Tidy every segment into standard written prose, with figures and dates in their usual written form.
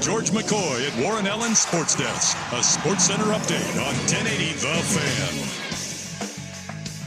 George McCoy at Warren Allen Sports Desk. A Sports Center update on 1080 The Fan.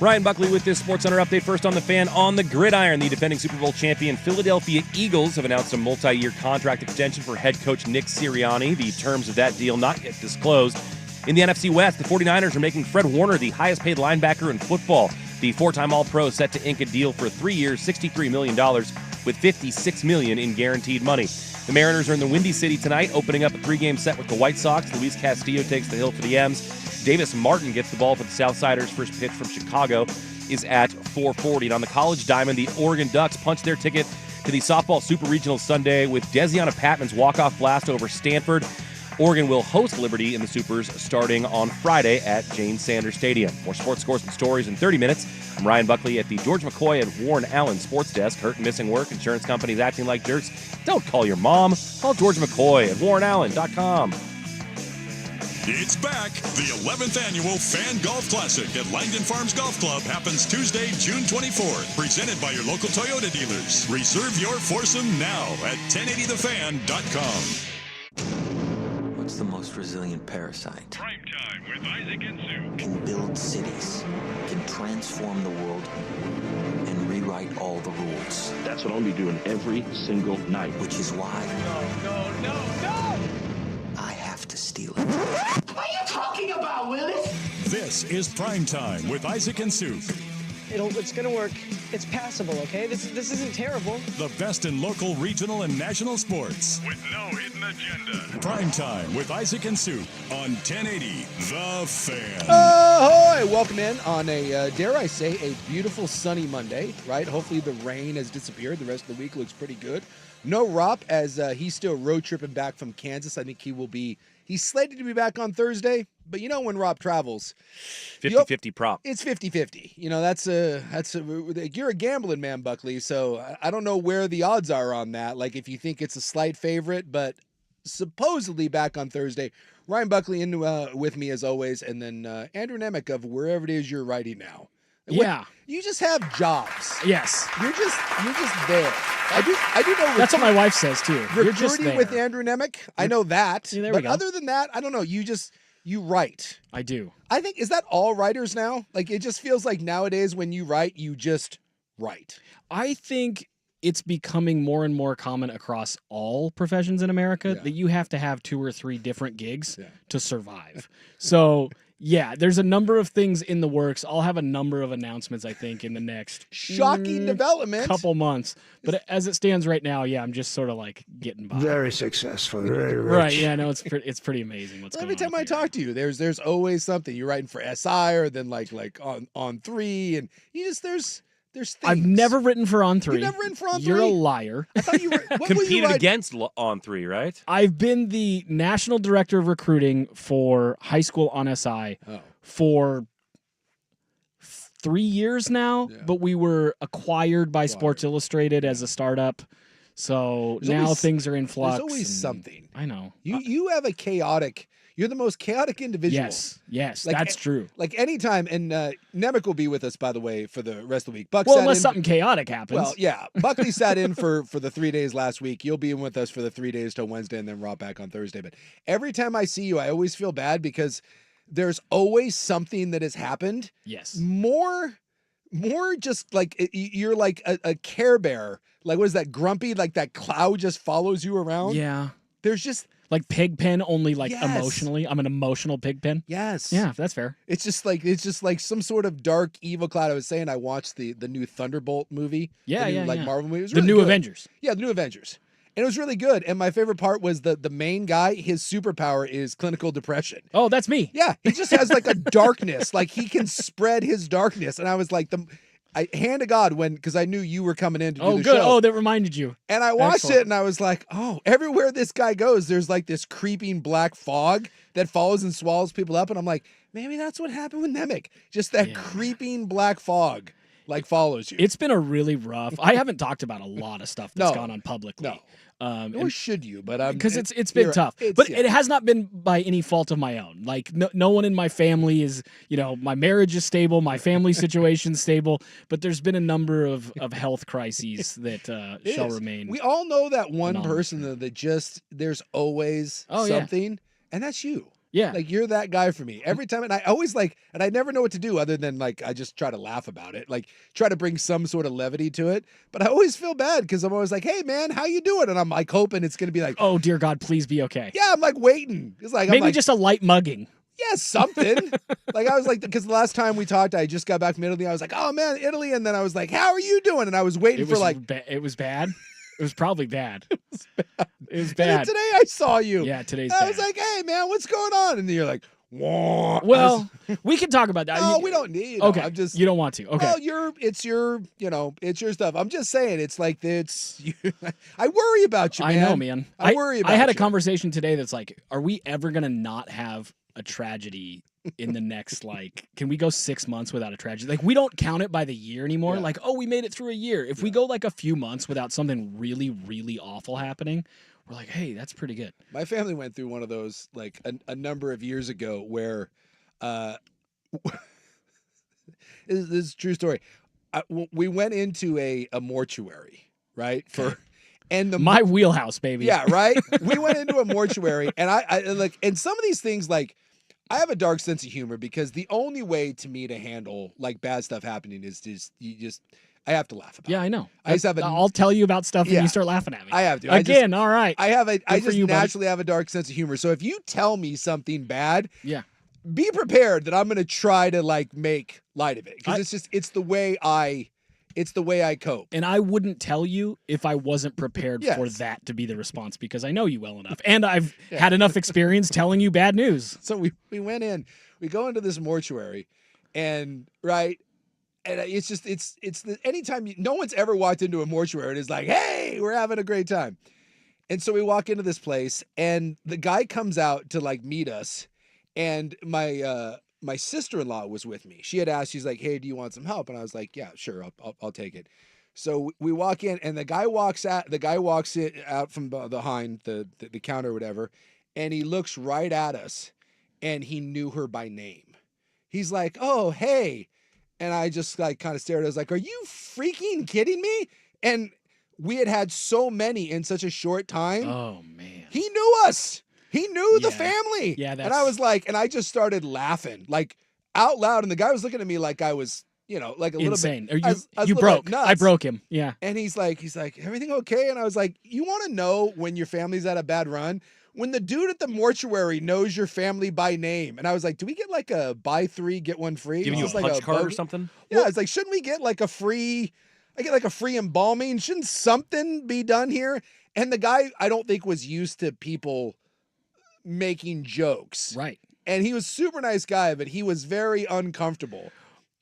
Ryan Buckley with this Sports Center update. First on The Fan, on the gridiron, the defending Super Bowl champion Philadelphia Eagles have announced a multi-year contract extension for head coach Nick Sirianni. The terms of that deal not yet disclosed. In the NFC West, the 49ers are making Fred Warner the highest-paid linebacker in football. The four-time All-Pro set to ink a deal for 3 years, $63 million, with $56 million in guaranteed money. The Mariners are in the Windy City tonight, opening up a 3-game set with the White Sox. Luis Castillo takes the hill for the M's. Davis Martin gets the ball for the Southsiders. First pitch from Chicago is at 4:40. And on the college diamond, the Oregon Ducks punched their ticket to the softball Super Regional Sunday with Desiana Patman's walk-off blast over Stanford. Oregon will host Liberty in the Supers starting on Friday at Jane Sanders Stadium. More sports scores and stories in 30 minutes. I'm Ryan Buckley at the George McCoy and Warren Allen Sports Desk. Hurt and missing work, insurance companies acting like jerks. Don't call your mom. Call George McCoy at warrenallen.com. It's back. The 11th annual Fan Golf Classic at Langdon Farms Golf Club happens Tuesday, June 24th. Presented by your local Toyota dealers. Reserve your foursome now at 1080thefan.com. What's the most resilient parasite? Primetime with Isaac and Sue. Can build cities, can transform the world, and rewrite all the rules. That's what I'll be doing every single night. Which is why No. I have to steal it. What are you talking about, Willis? This is Primetime with Isaac and Sue. It's gonna work. It's passable, okay? This isn't terrible. The best in local, regional, and national sports. With no hidden agenda. Primetime with Isaac and Sue on 1080 The Fan. Ahoy! Welcome in on a, dare I say, a beautiful sunny Monday, right? Hopefully the rain has disappeared. The rest of the week looks pretty good. No Rob, as he's still road tripping back from Kansas. I think he's slated to be back on Thursday. But you know when Rob travels, 50-50 prop. It's 50-50. You know, you're a gambling man, Buckley, so I don't know where the odds are on that. Like if you think it's a slight favorite, but supposedly back on Thursday. Ryan Buckley in with me as always, and then Andrew Nemec of wherever it is you're writing now. Yeah. You just have jobs. Yes. You're just there. I do know. That's what my wife says too. You're just Recruiting there. with Andrew Nemec. I know that. See, there but we go. other than that, I don't know. You write. I do. I think, is that all writers now? Like, it just feels like nowadays when you write, you just write. I think it's becoming more and more common across all professions in America that you have to have 2 or 3 different gigs to survive. So, yeah, there's a number of things in the works. I'll have a number of announcements, I think, in the next shocking development couple months. But as it stands right now, yeah, I'm just sort of like getting by. Very successful, very rich. Right, yeah, no, it's pretty amazing what's going on. Every time I talk to you, there's always something. You're writing for SI or then like on 3, and you just there's things. I've never written for On 3. You've never written for On 3? You're a liar. I thought you were Competed against On 3, right? I've been the national director of recruiting for high school on SI for 3 years now, but we were acquired by Sports Illustrated as a startup. So now things are in flux. There's always something. I know. You have you're the most chaotic individual. Yes, that's true. Like anytime, and Nemec will be with us, by the way, for the rest of the week. Buck unless something chaotic happens. Well, yeah. Buckley sat in for the 3 days last week. You'll be in with us for the 3 days till Wednesday, and then Rob back on Thursday. But every time I see you, I always feel bad because there's always something that has happened. Yes. More just like you're like a Care Bear. Like, what is that, grumpy? Like that cloud just follows you around? Yeah. There's just... Like Pigpen, only like emotionally. I'm an emotional Pigpen. Yes. Yeah, that's fair. It's just like some sort of dark evil cloud. I was saying I watched the new Thunderbolt movie. Marvel movie. It was the really new good. Avengers. Yeah, the new Avengers. And it was really good. And my favorite part was the main guy, his superpower is clinical depression. Oh, that's me. Yeah. He just has like a darkness. Like he can spread his darkness. And I was like, hand to God, because I knew you were coming in to do the good. show. Oh, that reminded you. And I watched it and I was like, oh, everywhere this guy goes, there's like this creeping black fog that follows and swallows people up. And I'm like, maybe that's what happened with Nemec. Just that creeping black fog. like follows you. It's been a really rough. I haven't talked about a lot of stuff that's No. gone on publicly. No. Or should you? But because it's been tough. But it has not been by any fault of my own. Like no one in my family is, my marriage is stable, my family situation's stable, but there's been a number of health crises that shall remain. We all know that one anonymous. person that just there's always something, and that's you. Yeah. Like you're that guy for me. Every time, and I always and I never know what to do other than I just try to laugh about it. Like try to bring some sort of levity to it. But I always feel bad because I'm always like, hey man, how you doing? And I'm like hoping it's gonna be like, oh dear God, please be okay. Yeah, I'm like waiting. It's like maybe just a light mugging. Yeah, something. I was like, because the last time we talked, I just got back from Italy. I was like, oh man, Italy. And then I was like, how are you doing? And I was waiting for it was bad. It was probably bad. It was bad. And then today I saw you. Yeah, today's I bad. was like, hey man, what's going on? And then you're like, whoa. Well, we can talk about that. No, we don't need. Okay, I'm just. You don't want to. Okay. Well, it's your stuff. I'm just saying, it's like it's. I worry about you, man. I know, man. I worry about you. I had a conversation today that's like, are we ever gonna not have a tragedy in the next can we go 6 months without a tragedy? Like we don't count it by the year anymore. Yeah. Like, oh, we made it through a year. If we go a few months without something really, really awful happening, we're like, hey, that's pretty good. My family went through one of those a number of years ago where this is a true story. We went into a mortuary, right? And my wheelhouse, baby. Yeah, right? We went into a mortuary and I and some of these things I have a dark sense of humor because the only way to me to handle bad stuff happening is I have to laugh about it. Yeah, I know. I'll tell you about stuff and you start laughing at me. I have to. All right. I just naturally have a dark sense of humor. So if you tell me something bad, yeah, be prepared that I'm going to try to make light of it because it's the way I cope. And I wouldn't tell you if I wasn't prepared for that to be the response because I know you well enough. And I've had enough experience telling you bad news. So we went in, we go into this mortuary and it's anytime no one's ever walked into a mortuary and is like, hey, we're having a great time. And so we walk into this place and the guy comes out to meet us. And my sister-in-law was with me. She had asked, she's like, hey, do you want some help? And I was like, yeah, sure. I'll take it. So we walk in and the guy walks out from behind the counter or whatever. And he looks right at us and he knew her by name. He's like, oh, hey. And I just kind of stared. I was like, are you freaking kidding me? And we had so many in such a short time. Oh man. He knew us. He knew the family. Yeah, and I was like, and I just started laughing out loud. And the guy was looking at me like I was, a little insane. bit. You I was a little broke. bit nuts. I broke him. Yeah. And he's like, everything okay? And I was like, you want to know when your family's at a bad run? When the dude at the mortuary knows your family by name. And I was like, do we get a buy 3, get 1 free? Giving you a punch card or something? Yeah, it's like, shouldn't we get a free embalming? Shouldn't something be done here? And the guy, I don't think was used to people making jokes. Right. And he was a super nice guy, but he was very uncomfortable.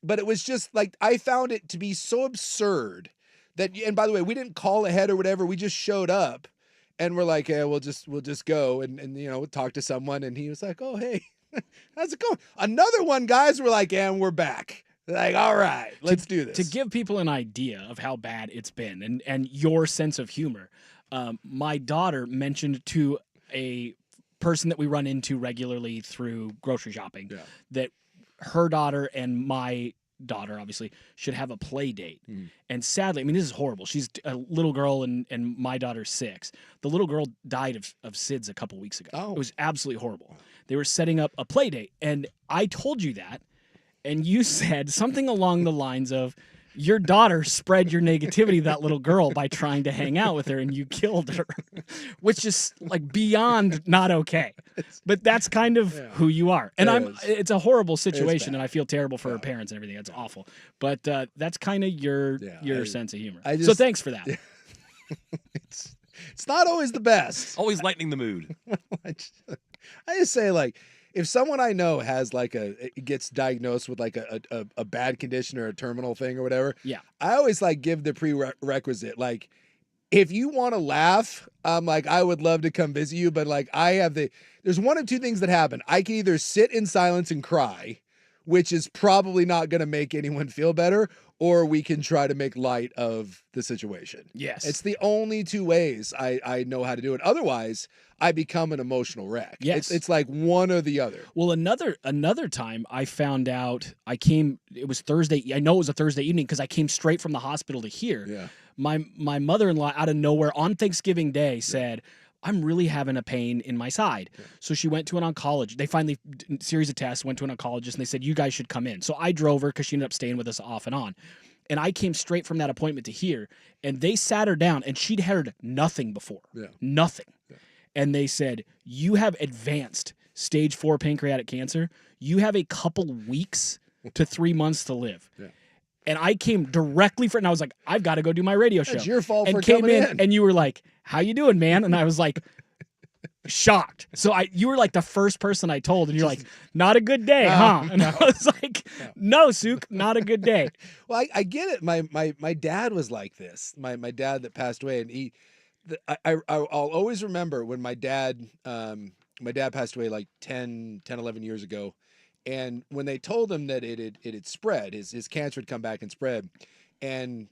But it was just I found it to be so absurd that, and by the way, we didn't call ahead or whatever. We just showed up and we're like, yeah, we'll just go and talk to someone. And he was like, oh, hey, how's it going? Another one, guys, we're like, and we're back. Like, all right, let's do this. To give people an idea of how bad it's been and your sense of humor, my daughter mentioned to a person that we run into regularly through grocery shopping that her daughter and my daughter obviously should have a play date. And sadly, this is horrible. She's a little girl and my daughter's 6. The little girl died of SIDS a couple weeks ago. It was absolutely horrible. They were setting up a play date and I told you that and you said something along the lines of, your daughter spread your negativity to that little girl by trying to hang out with her and you killed her, which is beyond not okay. But that's kind of who you are. And it's a horrible situation and I feel terrible for her parents and everything. That's awful. But that's kind of your sense of humor. So thanks for that. It's not always the best. Always lightening the mood. I just say if someone I know has gets diagnosed with a bad condition or a terminal thing or whatever, I always give the prerequisite. If you want to laugh, I would love to come visit you, but there's one of two things that happen. I can either sit in silence and cry, which is probably not going to make anyone feel better, or we can try to make light of the situation. Yes. It's the only two ways I know how to do it. Otherwise, I become an emotional wreck. Yes. It's like one or the other. Well, another time I found out it was Thursday. I know it was a Thursday evening because I came straight from the hospital to here. Yeah. My mother-in-law out of nowhere on Thanksgiving Day said, I'm really having a pain in my side. Yeah. So she went to an oncologist. They finally did a series of tests, went to an oncologist, and they said, you guys should come in. So I drove her because she ended up staying with us off and on. And I came straight from that appointment to here, and they sat her down, and she'd heard nothing before. Yeah. Nothing. Yeah. And they said, you have advanced stage 4 pancreatic cancer. You have a couple weeks to 3 months to live. Yeah. And I came directly and I was like, I've got to go do my radio show. That's your fault and for came coming in. And you were like, how you doing, man? And I was like, shocked. So you were like the first person I told, and you're like, not a good day, huh? And I was like, no, Sook, not a good day. Well, I get it. My dad was like this. My dad that passed away, and I'll always remember when my dad passed away like 10, 11 years ago. And when they told him that it had spread, his cancer had come back and spread, and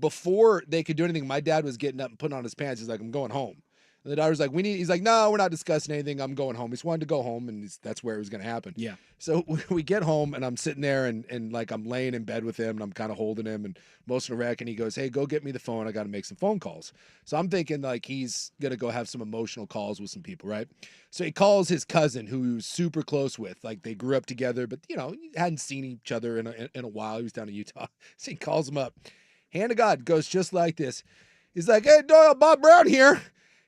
before they could do anything, my dad was getting up and putting on his pants. He's like, I'm going home. And the doctor's like, he's like, no, we're not discussing anything. I'm going home. He just wanted to go home, and that's where it was going to happen. Yeah. So we get home, and I'm sitting there, and like I'm laying in bed with him, and I'm kind of holding him, and most of the wreck, and he goes, hey, go get me the phone. I got to make some phone calls. So I'm thinking like he's going to go have some emotional calls with some people, right? So he calls his cousin, who he was super close with. Like they grew up together, but, hadn't seen each other in a while. He was down in Utah. So he calls him up. Hand of God goes just like this. He's like, hey, Doyle, Bob Brown here.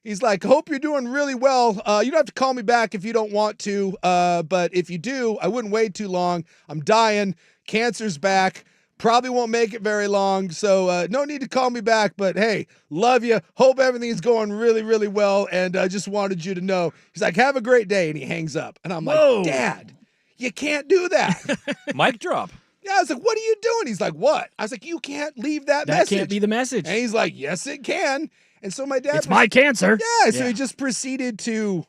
He's like, hope you're doing really well. You don't have to call me back if you don't want to. But if you do, I wouldn't wait too long. I'm dying. Cancer's back. Probably won't make it very long. So no need to call me back. But hey, love you. Hope everything's going really, really well. And I just wanted you to know. He's like, have a great day. And he hangs up. And I'm like, Dad, you can't do that. Mic drop. Yeah, I was like, what are you doing? He's like, what? I was like, you can't leave that message. That can't be the message. And he's like, yes, it can. And so my dad, it's my cancer. Yeah, so he just proceeded to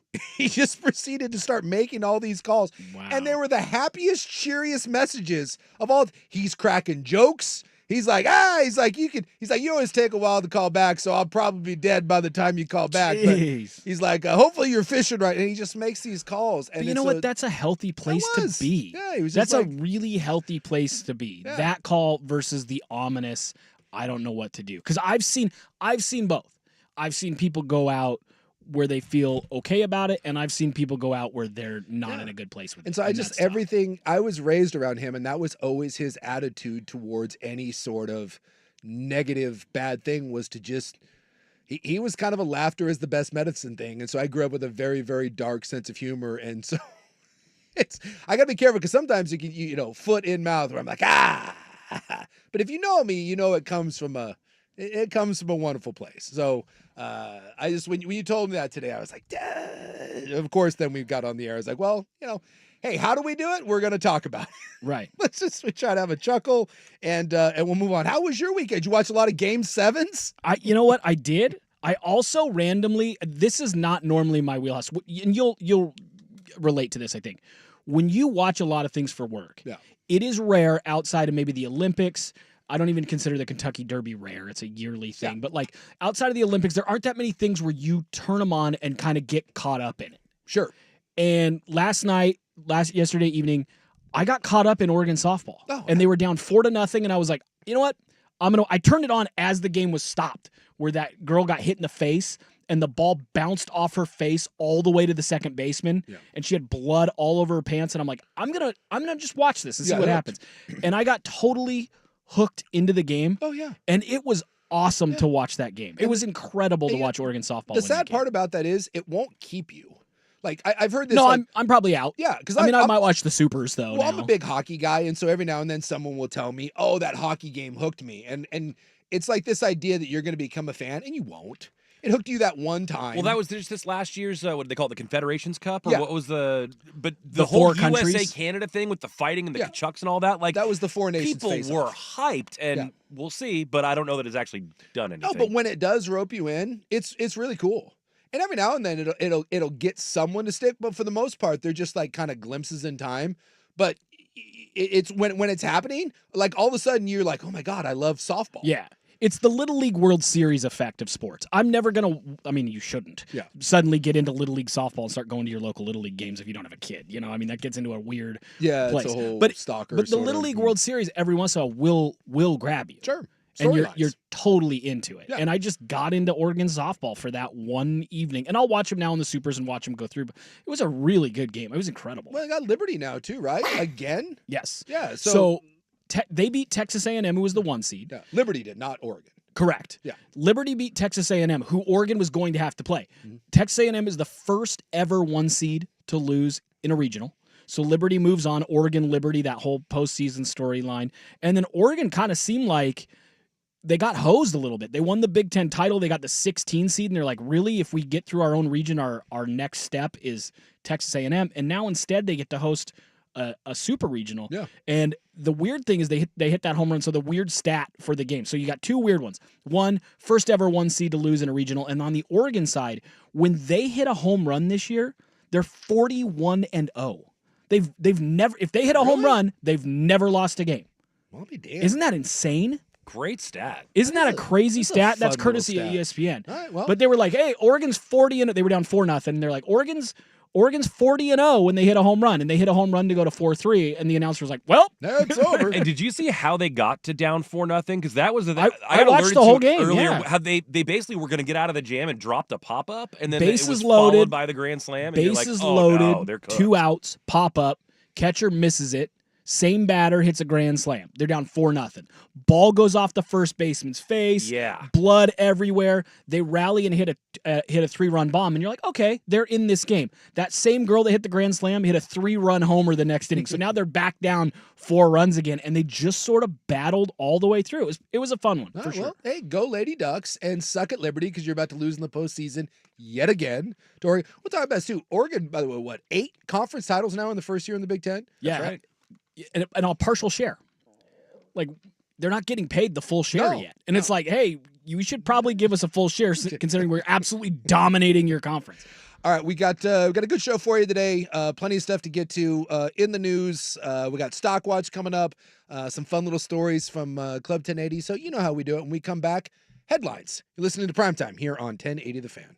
start making all these calls. Wow. And they were the happiest, cheeriest messages of all. He's cracking jokes. He's like, you always take a while to call back, so I'll probably be dead by the time you call back. Jeez. But he's like, hopefully you're fishing right. And he just makes these calls. And but you know what? That's a healthy place to be. Yeah, he was that's just a really healthy place to be. Yeah. That call versus the ominous, I don't know what to do. Because I've seen both. I've seen people go out where they feel okay about it, and I've seen people go out where they're not in a good place with it. And so I was raised around him, and that was always his attitude towards any sort of negative, bad thing was to just, he was kind of a laughter is the best medicine thing. And so I grew up with a very, very dark sense of humor. And so I got to be careful because sometimes you can, foot in mouth where I'm like, but if you know me, it comes from a wonderful place. So when you told me that today, I was like, Dad. Of course, then we got on the air. I was like, well, hey, how do we do it? We're going to talk about it. Right. We try to have a chuckle and we'll move on. How was your weekend? Did you watch a lot of Game 7s? You know what? I did. I also randomly, this is not normally my wheelhouse, and you'll relate to this, I think. When you watch a lot of things for work, it is rare outside of maybe the Olympics. I don't even consider the Kentucky Derby rare. It's a yearly thing. Yeah. But like outside of the Olympics, there aren't that many things where you turn them on and kind of get caught up in it. Sure. And yesterday evening, I got caught up in Oregon softball. And they were down 4-0. And I was like, you know what? I turned it on as the game was stopped, where that girl got hit in the face and the ball bounced off her face all the way to the second baseman. Yeah. And she had blood all over her pants. And I'm like, I'm gonna just watch this and see what happens. And I got totally hooked into the game. Oh, yeah. And it was awesome to watch that game. It was incredible to watch Oregon softball. The sad part about that is it won't keep you. Like I've heard this. No, I'm probably out. Yeah, because I might watch the Supers though. Well, I'm a big hockey guy, and so every now and then someone will tell me, "Oh, that hockey game hooked me," and it's like this idea that you're going to become a fan, and you won't. It hooked you that one time. Well, that was just this last year's, what did they call it, the Confederations Cup? Or what was the four whole countries? USA-Canada thing with the fighting and the Kachucks and all that? Like that was the four nations people were hyped, and we'll see, but I don't know that it's actually done anything. No, but when it does rope you in, it's really cool. And every now and then it'll get someone to stick, but for the most part, they're just like kind of glimpses in time. But it's when it's happening, like all of a sudden you're like, oh my God, I love softball. Yeah. It's the Little League World Series effect of sports. I'm never going to, I mean, you shouldn't suddenly get into Little League softball and start going to your local Little League games if you don't have a kid. You know, I mean, that gets into a weird place. It's a whole but stalker. But the Little League World Series every once in a while will grab you. Sure. And you're totally into it. Yeah. And I just got into Oregon softball for that one evening. And I'll watch them now in the Supers and watch them go through. But it was a really good game. It was incredible. Well, they got Liberty now too, right? Again? Yes. Yeah. So they beat Texas A&M, who was the 1 seed. Yeah. Liberty did, not Oregon. Correct. Yeah. Liberty beat Texas A&M, who Oregon was going to have to play. Mm-hmm. Texas A&M is the first ever 1 seed to lose in a regional. So Liberty moves on. Oregon, Liberty, that whole postseason storyline. And then Oregon kind of seemed like they got hosed a little bit. They won the Big Ten title. They got the 16 seed, and they're like, really, if we get through our own region, our next step is Texas A&M. And now instead they get to host a super regional. Yeah. And the weird thing is they hit that home run. So the weird stat for the game. So you got 2 weird ones. One, first ever 1 seed to lose in a regional. And on the Oregon side, when they hit a home run this year, they're 41-0. They've never, if they hit a home run, they've never lost a game. Well, I'll be damned. Isn't that insane? Great stat. Isn't that a crazy stat? That's fun courtesy little of ESPN. All right, well. But they were like, hey, Oregon's 40 and they were down 4-0. And they're like, Oregon's 40-0 when they hit a home run, and they hit a home run to go to 4-3, and the announcer was like, well, it's over. And did you see how they got to down 4-0? Because that was I got watched alerted the whole to it game, earlier. yeah. How they basically were going to get out of the jam and dropped a pop up, and then Bases it was loaded, followed by the grand slam. And bases you're like, oh, loaded, no, they're cooked. 2 outs, pop up, catcher misses it. Same batter hits a grand slam. They're down 4-0. Ball goes off the first baseman's face. Yeah. Blood everywhere. They rally and hit a 3-run bomb, and you're like, okay, they're in this game. That same girl that hit the grand slam hit a 3-run homer the next inning. So now they're back down 4 runs again, and they just sort of battled all the way through. It was a fun one for sure. Well, hey, go Lady Ducks and suck at Liberty because you're about to lose in the postseason yet again to Oregon. We'll talk about this too. Oregon, by the way, what, 8 conference titles now in the first year in the Big Ten? Yeah. That's right. And a partial share. Like, they're not getting paid the full share yet. And it's like, hey, you should probably give us a full share considering we're absolutely dominating your conference. All right, we got a good show for you today. Plenty of stuff to get to in the news. We got Stock Watch coming up, some fun little stories from Club 1080. So you know how we do it. When we come back, headlines. You're listening to Primetime here on 1080 The Fan.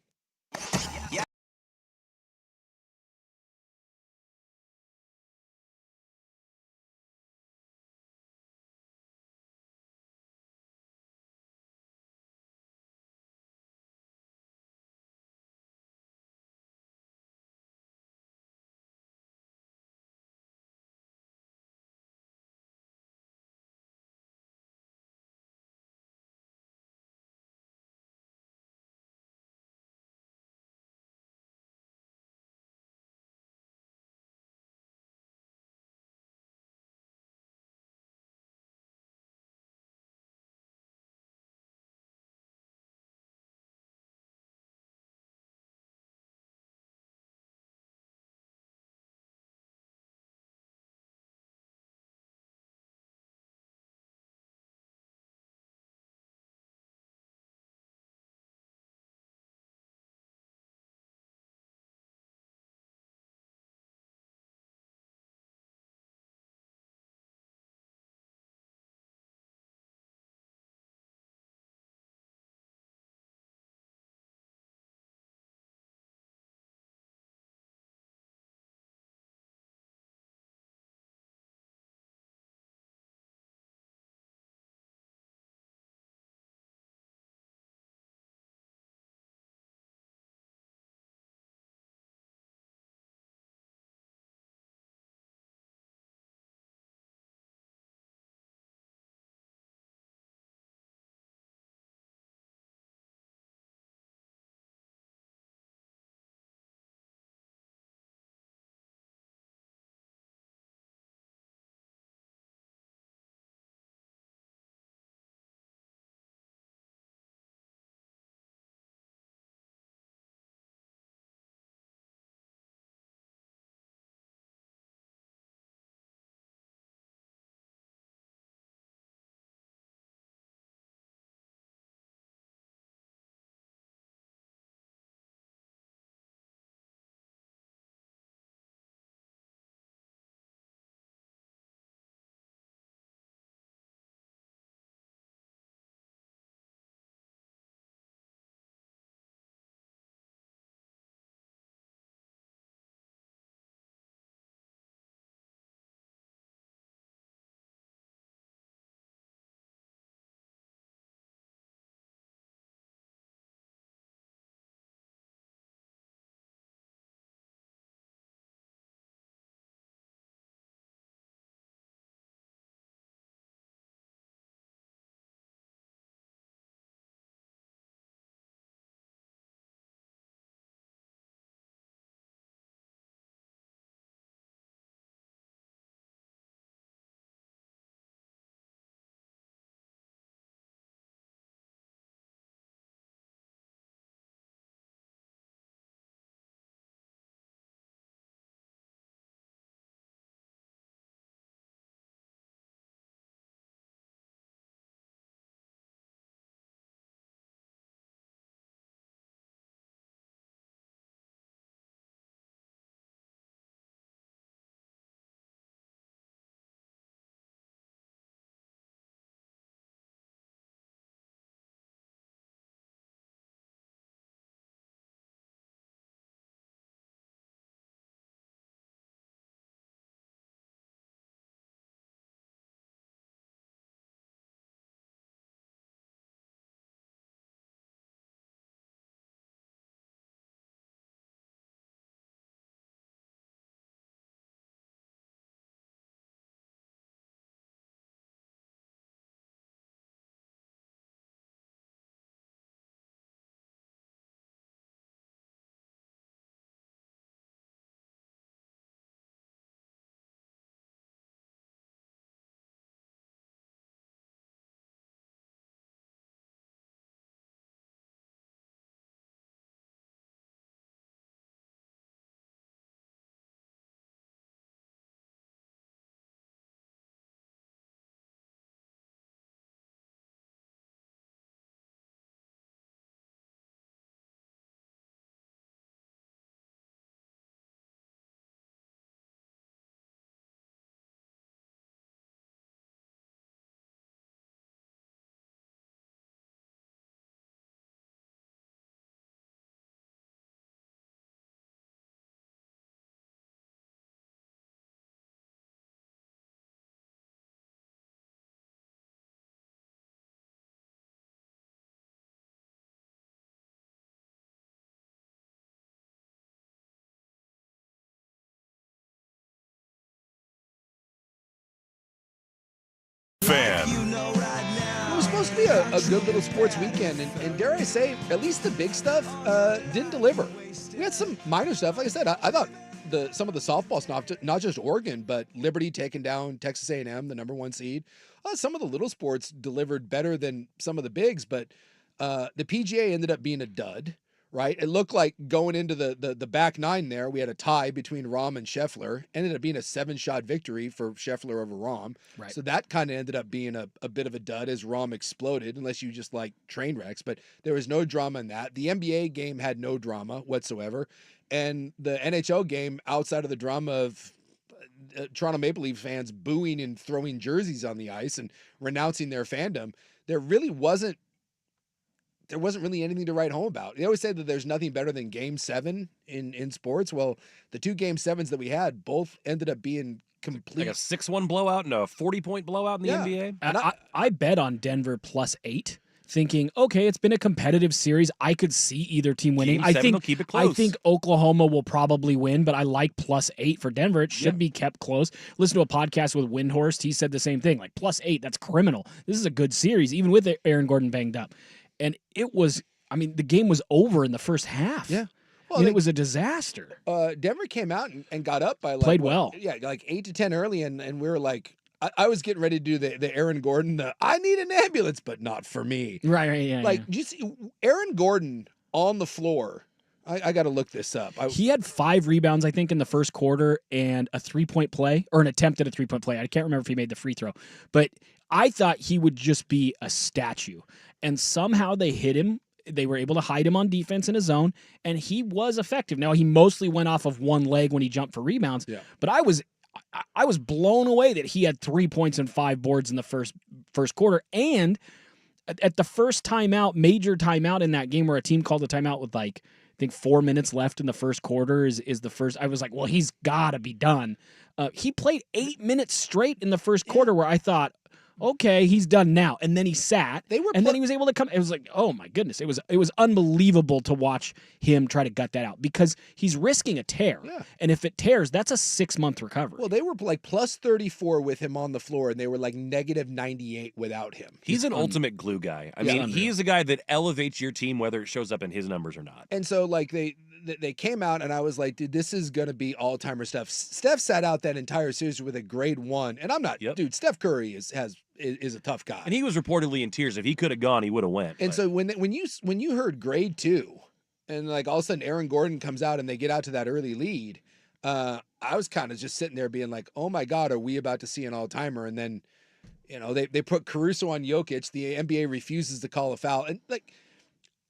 a good little sports weekend. And dare I say, at least the big stuff didn't deliver. We had some minor stuff. Like I said, I thought some of the softball stuff, not just Oregon, but Liberty taking down Texas A&M, the #1 seed. Some of the little sports delivered better than some of the bigs, but the PGA ended up being a dud. Right, it looked like going into the back nine there, we had a tie between Rahm and Scheffler. Ended up being a 7-shot victory for Scheffler over Rahm. Right. So that kind of ended up being a bit of a dud as Rahm exploded, unless you just like train wrecks. But there was no drama in that. The NBA game had no drama whatsoever, and the NHL game, outside of the drama of Toronto Maple Leaf fans booing and throwing jerseys on the ice and renouncing their fandom, there wasn't really anything to write home about. They always say that there's nothing better than Game 7 in sports. Well, the 2 Game 7s that we had both ended up being complete. Like a 6-1 blowout and a 40-point blowout in the NBA. I bet on Denver +8, thinking, okay, it's been a competitive series. I could see either team winning. Game 7 will keep it close. I think Oklahoma will probably win, but I like +8 for Denver. It should be kept close. Listen to a podcast with Windhorst. He said the same thing. Like +8, that's criminal. This is a good series, even with Aaron Gordon banged up. And it was, the game was over in the first half. Yeah. Well, it was a disaster. Denver came out and got up by played well. Yeah, like 8-10 early, and we were like, I was getting ready to do the Aaron Gordon, I need an ambulance, but not for me. Right, yeah. Like, do you see Aaron Gordon on the floor? I got to look this up. He had 5 rebounds, I think, in the first quarter and a 3-point play, or an attempt at a 3-point play. I can't remember if he made the free throw, but I thought he would just be a statue. And somehow they hit him. They were able to hide him on defense in a zone, and he was effective. Now, he mostly went off of one leg when he jumped for rebounds, but I was blown away that he had 3 points and 5 boards in the first quarter. And at the first timeout, major timeout in that game where a team called a timeout with I think 4 minutes left in the first quarter is the first. I was like, well, he's got to be done. He played 8 minutes straight in the first quarter where I thought, okay, he's done now. And then he sat, and then he was able to come. It was like, oh my goodness. It was unbelievable to watch him try to gut that out because he's risking a tear. Yeah. And if it tears, that's a 6-month recovery. Well, they were like +34 with him on the floor, and they were like -98 without him. He's an ultimate glue guy. I mean, he's a guy that elevates your team whether it shows up in his numbers or not. And so like they came out, and I was like, dude, this is going to be all-timer stuff. Steph sat out that entire series with a grade 1, and I'm not, dude, Steph Curry is a tough guy. And he was reportedly in tears. If he could have gone, he would have went. And so when you heard grade 2, and like all of a sudden Aaron Gordon comes out and they get out to that early lead, I was kind of just sitting there being like, oh my God, are we about to see an all-timer? And then, they put Caruso on Jokic. The NBA refuses to call a foul. And like,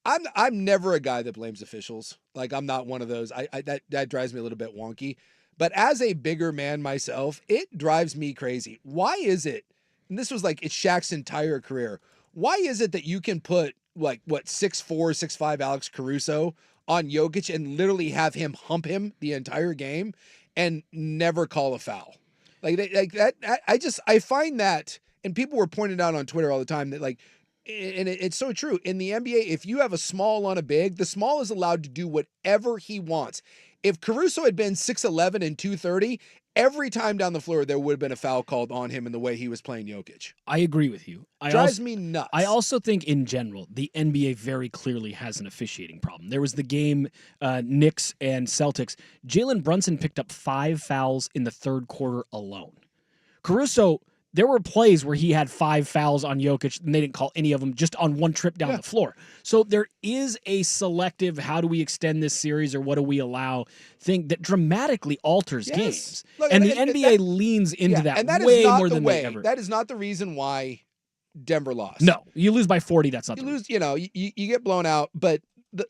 I'm never a guy that blames officials. Like, I'm not one of those. That drives me a little bit wonky. But as a bigger man myself, it drives me crazy. Why is it? And this was like, it's Shaq's entire career. Why is it that you can put 6'4", 6'5" Alex Caruso on Jokic and literally have him hump him the entire game and never call a foul? Like that. I find that, and people were pointing out on Twitter all the time that and it's so true. In the NBA, if you have a small on a big, the small is allowed to do whatever he wants. If Caruso had been 6'11" and 230, every time down the floor, there would have been a foul called on him in the way he was playing Jokic. I agree with you. Drives me nuts. I also think, in general, the NBA very clearly has an officiating problem. There was the game, Knicks and Celtics. Jalen Brunson picked up 5 fouls in the third quarter alone. Caruso, there were plays where he had 5 fouls on Jokic, and they didn't call any of them just on one trip down the floor. So there is a selective, how do we extend this series or what do we allow thing that dramatically alters games. Look, and the NBA leans into that, and that way is not more the than way. they ever. That is not the reason why Denver lost. No, you lose by 40, that's not you the lose. You get blown out, but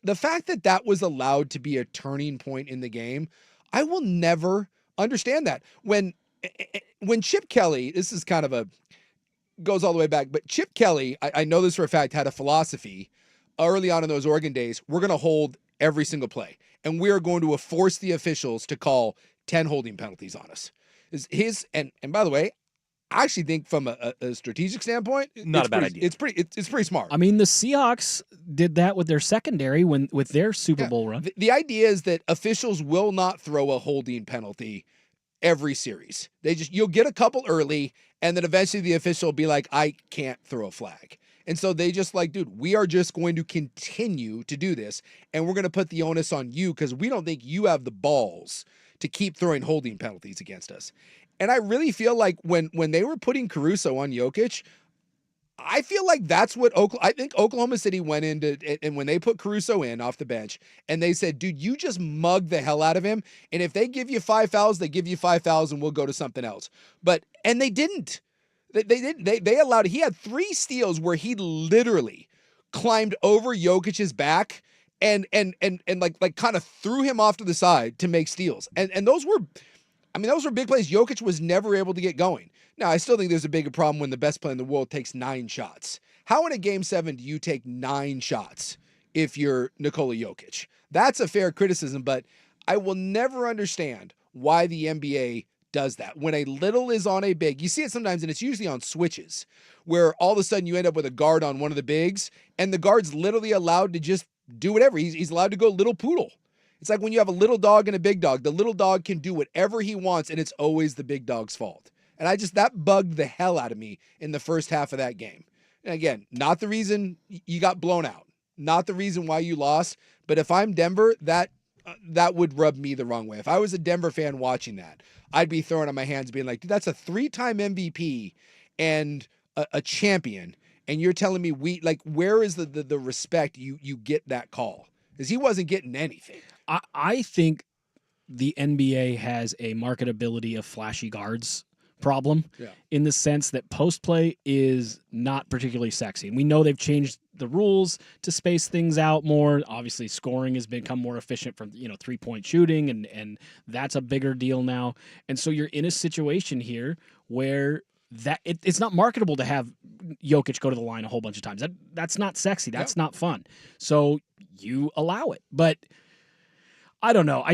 the fact that was allowed to be a turning point in the game, I will never understand that. When Chip Kelly, this is kind of goes all the way back, but Chip Kelly, I know this for a fact, had a philosophy early on in those Oregon days. We're going to hold every single play, and we are going to force the officials to call 10 holding penalties on us. And by the way, I actually think from a strategic standpoint, not a bad idea. It's pretty smart. I mean, the Seahawks did that with their secondary with their Super Bowl run. The idea is that officials will not throw a holding penalty every series. You'll get a couple early, and then eventually the official will be like, I can't throw a flag. And so they just like, dude, we are just going to continue to do this. And we're going to put the onus on you because we don't think you have the balls to keep throwing holding penalties against us. And I really feel like when they were putting Caruso on Jokic, I feel like that's what I think Oklahoma City went into, and when they put Caruso in off the bench, and they said, dude, you just mug the hell out of him. And if they give you 5 fouls, they give you 5 fouls and we'll go to something else. And they didn't. They allowed, he had 3 steals where he literally climbed over Jokic's back and like kind of threw him off to the side to make steals. And those were big plays. Jokic was never able to get going. Now, I still think there's a bigger problem when the best player in the world takes 9 shots. How in a game 7 do you take 9 shots if you're Nikola Jokic? That's a fair criticism, but I will never understand why the NBA does that. When a little is on a big, you see it sometimes, and it's usually on switches, where all of a sudden you end up with a guard on one of the bigs, and the guard's literally allowed to just do whatever. He's allowed to go little poodle. It's like when you have a little dog and a big dog. The little dog can do whatever he wants, and it's always the big dog's fault. And that bugged the hell out of me in the first half of that game. And again, not the reason you got blown out, not the reason why you lost. But if I'm Denver, that would rub me the wrong way. If I was a Denver fan watching that, I'd be throwing on my hands being like, dude, that's a 3-time MVP and a champion. And you're telling me where is the respect you get that call? Because he wasn't getting anything. I think the NBA has a marketability of flashy guards problem in the sense that post play is not particularly sexy. And we know they've changed the rules to space things out more. Obviously, scoring has become more efficient from 3-point shooting, and that's a bigger deal now. And so you're in a situation here where it's not marketable to have Jokic go to the line a whole bunch of times. That's not sexy. That's not fun. So you allow it. But I don't know.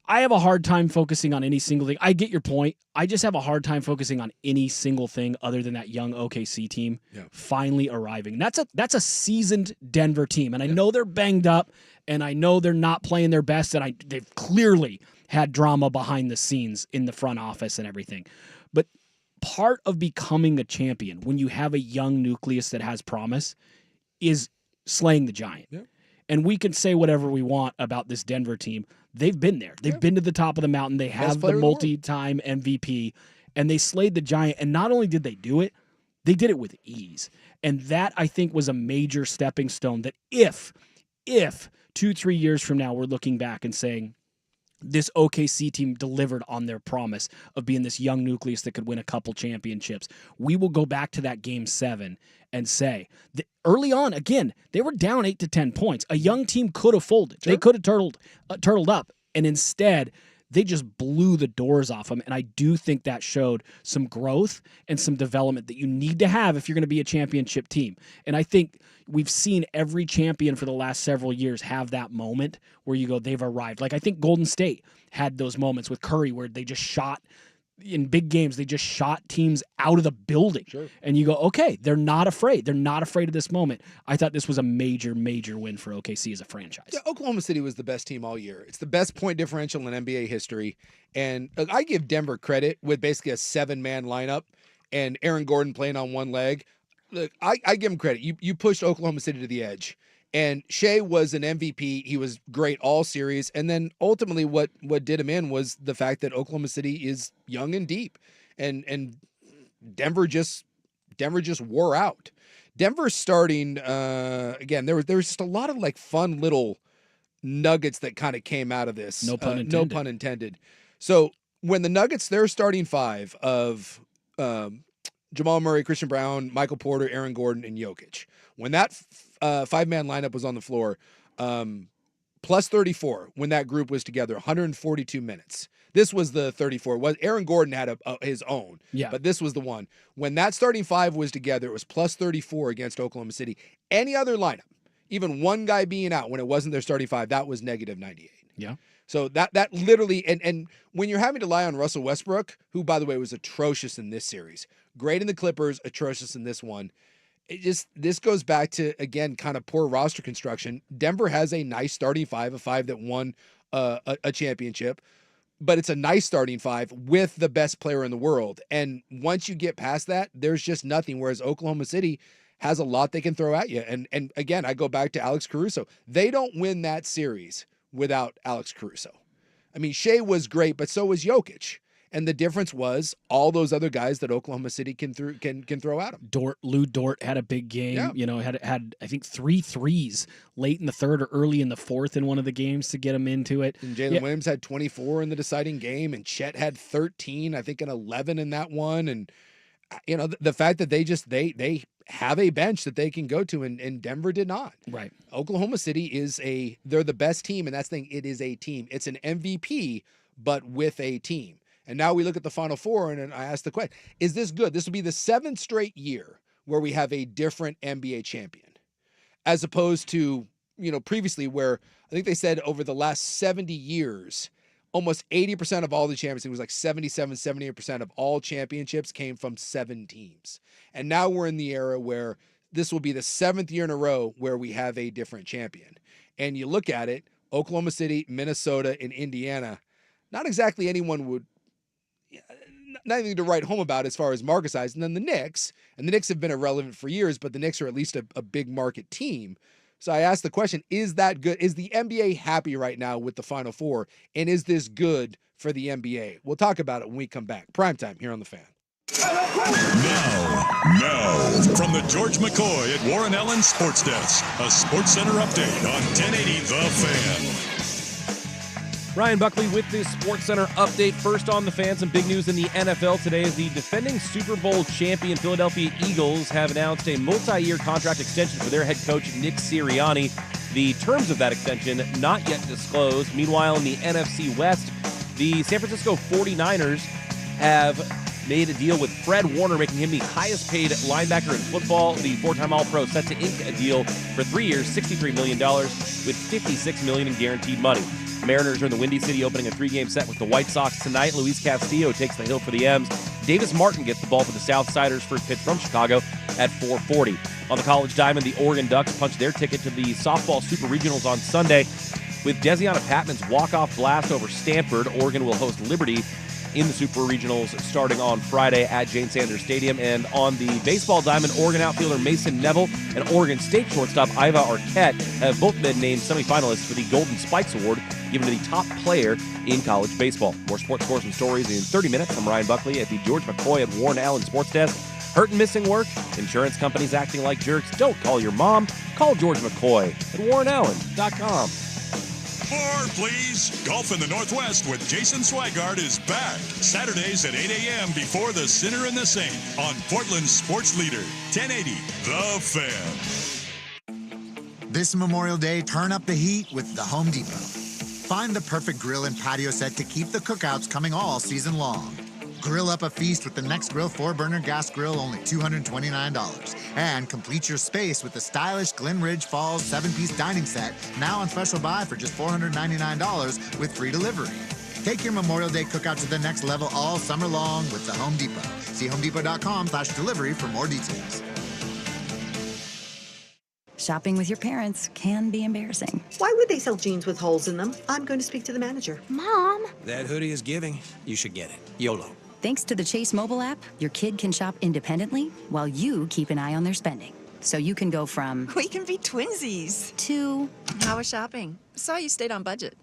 I have a hard time focusing on any single thing. I get your point. I just have a hard time focusing on any single thing other than that young OKC team finally arriving. And that's a seasoned Denver team. And I know they're banged up, and I know they're not playing their best, and they've clearly had drama behind the scenes in the front office and everything. But part of becoming a champion when you have a young nucleus that has promise is slaying the giant. Yeah. And we can say whatever we want about this Denver team. They've been there. They've been to the top of the mountain. They have the multi-time MVP, and they slayed the giant. And not only did they do it, they did it with ease. And that, I think, was a major stepping stone that if 2-3 years from now we're looking back and saying, this OKC team delivered on their promise of being this young nucleus that could win a couple championships, we will go back to that game 7 and say that early on, again, they were down 8 to 10 points. A young team could have folded. Sure. They could have turtled up. And instead, they just blew the doors off them. And I do think that showed some growth and some development that you need to have if you're going to be a championship team. And I think we've seen every champion for the last several years have that moment where you go, they've arrived. Like I think Golden State had those moments with Curry where they just shot in big games. They just shot teams out of the building. Sure. And you go, okay, they're not afraid. They're not afraid of this moment. I thought this was a major, major win for OKC as a franchise. Yeah, Oklahoma City was the best team all year. It's the best point differential in NBA history. And I give Denver credit with basically a 7-man lineup and Aaron Gordon playing on one leg. Look, I give him credit. You pushed Oklahoma City to the edge. And Shea was an MVP. He was great all series. And then ultimately what did him in was the fact that Oklahoma City is young and deep. And Denver just wore out. Denver starting, again, there was just a lot of like fun little nuggets that kind of came out of this. No pun intended. No pun intended. So when the Nuggets, their starting 5 of Jamal Murray, Christian Brown, Michael Porter, Aaron Gordon, and Jokic. When that 5-man lineup was on the floor, plus 34 when that group was together, 142 minutes. This was the 34. Aaron Gordon had his own, but this was the one. When that starting 5 was together, it was plus 34 against Oklahoma City. Any other lineup, even one guy being out when it wasn't their starting 5, that was negative 98. Yeah. So that literally, and when you're having to rely on Russell Westbrook, who, by the way, was atrocious in this series, great in the Clippers, atrocious in this one, this goes back to, again, kind of poor roster construction. Denver has a nice starting 5, a 5 that won a championship, but it's a nice starting 5 with the best player in the world. And once you get past that, there's just nothing, whereas Oklahoma City has a lot they can throw at you. And again, I go back to Alex Caruso. They don't win that series without Alex Caruso. I mean, Shea was great, but so was Jokic. And the difference was all those other guys that Oklahoma City can throw at him. Lou Dort had a big game. Yeah. Had I think 3 threes late in the third or early in the fourth in one of the games to get him into it. And Jalen Williams had 24 in the deciding game, and Chet had 13, I think, and 11 in that one. And the fact that they have a bench that they can go to, and Denver did not. Right. Oklahoma City they're the best team, and that's the thing. It is a team. It's an MVP, but with a team. And now we look at the Final Four, and I ask the question, is this good? This will be the 7th straight year where we have a different NBA champion, as opposed to, previously where I think they said over the last 70 years, almost 80% of all the champions, it was like 77, 78% of all championships came from 7 teams. And now we're in the era where this will be the 7th year in a row where we have a different champion. And you look at it, Oklahoma City, Minnesota, and Indiana, not exactly anyone would, not anything to write home about as far as market size. And then the Knicks have been irrelevant for years, but the Knicks are at least a big market team. So I asked the question, is that good? Is the NBA happy right now with the Final Four? And is this good for the NBA? We'll talk about it when we come back. Primetime here on The Fan. Now, from the George McCoy at Warren Allen Sports Desk, a Sports Center update on 1080 The Fan. Ryan Buckley with this Sports Center update. First on The Fan, some big news in the NFL today as the defending Super Bowl champion Philadelphia Eagles have announced a multi-year contract extension for their head coach Nick Sirianni. The terms of that extension not yet disclosed. Meanwhile, in the NFC West, the San Francisco 49ers have made a deal with Fred Warner, making him the highest paid linebacker in football. The 4-time All-Pro set to ink a deal for 3 years, $63 million, with $56 million in guaranteed money. Mariners are in the Windy City opening a 3-game set with the White Sox tonight. Luis Castillo takes the hill for the M's. Davis Martin gets the ball for the Southsiders, first pitch from Chicago at 4:40. On the College Diamond, the Oregon Ducks punch their ticket to the softball Super Regionals on Sunday. With Desiana Patman's walk-off blast over Stanford, Oregon will host Liberty in the Super Regionals starting on Friday at Jane Sanders Stadium. And on the baseball diamond, Oregon outfielder Mason Neville and Oregon State shortstop Iva Arquette have both been named semifinalists for the Golden Spikes Award, given to the top player in college baseball. More sports scores and stories in 30 minutes. I'm Ryan Buckley at the George McCoy at Warren Allen Sports Desk. Hurt and missing work? Insurance companies acting like jerks? Don't call your mom. Call George McCoy at warrenallen.com. More, please. Golf in the Northwest with Jason Swigart is back. Saturdays at 8 a.m. before the Sinner and the Saint on Portland's sports leader, 1080 The Fan. This Memorial Day, turn up the heat with the Home Depot. Find the perfect grill and patio set to keep the cookouts coming all season long. Grill up a feast with the Next Grill 4-burner gas grill, only $229. And complete your space with the stylish Glen Ridge Falls 7-piece dining set, now on special buy for just $499 with free delivery. Take your Memorial Day cookout to the next level all summer long with the Home Depot. See homedepot.com/delivery for more details. Shopping with your parents can be embarrassing. Why would they sell jeans with holes in them? I'm going to speak to the manager. Mom! That hoodie is giving. You should get it. YOLO. Thanks to the Chase mobile app, your kid can shop independently while you keep an eye on their spending. So you can go from... We can be twinsies. ...to... How was shopping? Saw you stayed on budget.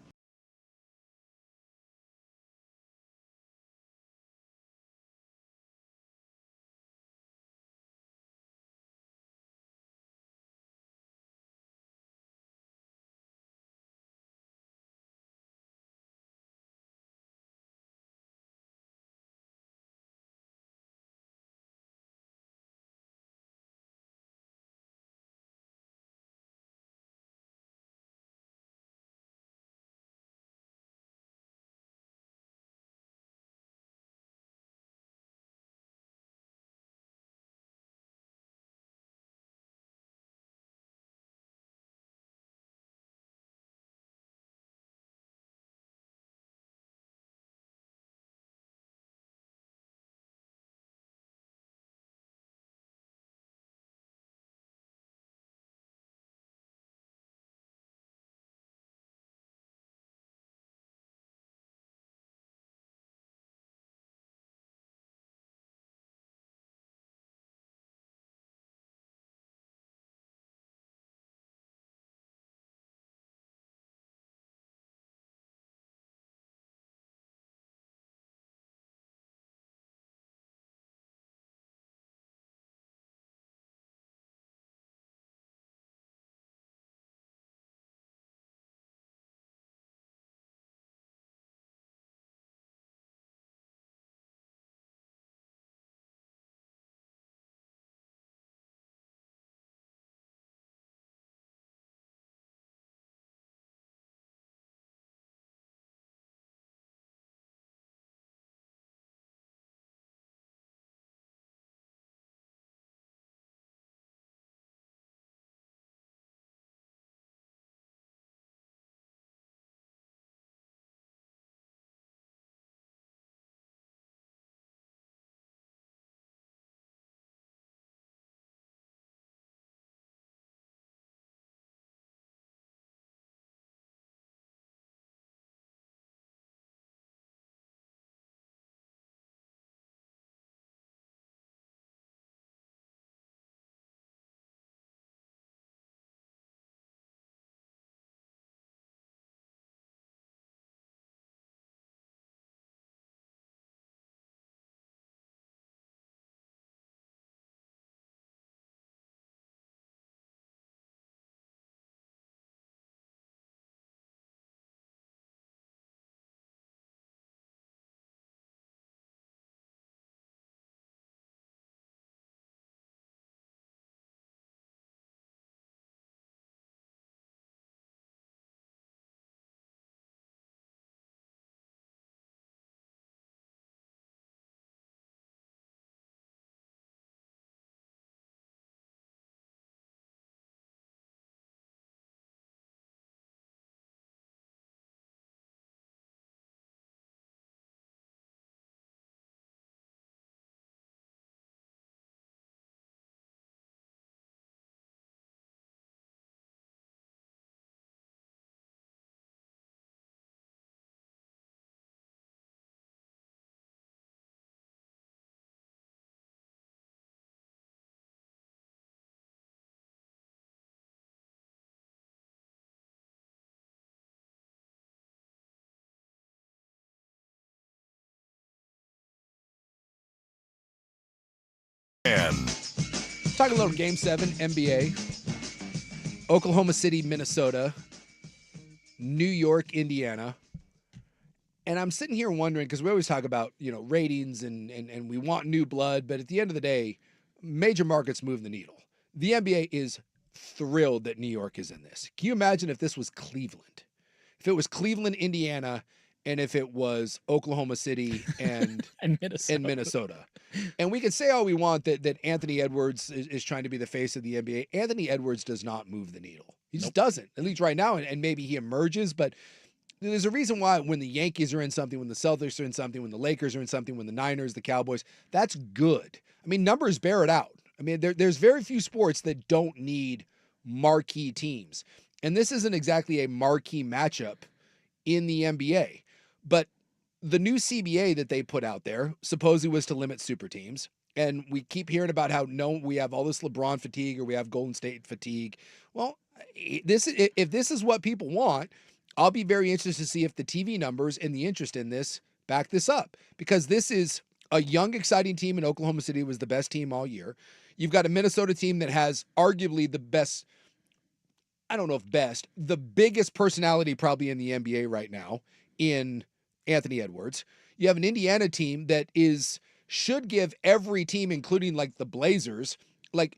And Talking a little Game 7, NBA. Oklahoma City, Minnesota. New York, Indiana. And I'm sitting here wondering, because we always talk about, ratings and we want new blood, but at the end of the day, major markets move the needle. The NBA is thrilled that New York is in this. Can you imagine if this was Cleveland? If it was Cleveland, Indiana, and if it was Oklahoma City and Minnesota. And we can say all we want that Anthony Edwards is trying to be the face of the NBA. Anthony Edwards does not move the needle. He just doesn't, at least right now, and maybe he emerges, but there's a reason why when the Yankees are in something, when the Celtics are in something, when the Lakers are in something, when the Niners, the Cowboys, that's good. I mean, numbers bear it out. I mean, there's very few sports that don't need marquee teams. And this isn't exactly a marquee matchup in the NBA. But the new CBA that they put out there supposedly was to limit super teams. And we keep hearing about how we have all this LeBron fatigue or we have Golden State fatigue. Well, if this is what people want, I'll be very interested to see if the TV numbers and the interest in this back this up. Because this is a young, exciting team in Oklahoma City. It was the best team all year. You've got a Minnesota team that has arguably the best, I don't know if best, the biggest personality probably in the NBA right now in Anthony Edwards. You have an Indiana team that should give every team, including like the Blazers, like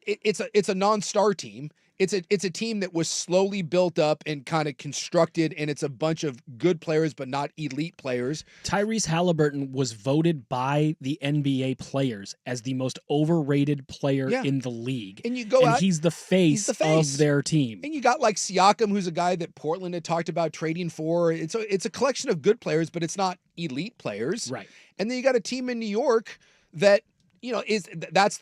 it's a non-star team. It's a team that was slowly built up and kind of constructed, and it's a bunch of good players, but not elite players. Tyrese Halliburton was voted by the NBA players as the most overrated player in the league. And he's the face of their team. And you got like Siakam, who's a guy that Portland had talked about trading for. It's a collection of good players, but it's not elite players. Right. And then you got a team in New York that, that's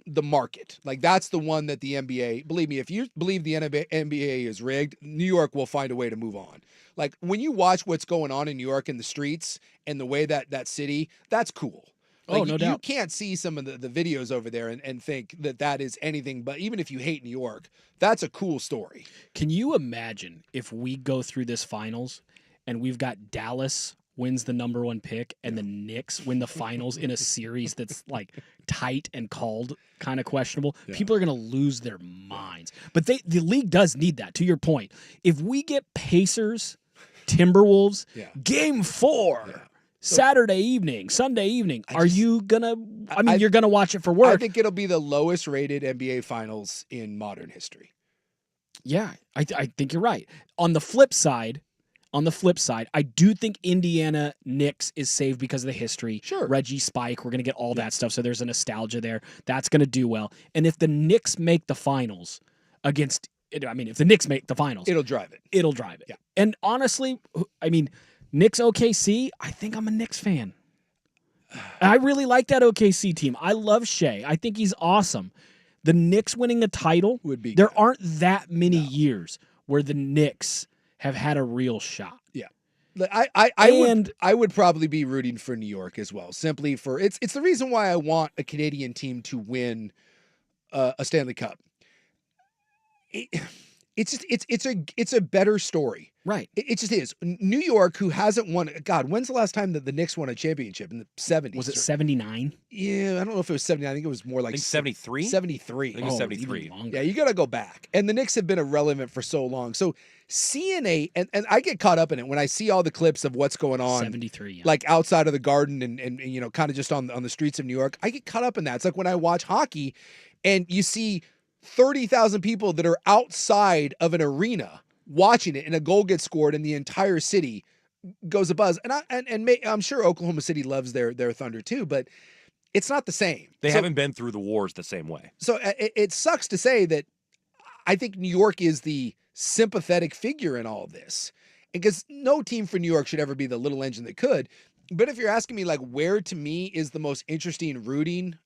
the market. Like that's the one that the NBA, believe me, if you believe the NBA is rigged, New York will find a way to move on. Like when you watch what's going on in New York in the streets and the way that city, that's cool. Like, no doubt. You can't see some of the videos over there and think that is anything, but even if you hate New York, that's a cool story. Can you imagine if we go through this finals and we've got Dallas wins the number 1 pick and the Knicks win the finals in a series that's like tight and called kind of questionable? People are going to lose their minds. But the league does need that, to your point. If we get Pacers, Timberwolves, Game 4, Saturday evening, Sunday evening, are you going to, you're going to watch it for work. I think it'll be the lowest rated NBA finals in modern history. Yeah, I think you're right. On the flip side, I do think Indiana Knicks is saved because of the history. Sure. Reggie, Spike, we're going to get all that stuff, so there's a nostalgia there. That's going to do well. And if the Knicks make the finals if the Knicks make the finals, it'll drive it. Yeah. And honestly, Knicks OKC, I think I'm a Knicks fan. I really like that OKC team. I love Shea. I think he's awesome. The Knicks winning a title, there aren't that many years where the Knicks have had a real shot. Yeah. I would probably be rooting for New York as well, simply for it's the reason why I want a Canadian team to win a Stanley Cup. It's a better story. Right. It just is. New York, who hasn't won, God, when's the last time that the Knicks won a championship? In the 70s? Was it 79? Yeah, I don't know if it was 79. I think it was more like 73? 73. I think it was 73. Yeah, you got to go back. And the Knicks have been irrelevant for so long. So seeing and I get caught up in it when I see all the clips of what's going on. 73, like outside of the Garden and kind of just on the streets of New York. I get caught up in that. It's like when I watch hockey and you see 30,000 people that are outside of an arena watching it, and a goal gets scored, and the entire city goes abuzz. And I'm sure Oklahoma City loves their Thunder too, but it's not the same. They haven't been through the wars the same way. So it sucks to say that I think New York is the sympathetic figure in all of this, because no team for New York should ever be the little engine that could. But if you're asking me, like, where to me is the most interesting rooting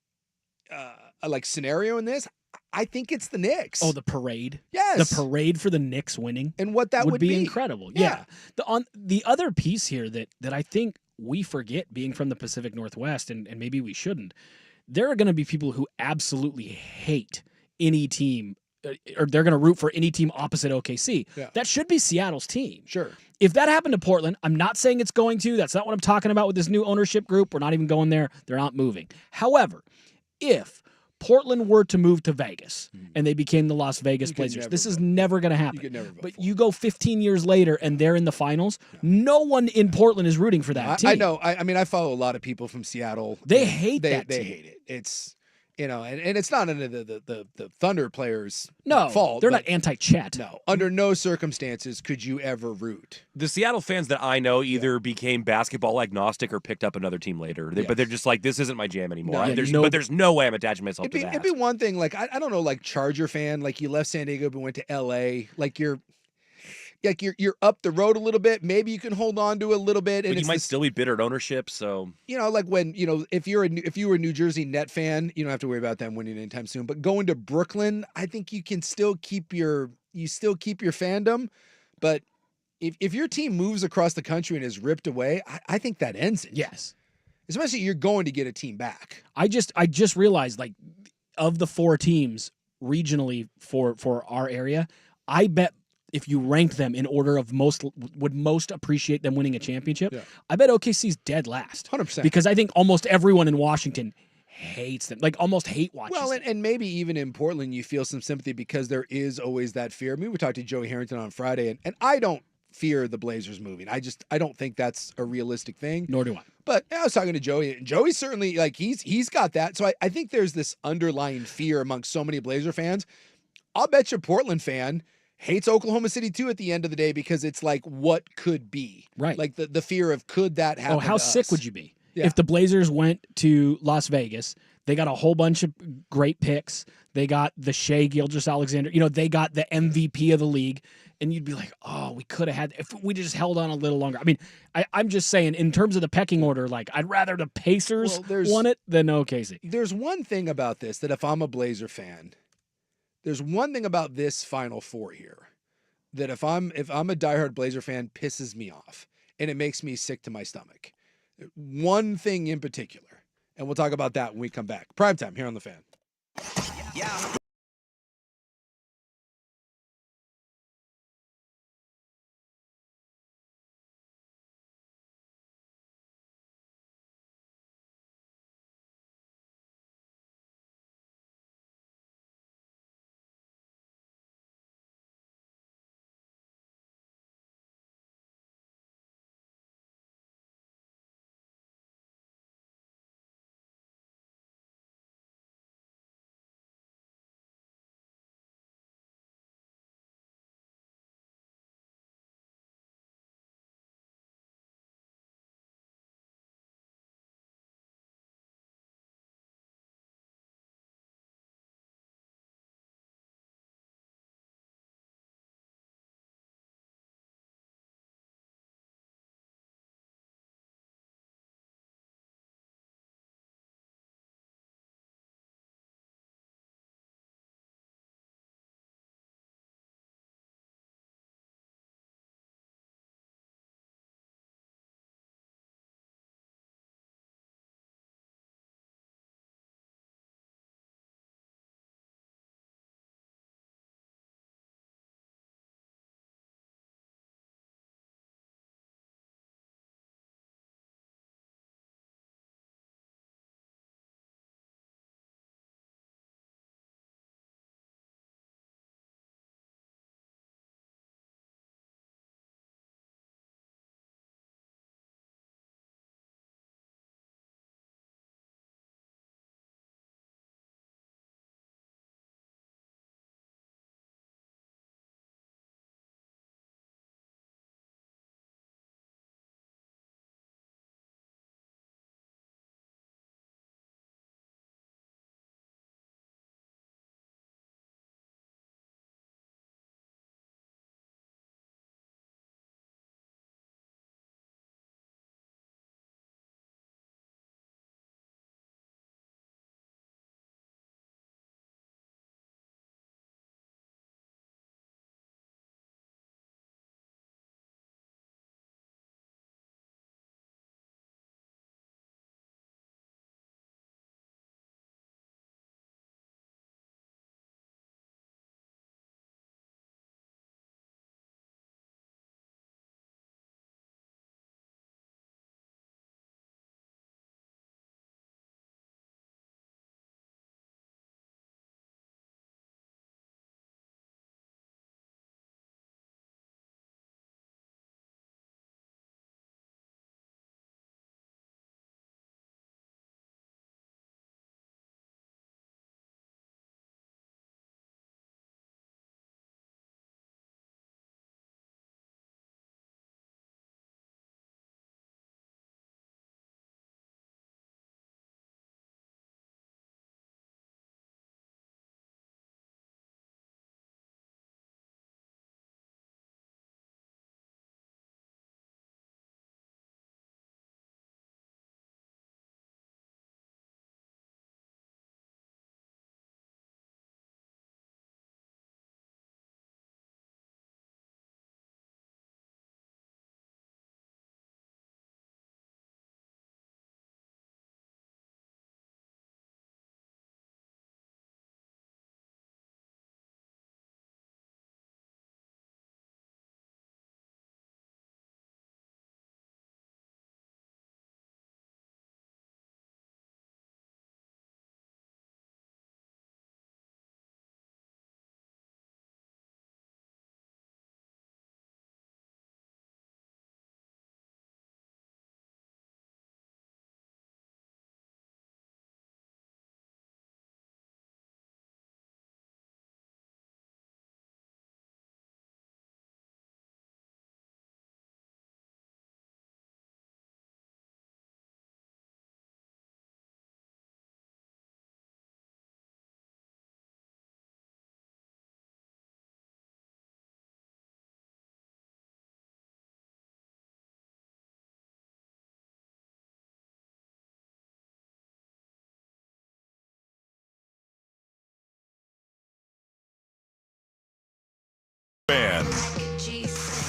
scenario in this, I think it's the Knicks. Oh, the parade. Yes. The parade for the Knicks winning. And what that would be incredible. Yeah. The other piece here that I think we forget, being from the Pacific Northwest, and maybe we shouldn't, there are going to be people who absolutely hate any team or they're going to root for any team opposite OKC. Yeah. That should be Seattle's team. Sure. If that happened to Portland, I'm not saying it's going to. That's not what I'm talking about with this new ownership group. We're not even going there. They're not moving. However, if Portland were to move to Vegas and they became the Las Vegas Blazers, this is never going to happen. You could never vote but you go 15 years later and they're in the finals, no one in Portland is rooting for that team. I know. I mean, I follow a lot of people from Seattle. They hate that They team. hate it. It's, and it's not under the Thunder players' No, fault. they're but not anti-Chet. No, under no circumstances could you ever root. The Seattle fans that I know either became basketball agnostic or picked up another team later. But they're just like, this isn't my jam anymore. No, But there's no way I'm attaching myself to that. It'd be one thing, like, I don't know, like Charger fan, like you left San Diego but went to LA, like you're up the road a little bit. Maybe you can hold on to it a little bit. And but you might still be bitter at ownership. So like when if you were a New Jersey Net fan, you don't have to worry about them winning anytime soon. But going to Brooklyn, I think you can still keep your fandom. But if your team moves across the country and is ripped away, I think that ends it. Yes, especially you're going to get a team back. I just realized, like, of the 4 teams regionally for our area, I bet if you ranked them in order of most appreciate them winning a championship, I bet OKC's dead last. 100%. Because I think almost everyone in Washington hates them, like almost hate watching. Well, and maybe even in Portland, you feel some sympathy because there is always that fear. I mean, we talked to Joey Harrington on Friday, and I don't fear the Blazers moving. I don't think that's a realistic thing. Nor do I. But I was talking to Joey, and Joey certainly, like, he's got that. So I think there's this underlying fear amongst so many Blazer fans. I'll bet you Portland fan hates Oklahoma City too at the end of the day because it's like what could be. Right. Like the fear of could that happen. Oh, how to sick us? would you be Yeah. if the Blazers went to Las Vegas? They got a whole bunch of great picks. They got the Shea Gilgeous-Alexander. They got the MVP of the league. And you'd be like, oh, we could have had, if we just held on a little longer. I mean, I'm just saying, in terms of the pecking order, like, I'd rather the Pacers won it than OKC. There's one thing about this that if I'm a Blazer fan, there's one thing about this Final Four here that if I'm a diehard Blazer fan pisses me off and it makes me sick to my stomach. One thing in particular, and we'll talk about that when we come back. Primetime here on The Fan. Yeah.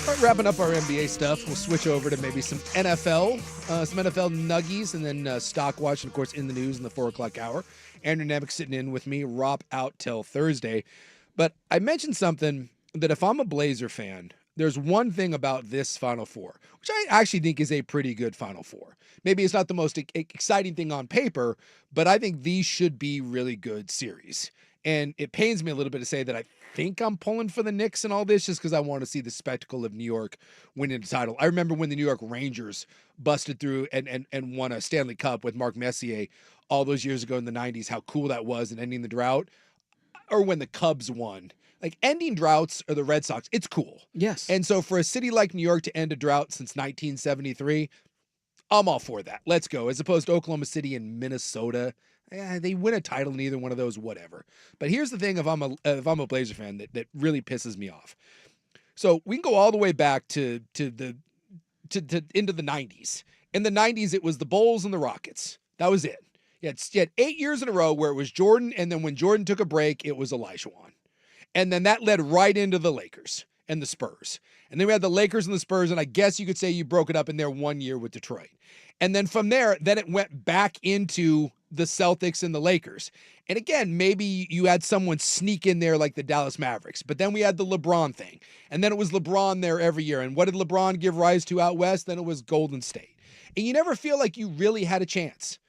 All right, wrapping up our NBA stuff, we'll switch over to maybe some NFL nuggies, and then stock watch, and of course in the news in the 4 o'clock hour. Andrew Nemec sitting in with me, Rob out till Thursday. But I mentioned something that if I'm a Blazer fan, there's one thing about this Final Four, which I actually think is a pretty good Final Four. Maybe it's not the most exciting thing on paper, but I think these should be really good series. And it pains me a little bit to say that I think I'm pulling for the Knicks and all this just because I want to see the spectacle of New York winning the title. I remember when the New York Rangers busted through and won a Stanley Cup with Mark Messier all those years ago in the 90s, how cool that was and ending the drought. Or when the Cubs won. Like, ending droughts or the Red Sox, it's cool. Yes. And so for a city like New York to end a drought since 1973, I'm all for that. Let's go. As opposed to Oklahoma City and Minnesota. They win a title in either one of those, whatever. But here's the thing, if I'm a Blazer fan, that really pisses me off. So we can go all the way back to into the 90s. In the 90s, it was the Bulls and the Rockets. That was it. You had 8 years in a row where it was Jordan, and then when Jordan took a break, it was Olajuwon. And then that led right into the Lakers and the Spurs. And then we had the Lakers and the Spurs, and I guess you could say you broke it up in there 1 year with Detroit. And then from there, then it went back into the Celtics and the Lakers. And again, maybe you had someone sneak in there like the Dallas Mavericks, but then we had the LeBron thing. And then it was LeBron there every year. And what did LeBron give rise to out west? Then it was Golden State. And you never feel like you really had a chance.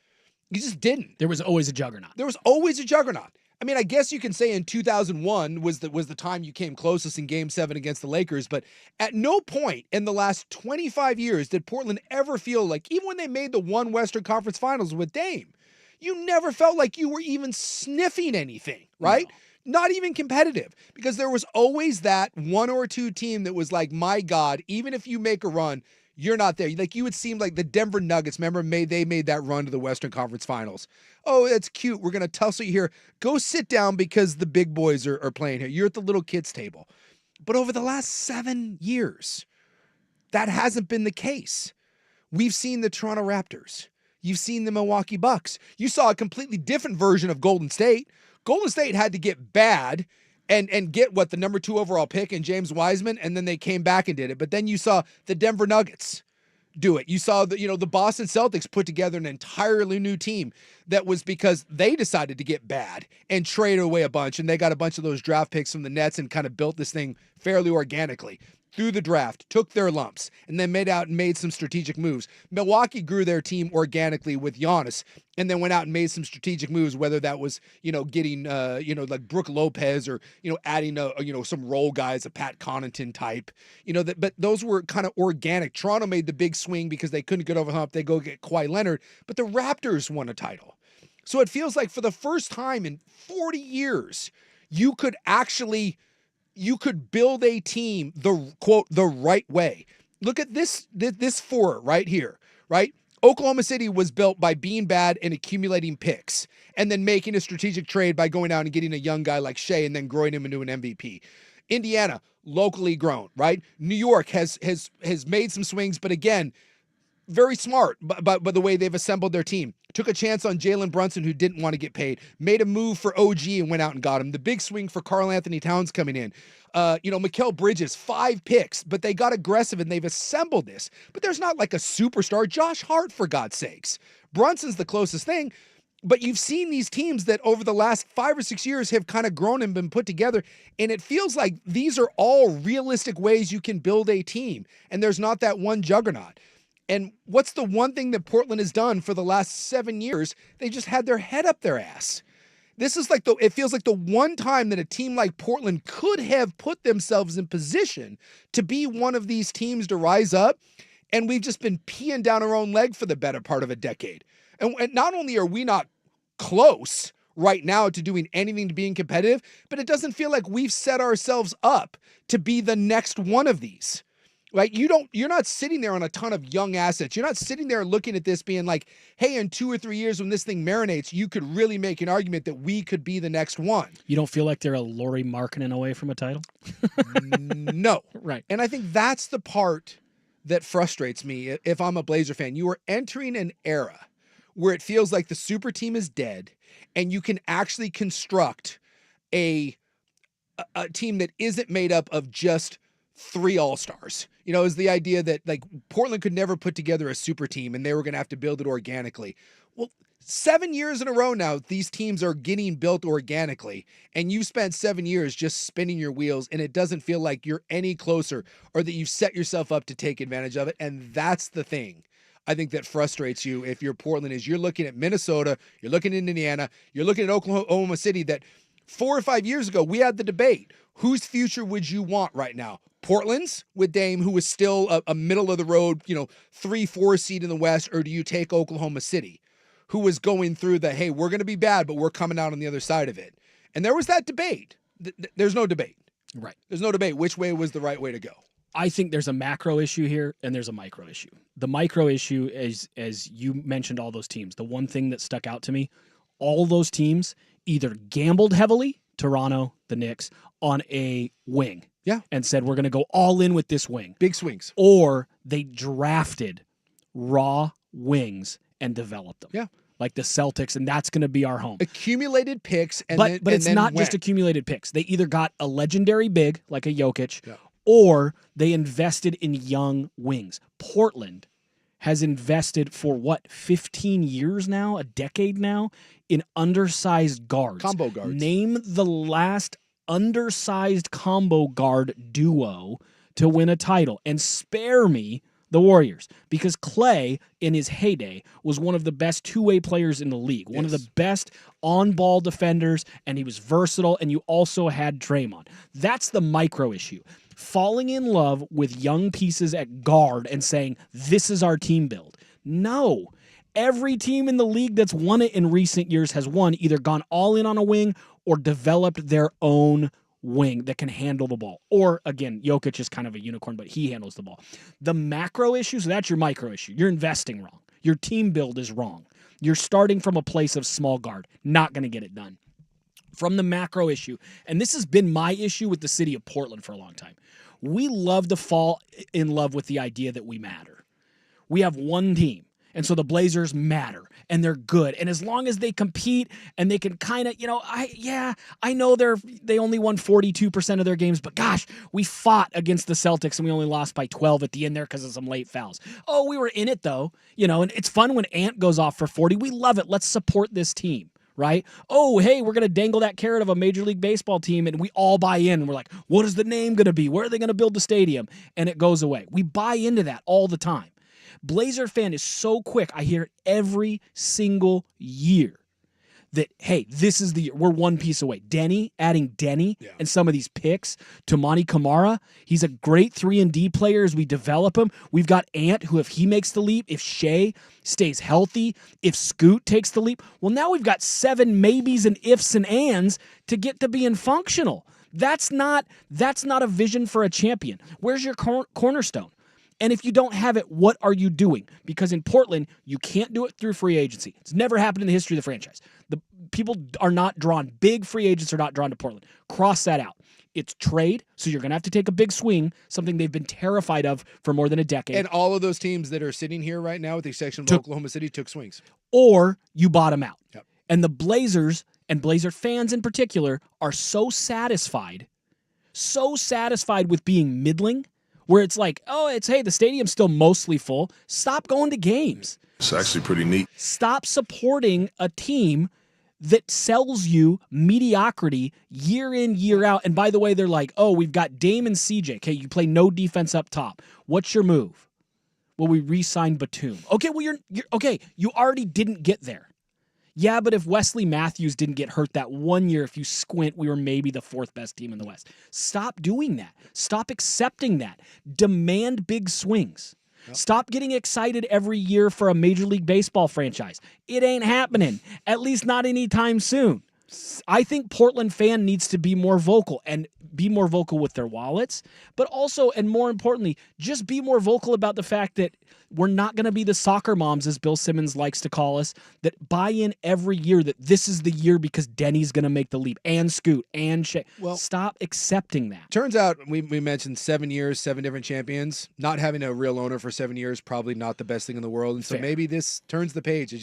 You just didn't. There was always a juggernaut. There was always a juggernaut. I mean, I guess you can say in 2001 was the time you came closest in Game 7 against the Lakers, but at no point in the last 25 years did Portland ever feel like, even when they made the one Western Conference Finals with Dame, you never felt like you were even sniffing anything, right? No. Not even competitive, because there was always that one or two team that was like, my God, even if you make a run, you're not there. Like, you would seem like the Denver Nuggets, remember, they made that run to the Western Conference Finals. Oh, that's cute. We're going to tussle you here. Go sit down because the big boys are playing here. You're at the little kids' table. But over the last 7 years, that hasn't been the case. We've seen the Toronto Raptors. You've seen the Milwaukee Bucks. You saw a completely different version of Golden State. Golden State had to get bad and get the number 2 overall pick in James Wiseman, and then they came back and did it. But then you saw the Denver Nuggets do it. You saw the Boston Celtics put together an entirely new team that was because they decided to get bad and trade away a bunch, and they got a bunch of those draft picks from the Nets and kind of built this thing fairly organically through the draft, took their lumps, and then made some strategic moves. Milwaukee grew their team organically with Giannis, and then went out and made some strategic moves, whether that was, getting, like Brook Lopez or, adding, some role guys, a Pat Connaughton type, but those were kind of organic. Toronto made the big swing because they couldn't get over the hump. They go get Kawhi Leonard, but the Raptors won a title. So it feels like for the first time in 40 years, you could build a team the right way. Look at this four right here, right? Oklahoma City was built by being bad and accumulating picks and then making a strategic trade by going out and getting a young guy like Shea and then growing him into an MVP. Indiana, locally grown, right? New York has made some swings, but again, very smart by the way they've assembled their team. Took a chance on Jalen Brunson, who didn't want to get paid. Made a move for OG and went out and got him. The big swing for Karl Anthony Towns coming in. Mikal Bridges, 5 picks, but they got aggressive and they've assembled this. But there's not like a superstar. Josh Hart, for God's sakes. Brunson's the closest thing. But you've seen these teams that over the last 5 or 6 years have kind of grown and been put together. And it feels like these are all realistic ways you can build a team. And there's not that one juggernaut. And what's the one thing that Portland has done for the last 7 years? They just had their head up their ass. This is like it feels like the one time that a team like Portland could have put themselves in position to be one of these teams to rise up. And we've just been peeing down our own leg for the better part of a decade. And not only are we not close right now to doing anything to being competitive, but it doesn't feel like we've set ourselves up to be the next one of these. Right? You're not sitting there on a ton of young assets. You're not sitting there looking at this being like, hey, in 2 or 3 years when this thing marinates, you could really make an argument that we could be the next one. You don't feel like they're a Lauri Markkanen away from a title? No. Right. And I think that's the part that frustrates me if I'm a Blazer fan. You are entering an era where it feels like the super team is dead and you can actually construct a team that isn't made up of just 3 all-stars. You know, is the idea that like Portland could never put together a super team and they were going to have to build it organically. Well, 7 years in a row now, these teams are getting built organically, and you've spent 7 years just spinning your wheels, and it doesn't feel like you're any closer or that you've set yourself up to take advantage of it. And that's the thing I think that frustrates you if you're Portland, is you're looking at Minnesota, you're looking at Indiana, you're looking at Oklahoma City, that 4 or 5 years ago, we had the debate. Whose future would you want right now? Portland's with Dame, who is still a middle of the road, 3-4 seed in the West, or do you take Oklahoma City, who was going through the, hey, we're going to be bad, but we're coming out on the other side of it? And there was that debate. There's no debate. Right. There's no debate which way was the right way to go. I think there's a macro issue here and there's a micro issue. The micro issue is, as you mentioned, all those teams. The one thing that stuck out to me, all those teams either gambled heavily, Toronto, the Knicks, on a wing. Yeah. And said, we're going to go all in with this wing. Big swings. Or they drafted raw wings and developed them. Yeah. Like the Celtics, and that's going to be our home. Accumulated picks. But it's not just accumulated picks. They either got a legendary big, like a Jokic, or they invested in young wings. Portland has invested for 15 years now, a decade now, in undersized guards. Combo guards. Name the last undersized combo guard duo to win a title, and spare me the Warriors, because Clay in his heyday was one of the best two-way players in the league, one of the best on-ball defenders, and he was versatile, and you also had Draymond. That's the micro issue. Falling in love with young pieces at guard and saying, this is our team build. No. Every team in the league that's won it in recent years has either gone all in on a wing or developed their own wing that can handle the ball. Or, again, Jokic is kind of a unicorn, but he handles the ball. The macro issue, so that's your micro issue. You're investing wrong. Your team build is wrong. You're starting from a place of small guard. Not going to get it done. From the macro issue, and this has been my issue with the city of Portland for a long time, we love to fall in love with the idea that we matter. We have one team. And so the Blazers matter, and they're good. And as long as they compete and they can kind of, I know they only won 42% of their games, but gosh, we fought against the Celtics and we only lost by 12 at the end there because of some late fouls. Oh, we were in it though, and it's fun when Ant goes off for 40. We love it. Let's support this team, right? Oh, hey, we're going to dangle that carrot of a Major League Baseball team, and we all buy in. We're like, what is the name going to be? Where are they going to build the stadium? And it goes away. We buy into that all the time. Blazer fan is so quick. I hear it every single year that, hey, this is the year. We're one piece away. Adding Denny and some of these picks to Monty Kamara. He's a great 3-and-D player as we develop him. We've got Ant, who if he makes the leap, if Shea stays healthy, if Scoot takes the leap, well, now we've got 7 maybes and ifs and ands to get to being functional. That's not a vision for a champion. Where's your cornerstone? And if you don't have it, what are you doing? Because in Portland, you can't do it through free agency. It's never happened in the history of the franchise. The people are not drawn. Big free agents are not drawn to Portland. Cross that out. It's trade, so you're going to have to take a big swing, something they've been terrified of for more than a decade. And all of those teams that are sitting here right now, with the exception of Oklahoma City, took swings. Or you bottom out. Yep. And the Blazers, and Blazer fans in particular, are so satisfied with being middling, where it's like, hey, the stadium's still mostly full. Stop going to games. It's actually pretty neat. Stop supporting a team that sells you mediocrity year in, year out. And by the way, they're like, we've got Dame and CJ. Okay, you play no defense up top. What's your move? Well, we re-signed Batum. Okay, well, you're okay. You already didn't get there. Yeah, but if Wesley Matthews didn't get hurt that one year, if you squint, we were maybe the 4th best team in the West. Stop doing that. Stop accepting that. Demand big swings. Yep. Stop getting excited every year for a Major League Baseball franchise. It ain't happening, at least not anytime soon. I think Portland fan needs to be more vocal, and be more vocal with their wallets, but also, and more importantly, just be more vocal about the fact that we're not going to be the soccer moms, as Bill Simmons likes to call us, that buy in every year that this is the year because Denny's going to make the leap, and Scoot, and Shea. Well, stop accepting that. Turns out, we mentioned 7 years, 7 different champions. Not having a real owner for 7 years, probably not the best thing in the world, and so maybe this turns the page.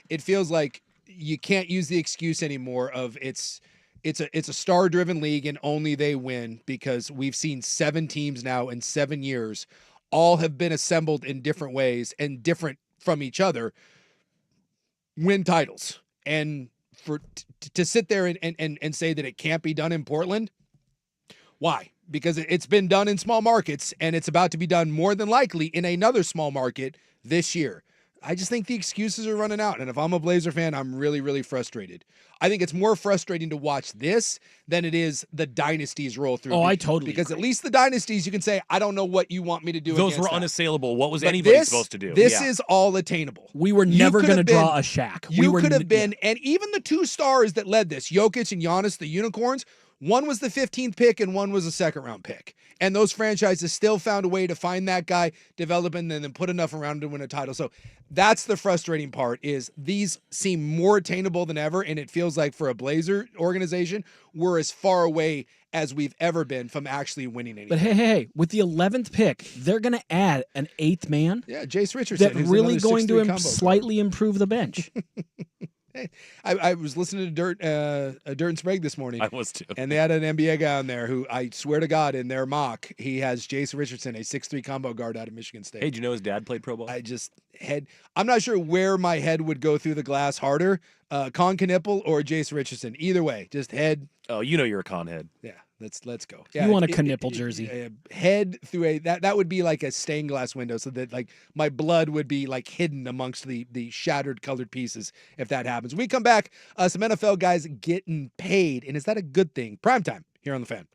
It feels like you can't use the excuse anymore of it's it's a star-driven league, and only they win because we've seen 7 teams now in 7 years. All have been assembled in different ways and different from each other, win titles. And for to sit there and say that it can't be done in Portland, why? Because it's been done in small markets, and it's about to be done more than likely in another small market this year. I just think the excuses are running out. And if I'm a Blazer fan, I'm really, really frustrated. I think it's more frustrating to watch this than it is the dynasties roll through. Oh, I totally Because agree. at least the dynasties, you can say, I don't know what you want me to do. Those were against that. unassailable. What was But anybody this- supposed to do? This is all attainable. We were You never could going to have draw been- a Shaq. You We could have been, and even the 2 stars that led this, Jokic and Giannis, the unicorns, one was the 15th pick and one was a second-round pick. And those franchises still found a way to find that guy, develop him, and then put enough around him to win a title. So that's the frustrating part, is these seem more attainable than ever, and it feels like for a Blazer organization, we're as far away as we've ever been from actually winning anything. But hey, with the 11th pick, they're going to add an 8th man. Yeah, Jace Richardson. That's who's really another going 6'3" to combo slightly improve the bench. Hey, I was listening to Dirt and Sprague this morning. I was too. And they had an NBA guy on there who, I swear to God, in their mock, he has Jace Richardson, a 6'3" combo guard out of Michigan State. Hey, did you know his dad played pro ball? I'm not sure where my head would go through the glass harder, Con Knipple or Jace Richardson. Either way, just head. Oh, you know you're a con head. Yeah, let's go. You want a Knipple jersey. Head through that would be like a stained glass window, so that like my blood would be like hidden amongst the shattered colored pieces if that happens. When we come back, some NFL guys getting paid, and is that a good thing? Primetime here on The Fan.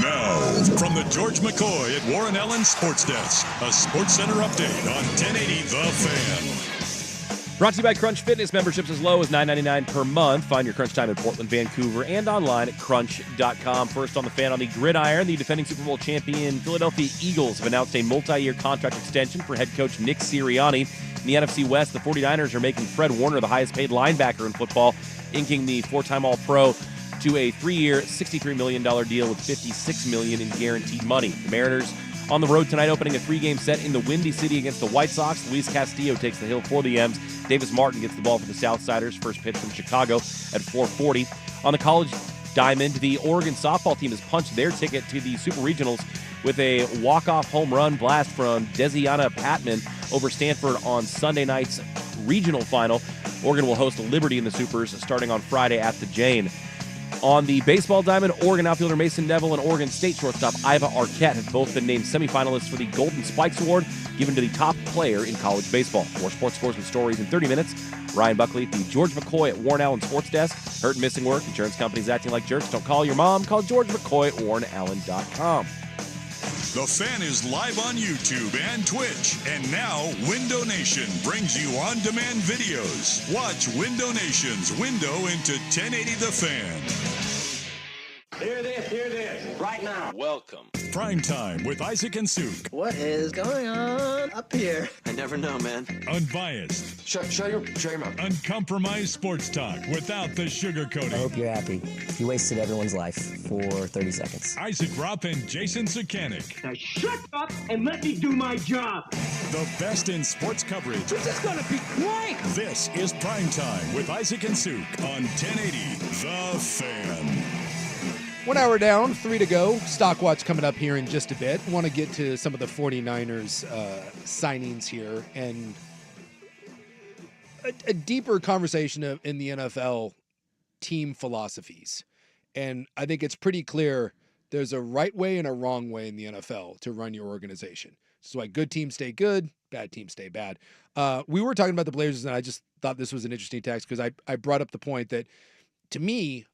Now, from the George McCoy at Warren Allen Sports Desk, a Sports Center update on 1080 The Fan. Brought to you by Crunch Fitness. Memberships as low as $9.99 per month. Find your Crunch time in Portland, Vancouver, and online at crunch.com. First on the Fan on the gridiron, the defending Super Bowl champion Philadelphia Eagles have announced a multi-year contract extension for head coach Nick Sirianni. In the NFC West, the 49ers are making Fred Warner the highest-paid linebacker in football, inking the four-time All-Pro to a 3-year, $63 million deal with $56 million in guaranteed money. The Mariners on the road tonight, opening a 3-game set in the Windy City against the White Sox. Luis Castillo takes the hill for the M's. Davis Martin gets the ball for the Southsiders. First pitch from Chicago at 4:40. On the college diamond, the Oregon softball team has punched their ticket to the Super Regionals with a walk-off home run blast from Desiana Patman over Stanford on Sunday night's regional final. Oregon will host Liberty in the Supers starting on Friday at the Jane. On the baseball diamond, Oregon outfielder Mason Neville and Oregon State shortstop Iva Arquette have both been named semifinalists for the Golden Spikes Award, given to the top player in college baseball. More sports scores and stories in 30 minutes. Ryan Buckley, the George McCoy at Warren Allen Sports Desk. Hurt and missing work, insurance companies acting like jerks. Don't call your mom. Call George McCoy at warrenallen.com. The Fan is live on YouTube and Twitch. And now, Window Nation brings you on-demand videos. Watch Window Nation's window into 1080 The Fan. Hear this, right now. Welcome. Primetime with Isaac and Suk. What is going on up here? I never know, man. Unbiased. Shut your mouth. Uncompromised sports talk without the sugarcoating. I hope you're happy. You wasted everyone's life for 30 seconds. Isaac Rupp and Jason Sukanik. Now shut up and let me do my job. The best in sports coverage. This is gonna be great. This is Primetime with Isaac and Suk on 1080 The Fan. 1 hour down, 3 to go. Stock watch coming up here in just a bit. Want to get to some of the 49ers signings here and a deeper conversation in the NFL team philosophies. And I think it's pretty clear there's a right way and a wrong way in the NFL to run your organization. This is why good teams stay good, bad teams stay bad. We were talking about the Blazers, and I just thought this was an interesting text because I brought up the point that, to me,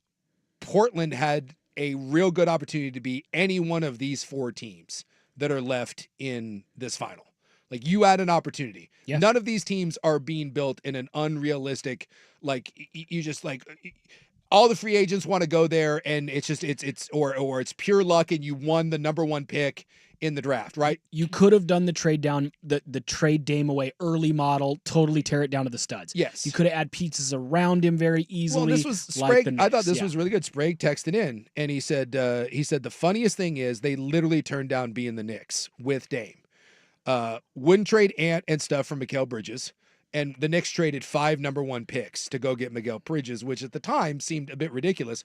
Portland had a real good opportunity to be any one of these 4 teams that are left in this final. Like, you had an opportunity. Yeah. None of these teams are being built in an unrealistic, like, you just like all the free agents want to go there, and it's just it's pure luck, and you won the number 1 pick in the draft, right? You could have done the trade down, the trade Dame away early model, totally tear it down to the studs. Yes. You could have had pieces around him very easily. Well, this was Sprague. I thought this was really good. Sprague texted in, and he said the funniest thing is they literally turned down being the Knicks with Dame. Wouldn't trade Ant and stuff for Mikal Bridges, and the Knicks traded 5 number 1 picks to go get Mikal Bridges, which at the time seemed a bit ridiculous.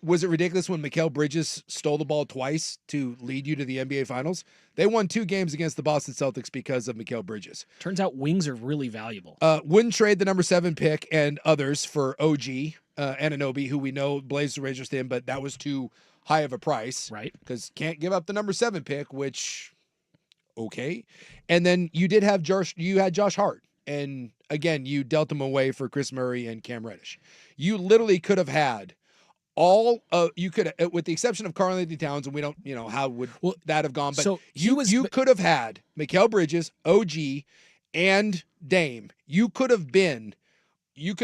Was it ridiculous when Mikal Bridges stole the ball twice to lead you to the NBA Finals? They won 2 games against the Boston Celtics because of Mikal Bridges. Turns out wings are really valuable. Wouldn't trade the number 7 pick and others for OG Anunoby, who we know Blazers were interested in, but that was too high of a price. Right. Because can't give up the number 7 pick, which, okay. And then you did have Josh Hart. And again, you dealt him away for Chris Murray and Cam Reddish. You literally could have had you could, with the exception of Karl-Anthony Towns, and we don't, how would that have gone? But so you could have had Mikal Bridges, OG, and Dame. You could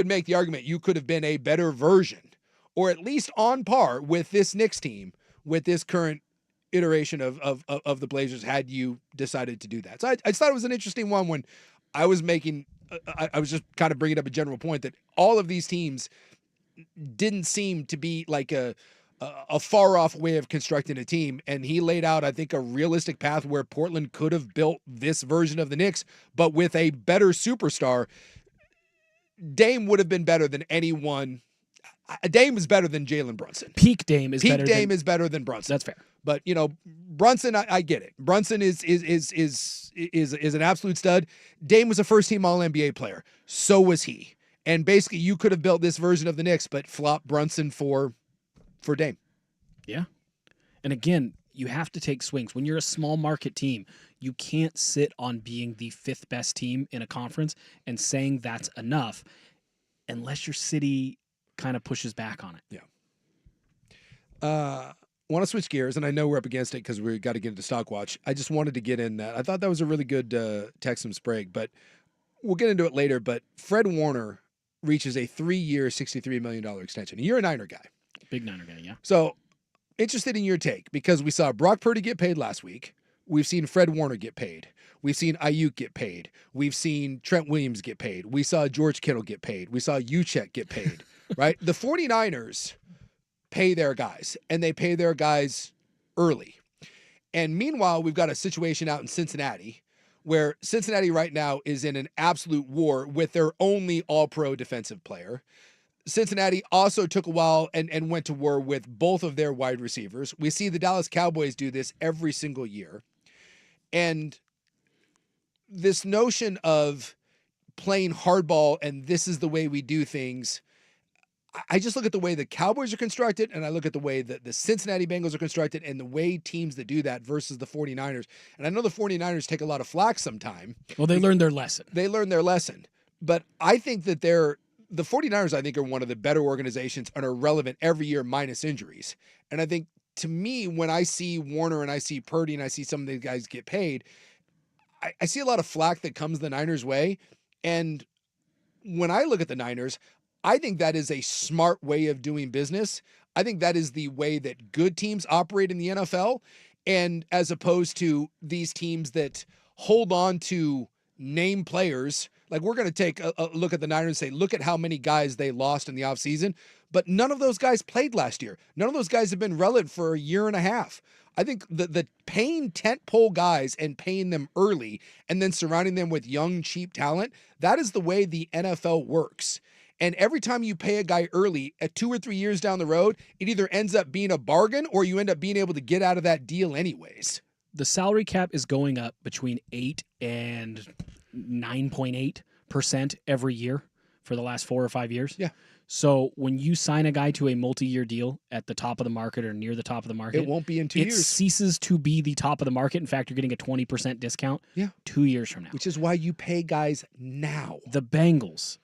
make the argument you could have been a better version, or at least on par with this Knicks team, with this current iteration of the Blazers, had you decided to do that. So I just thought it was an interesting one when I was making, I was just kind of bringing up a general point that all of these teams didn't seem to be like a far off way of constructing a team. And he laid out, I think, a realistic path where Portland could have built this version of the Knicks, but with a better superstar. Dame would have been better than anyone. Dame is better than Jalen Brunson. Peak Dame is better than Brunson. That's fair. But Brunson, I get it. Brunson is an absolute stud. Dame was a first team All-NBA player. So was he. And basically, you could have built this version of the Knicks, but flop Brunson for Dame. Yeah. And again, you have to take swings. When you're a small market team, you can't sit on being the 5th best team in a conference and saying that's enough unless your city kind of pushes back on it. Yeah. want to switch gears, and I know we're up against it because we got to get into Stock Watch. I just wanted to get in that. I thought that was a really good Texan Sprague, but we'll get into it later. But Fred Warner reaches a 3-year, $63 million extension. You're a Niner guy. Big Niner guy, yeah. So interested in your take, because we saw Brock Purdy get paid last week. We've seen Fred Warner get paid. We've seen Ayuk get paid. We've seen Trent Williams get paid. We saw George Kittle get paid. We saw Juszczyk get paid, right? The 49ers pay their guys, and they pay their guys early. And meanwhile, we've got a situation out in Cincinnati where Cincinnati right now is in an absolute war with their only all-pro defensive player. Cincinnati also took a while and went to war with both of their wide receivers. We see the Dallas Cowboys do this every single year. And this notion of playing hardball and this is the way we do things, I just look at the way the Cowboys are constructed, and I look at the way that the Cincinnati Bengals are constructed and the way teams that do that versus the 49ers. And I know the 49ers take a lot of flack sometime. Well, they learned their lesson. They learned their lesson. But I think that the 49ers, I think, are one of the better organizations and are relevant every year minus injuries. And I think, to me, when I see Warner and I see Purdy and I see some of these guys get paid, I see a lot of flack that comes the Niners' way. And when I look at the Niners, I think that is a smart way of doing business. I think that is the way that good teams operate in the NFL. And as opposed to these teams that hold on to name players, like we're going to take a look at the Niners and say, look at how many guys they lost in the offseason. But none of those guys played last year. None of those guys have been relevant for a year and a half. I think the paying tentpole guys and paying them early and then surrounding them with young, cheap talent, that is the way the NFL works. And every time you pay a guy early, at 2 or 3 years down the road, it either ends up being a bargain or you end up being able to get out of that deal anyways. The salary cap is going up between 8 and 9.8% every year for the last 4 or 5 years. Yeah. So when you sign a guy to a multi-year deal at the top of the market or near the top of the market, it won't be in 2 years. It ceases to be the top of the market. In fact, you're getting a 20% discount 2 years from now. Which is why you pay guys now. The Bengals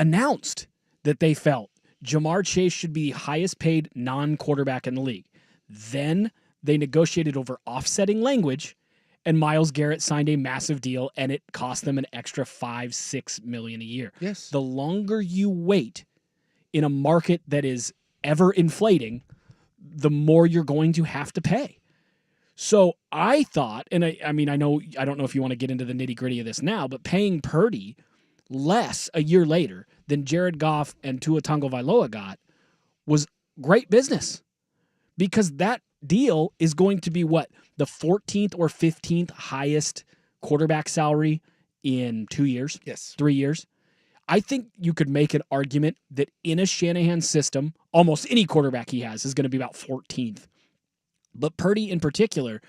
announced that they felt Jamar Chase should be the highest paid non-quarterback in the league. Then they negotiated over offsetting language, and Myles Garrett signed a massive deal, and it cost them an extra $5-6 million a year. Yes. The longer you wait in a market that is ever inflating, the more you're going to have to pay. So I thought, and I don't know if you want to get into the nitty-gritty of this now, but paying Purdy less a year later than Jared Goff and Tua Tagovailoa got was great business, because that deal is going to be the 14th or 15th highest quarterback salary in 2 years? Yes. 3 years? I think you could make an argument that in a Shanahan system, almost any quarterback he has is going to be about 14th. But Purdy in particular,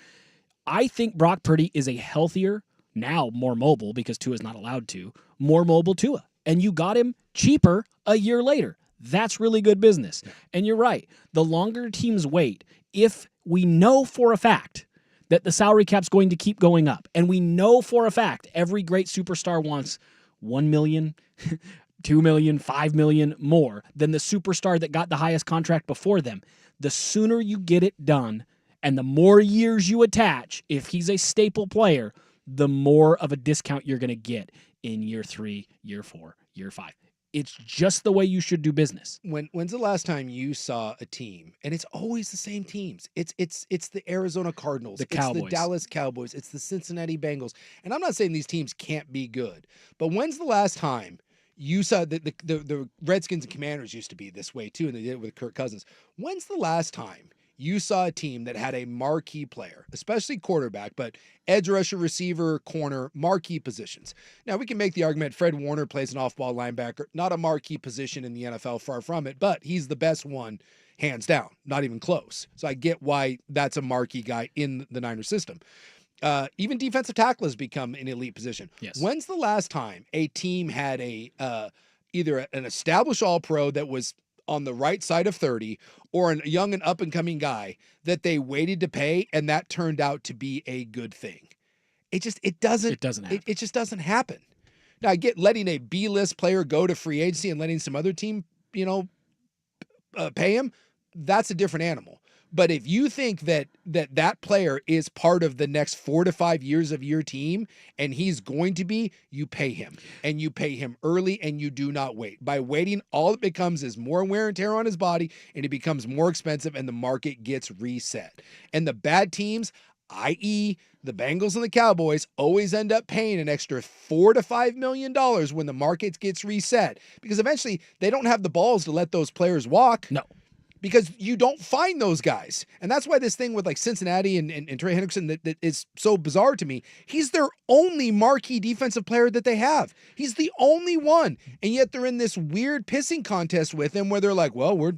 I think Brock Purdy is a healthier, now more mobile because Tua's not allowed to, more mobile Tua. And you got him cheaper a year later. That's really good business. Yeah. And you're right. The longer teams wait, if we know for a fact that the salary cap's going to keep going up, and we know for a fact every great superstar wants $1 million, $2 million, $5 million more than the superstar that got the highest contract before them, the sooner you get it done and the more years you attach, if he's a staple player, the more of a discount you're going to get in year 3, year 4, year 5. It's just the way you should do business. When's the last time you saw a team, and it's always the same teams? It's the Arizona Cardinals, the Cowboys, it's the Dallas Cowboys, it's the Cincinnati Bengals. And I'm not saying these teams can't be good, but when's the last time you saw the Redskins and Commanders used to be this way too, and they did it with Kirk Cousins. When's the last time you saw a team that had a marquee player, especially quarterback, but edge rusher, receiver, corner, marquee positions? Now, we can make the argument Fred Warner plays an off-ball linebacker, not a marquee position in the NFL, far from it, but he's the best one, hands down, not even close. So I get why that's a marquee guy in the Niners system. Even defensive tackle has become an elite position. Yes. When's the last time a team had either an established all-pro that was on the right side of 30 or a young and up-and-coming guy that they waited to pay, and that turned out to be a good thing? It just doesn't happen. It just doesn't happen. Now, I get letting a B-list player go to free agency and letting some other team, pay him. That's a different animal. But if you think that player is part of the next 4 to 5 years of your team, and he's going to be, you pay him. And you pay him early, and you do not wait. By waiting, all it becomes is more wear and tear on his body, and it becomes more expensive, and the market gets reset. And the bad teams, i.e., the Bengals and the Cowboys, always end up paying an extra $4 to $5 million when the market gets reset, because eventually they don't have the balls to let those players walk. No. Because you don't find those guys. And that's why this thing with like Cincinnati and Trey Hendrickson that is so bizarre to me. He's their only marquee defensive player that they have. He's the only one. And yet they're in this weird pissing contest with him where they're like, well,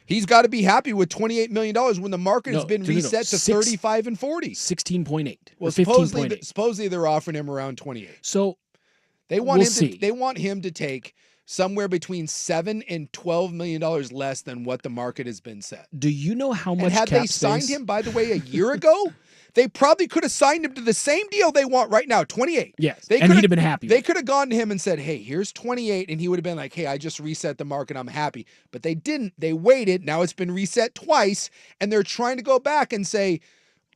he's got to be happy with $28 million when the market has been reset to 35 and 40. 16.8. Well, 15.8. supposedly they're offering him around 28. So they want we'll want him to take somewhere between $7 and $12 million less than what the market has been set. Do you know how much? And had they signed him, by the way, a year ago, they probably could have signed him to the same deal they want right now, 28. Yes, and he'd have been happy. They could have gone to him and said, hey, here's 28, and he would have been like, hey, I just reset the market, I'm happy. But they didn't. They waited. Now it's been reset twice, and they're trying to go back and say,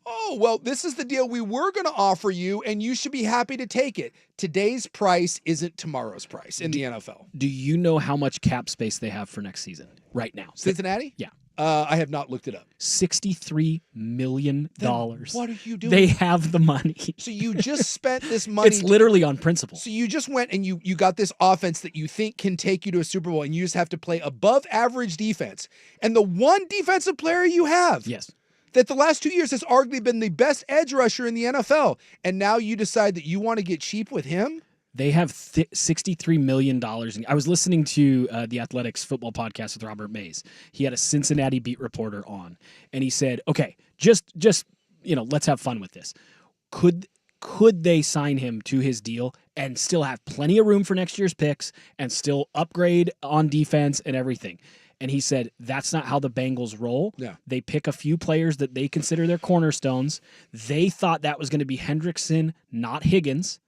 oh, well, this is the deal we were going to offer you, and you should be happy to take it. Today's price isn't tomorrow's price in the NFL. Do you know how much cap space they have for next season right now? Cincinnati? Yeah. I have not looked it up. $63 million. Then what are you doing? They have the money. So you just spent this money. It's literally on principle. So you just went and you got this offense that you think can take you to a Super Bowl, and you just have to play above average defense. And the one defensive player you have. Yes. That the last 2 years has arguably been the best edge rusher in the NFL. And now you decide that you want to get cheap with him? They have $63 million. I was listening to the Athletics football podcast with Robert Mays. He had a Cincinnati beat reporter on, and he said, okay, just let's have fun with this. Could they sign him to his deal and still have plenty of room for next year's picks and still upgrade on defense and everything? And he said, that's not how the Bengals roll. Yeah. They pick a few players that they consider their cornerstones. They thought that was going to be Hendrickson, not Higgins.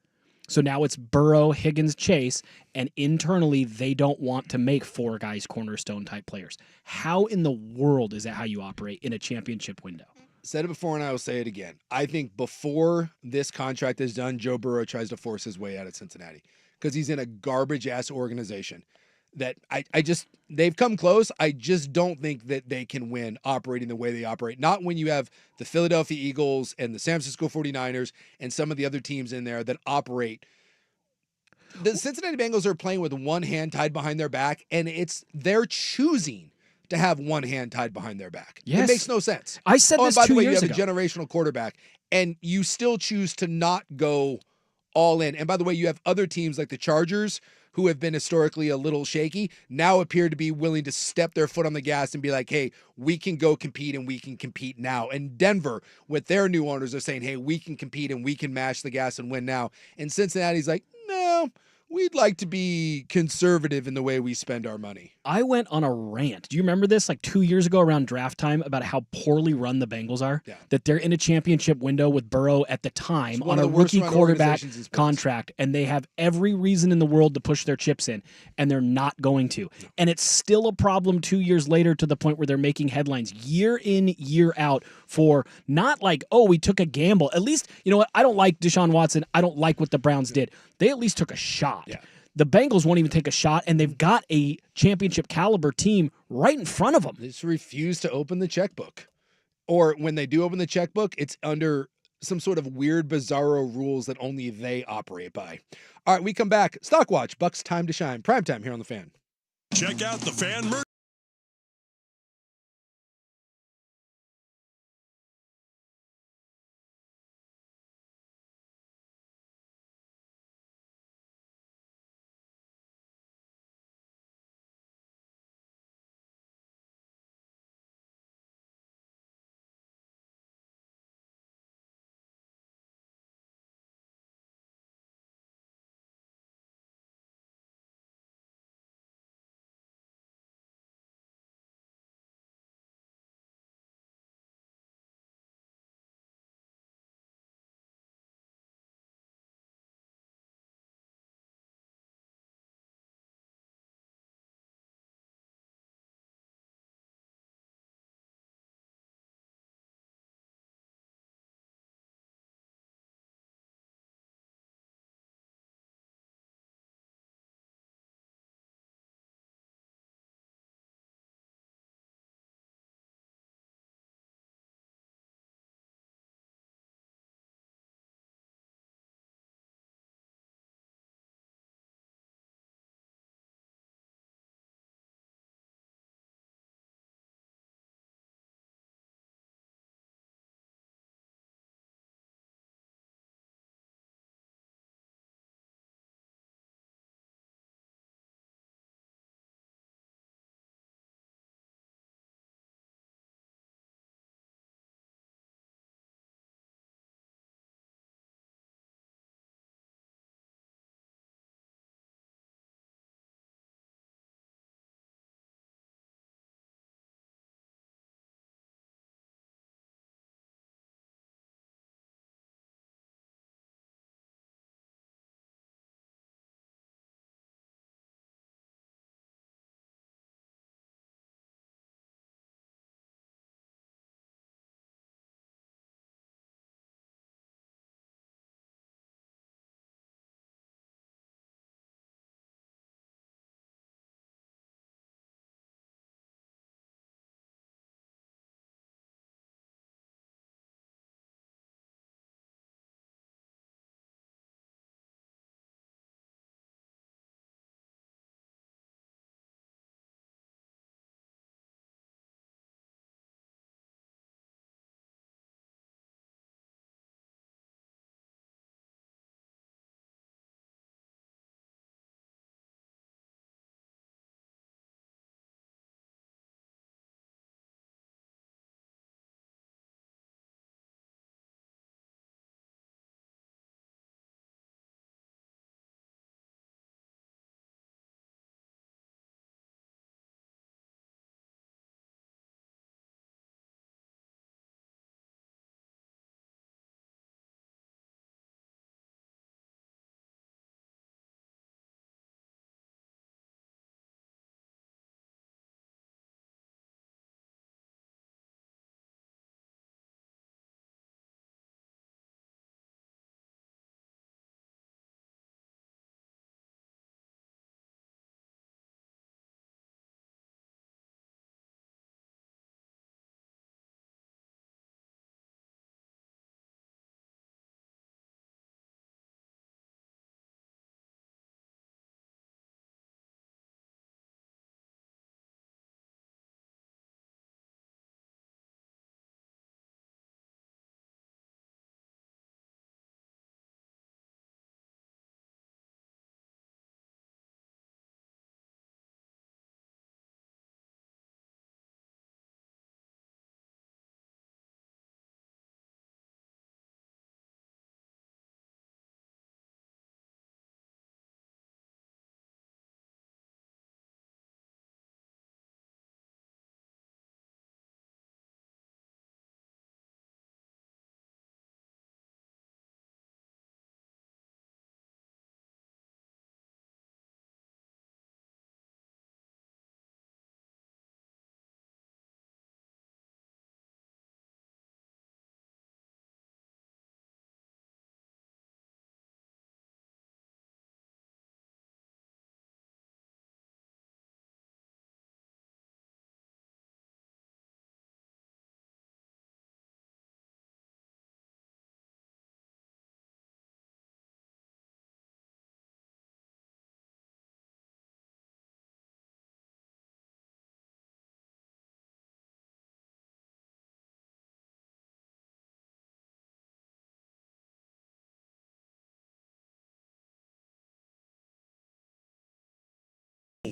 So now it's Burrow, Higgins, Chase, and internally they don't want to make 4 guys cornerstone type players. How in the world is that how you operate in a championship window? Said it before and I will say it again. I think before this contract is done, Joe Burrow tries to force his way out of Cincinnati because he's in a garbage-ass organization that they've come close. I just don't think that they can win operating the way they operate. Not when you have the Philadelphia Eagles and the San Francisco 49ers and some of the other teams in there that operate. The Cincinnati Bengals are playing with one hand tied behind their back, and they're choosing to have one hand tied behind their back. Yes. It makes no sense. I said this 2 years ago. By the way, you have a generational quarterback, and you still choose to not go all in. And by the way, you have other teams like the Chargers, who have been historically a little shaky, now appear to be willing to step their foot on the gas and be like, hey, we can go compete and we can compete now. And Denver, with their new owners, are saying, hey, we can compete and we can mash the gas and win now. And Cincinnati's like, no, we'd like to be conservative in the way we spend our money. I went on a rant. Do you remember this? Like 2 years ago around draft time about how poorly run the Bengals are? Yeah. That they're in a championship window with Burrow at the time on of a the worst rookie run quarterback organizations in sports. contract, and they have every reason in the world to push their chips in, and they're not going to. And it's still a problem 2 years later to the point where they're making headlines year in, year out for not like, oh, we took a gamble. At least, you know what? I don't like Deshaun Watson. I don't like what the Browns did. They at least took a shot. Yeah. The Bengals won't even take a shot, and they've got a championship caliber team right in front of them. They just refuse to open the checkbook. Or when they do open the checkbook, it's under some sort of weird, bizarro rules that only they operate by. All right, we come back. Stock Watch, Bucks time to shine. Primetime here on The Fan. Check out the Fan merch.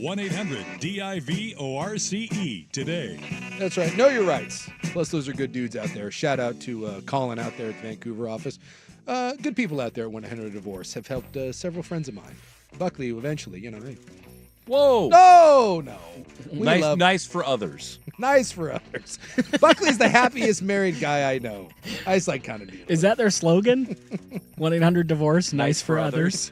1-800-DIVORCE today. That's right. Know your rights. Plus, those are good dudes out there. Shout out to Colin out there at the Vancouver office. Good people out there at 1-800-DIVORCE have helped several friends of mine. Buckley, eventually, hey. Whoa. No. Nice for others. Nice for others. Buckley's the happiest married guy I know. I just kind of Is that their slogan? 1-800-DIVORCE, nice for others.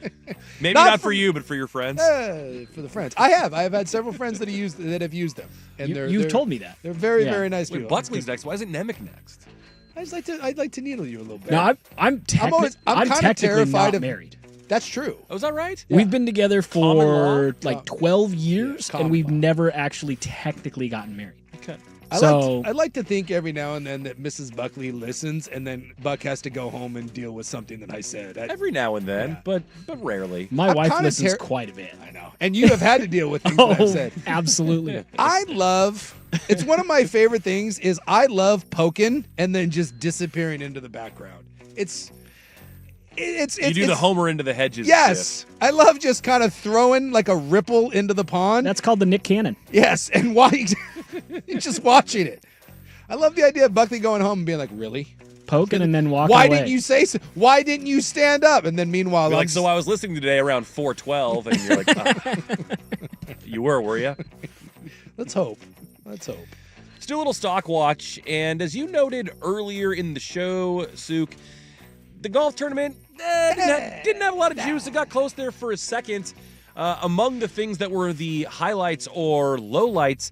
Maybe not for you, but for your friends. For the friends. I have had several friends that have used them. And you've told me that. They're very, very nice people. Buckley's next. Why isn't Nemec next? I'd like to needle you a little bit. No, I'm kind of terrified of married. That's true. Oh, is that right? We've been together for 12 years, and we've never actually technically gotten married. Okay. I'd like to think every now and then that Mrs. Buckley listens, and then Buck has to go home and deal with something that I said. Every now and then, but rarely. My wife listens quite a bit. I know. And you have had to deal with things that I've said. Absolutely. It's one of my favorite things is I love poking and then just disappearing into the background. You do the Homer into the hedges. Yes. I love just kind of throwing like a ripple into the pond. That's called the Nick Cannon. Yes. And just watching it. I love the idea of Buckley going home and being like, really? Poking and then walking Why away. didn't you say so? Why didn't you stand up? And then meanwhile, so I was listening today around 4:12, and you're like, you were you? Let's hope. Let's do a little stock watch. And as you noted earlier in the show, Sook, the golf tournament didn't have a lot of juice. It got close there for a second. Among the things that were the highlights or lowlights,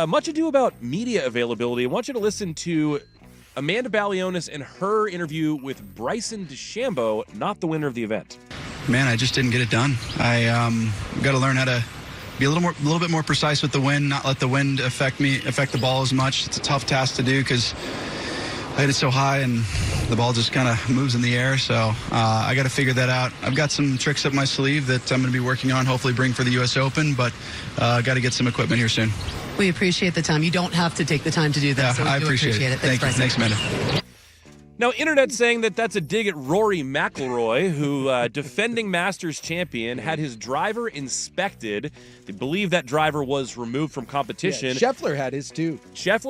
much ado about media availability. I want you to listen to Amanda Balionis and her interview with Bryson DeChambeau, not the winner of the event. Man, I just didn't get it done. I got to learn how to be a little bit more precise with the wind, not let the wind affect the ball as much. It's a tough task to do because I hit it so high and the ball just kind of moves in the air. So I got to figure that out. I've got some tricks up my sleeve that I'm going to be working on, hopefully bring for the U.S. Open, but got to get some equipment here soon. We appreciate the time. You don't have to take the time to do that. Yeah, so I appreciate it. Thanks, Bryson. Thanks, Amanda. Now, internet saying that's a dig at Rory McIlroy, who, defending Masters champion, had his driver inspected. They believe that driver was removed from competition. Yeah, Scheffler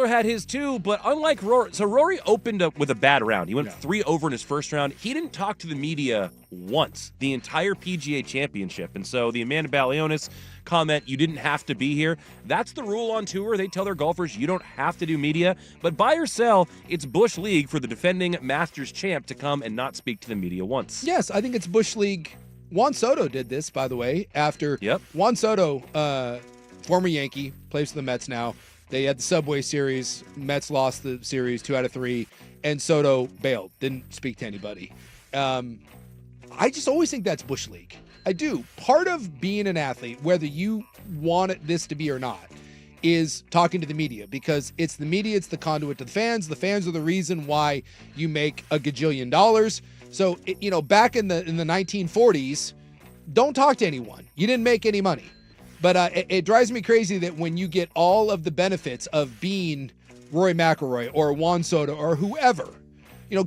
had his too. But unlike Rory, so Rory opened up with a bad round. He went 3 over in his first round. He didn't talk to the media once, the entire PGA championship. And so the Amanda Balionis comment, you didn't have to be here. That's the rule on tour. They tell their golfers you don't have to do media. But buy or sell, it's Bush League for the defending Masters champ to come and not speak to the media once. Yes, I think it's Bush League. Juan Soto did this, by the way, after Juan Soto, former Yankee, plays for the Mets now. They had the Subway Series. Mets lost the series 2 out of 3, and Soto bailed, didn't speak to anybody. I just always think that's Bush League. I do. Part of being an athlete, whether you want this to be or not, is talking to the media, because it's the media, it's the conduit to the fans. The fans are the reason why you make a gajillion dollars. So, back in the 1940s, don't talk to anyone. You didn't make any money. But it drives me crazy that when you get all of the benefits of being Rory McIlroy or Juan Soto or whoever,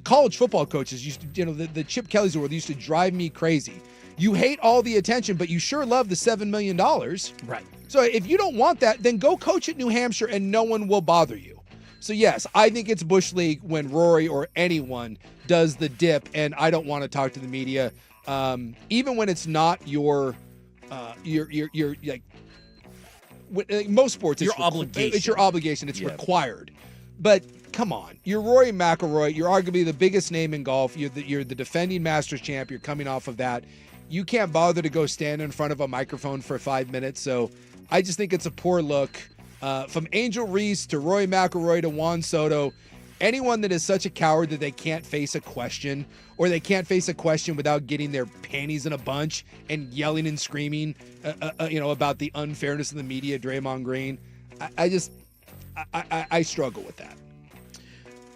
college football coaches used to, the Chip Kellys of the world used to drive me crazy. You hate all the attention, but you sure love the $7 million. Right. So if you don't want that, then go coach at New Hampshire and no one will bother you. So yes, I think it's Bush League when Rory or anyone does the dip, and I don't want to talk to the media, even when it's not your like most sports. Your obligation. It's your obligation. It's required. But come on, you're Rory McIlroy. You're arguably the biggest name in golf. You're the defending Masters champ. You're coming off of that. You can't bother to go stand in front of a microphone for 5 minutes. So I just think it's a poor look. From Angel Reese to Rory McIlroy to Juan Soto, anyone that is such a coward that they can't face a question, or they can't face a question without getting their panties in a bunch and yelling and screaming, about the unfairness of the media, Draymond Green. I struggle with that.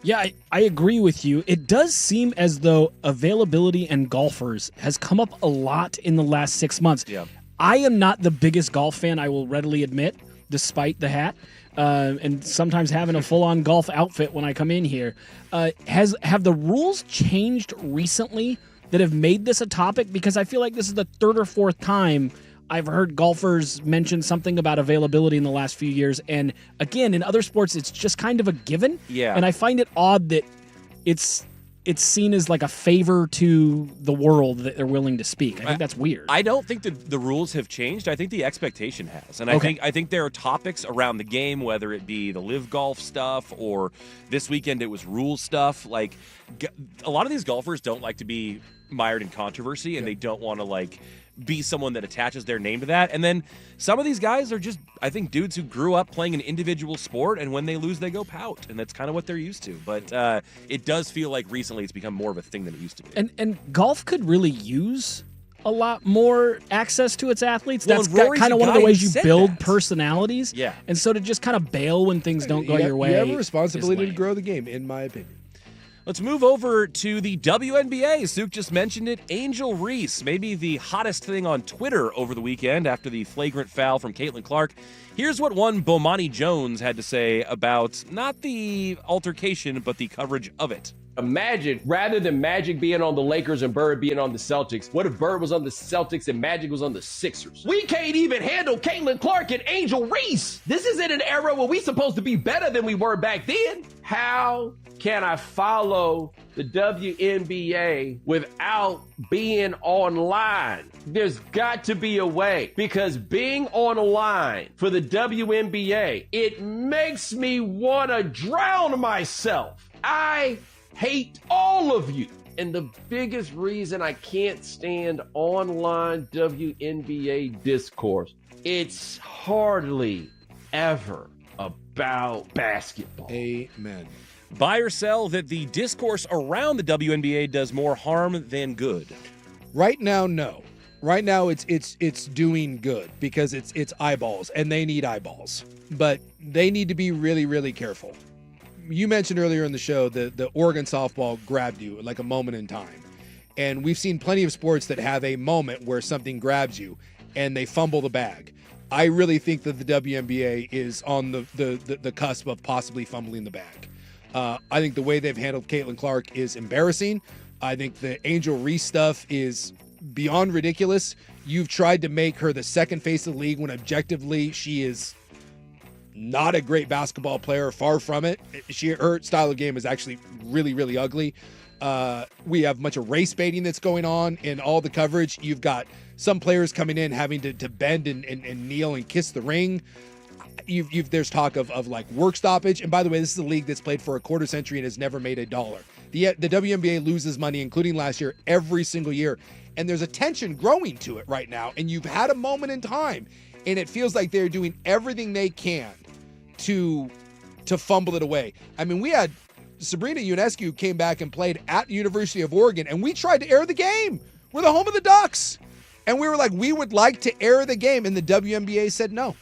Yeah, I agree with you. It does seem as though availability and golfers has come up a lot in the last 6 months. Yeah. I am not the biggest golf fan, I will readily admit, despite the hat, and sometimes having a full-on golf outfit when I come in here. Have the rules changed recently that have made this a topic? Because I feel like this is the third or fourth time I've heard golfers mention something about availability in the last few years. And again, in other sports, it's just kind of a given. Yeah. And I find it odd that it's seen as like a favor to the world that they're willing to speak. I think that's weird. I don't think that the rules have changed. I think the expectation has. And I think there are topics around the game, whether it be the live golf stuff or this weekend it was rule stuff. Like, a lot of these golfers don't like to be mired in controversy, and they don't want to, like, be someone that attaches their name to that. And then some of these guys are just, I think, dudes who grew up playing an individual sport, and when they lose, they go pout. And that's kind of what they're used to. But it does feel like recently it's become more of a thing than it used to be. And golf could really use a lot more access to its athletes. Well, That's Rory's kind of a one of the guy ways who you said build that. personalities. Yeah. And so to just kind of bail when things don't go your way. You have a responsibility is to lame. grow the game, in my opinion. Let's move over to the WNBA. Suk just mentioned it. Angel Reese, maybe the hottest thing on Twitter over the weekend after the flagrant foul from Caitlin Clark. Here's what one Bomani Jones had to say about not the altercation, but the coverage of it. Imagine, rather than Magic being on the Lakers and Bird being on the Celtics, what if Bird was on the Celtics and Magic was on the Sixers? We can't even handle Caitlin Clark and Angel Reese. This isn't an era where we're supposed to be better than we were back then. How can I follow the WNBA without being online? There's got to be a way, because being online for the WNBA, it makes me want to drown myself. I hate all of you. And the biggest reason I can't stand online WNBA discourse, it's hardly ever about basketball. Amen. Buy or sell that the discourse around the WNBA does more harm than good? Right now, no. Right now, it's doing good because it's eyeballs, and they need eyeballs. But they need to be really, really careful. You mentioned earlier in the show the Oregon softball grabbed you like a moment in time. And we've seen plenty of sports that have a moment where something grabs you and they fumble the bag. I really think that the WNBA is on the cusp of possibly fumbling the bag. I think the way they've handled Caitlin Clark is embarrassing. I think the Angel Reese stuff is beyond ridiculous. You've tried to make her the second face of the league when objectively she is not a great basketball player, far from it. Her style of game is actually really, really ugly. We have a bunch of race baiting that's going on in all the coverage. You've got some players coming in having to bend and kneel and kiss the ring. There's talk of like work stoppage. And by the way, this is a league that's played for a quarter century and has never made $1. The WNBA loses money, including last year, every single year. And there's a tension growing to it right now. And you've had a moment in time, and it feels like they're doing everything they can to fumble it away. I mean, we had Sabrina Ionescu came back and played at the University of Oregon, and we tried to air the game. We're the home of the Ducks. And we were like, we would like to air the game. And the WNBA said no.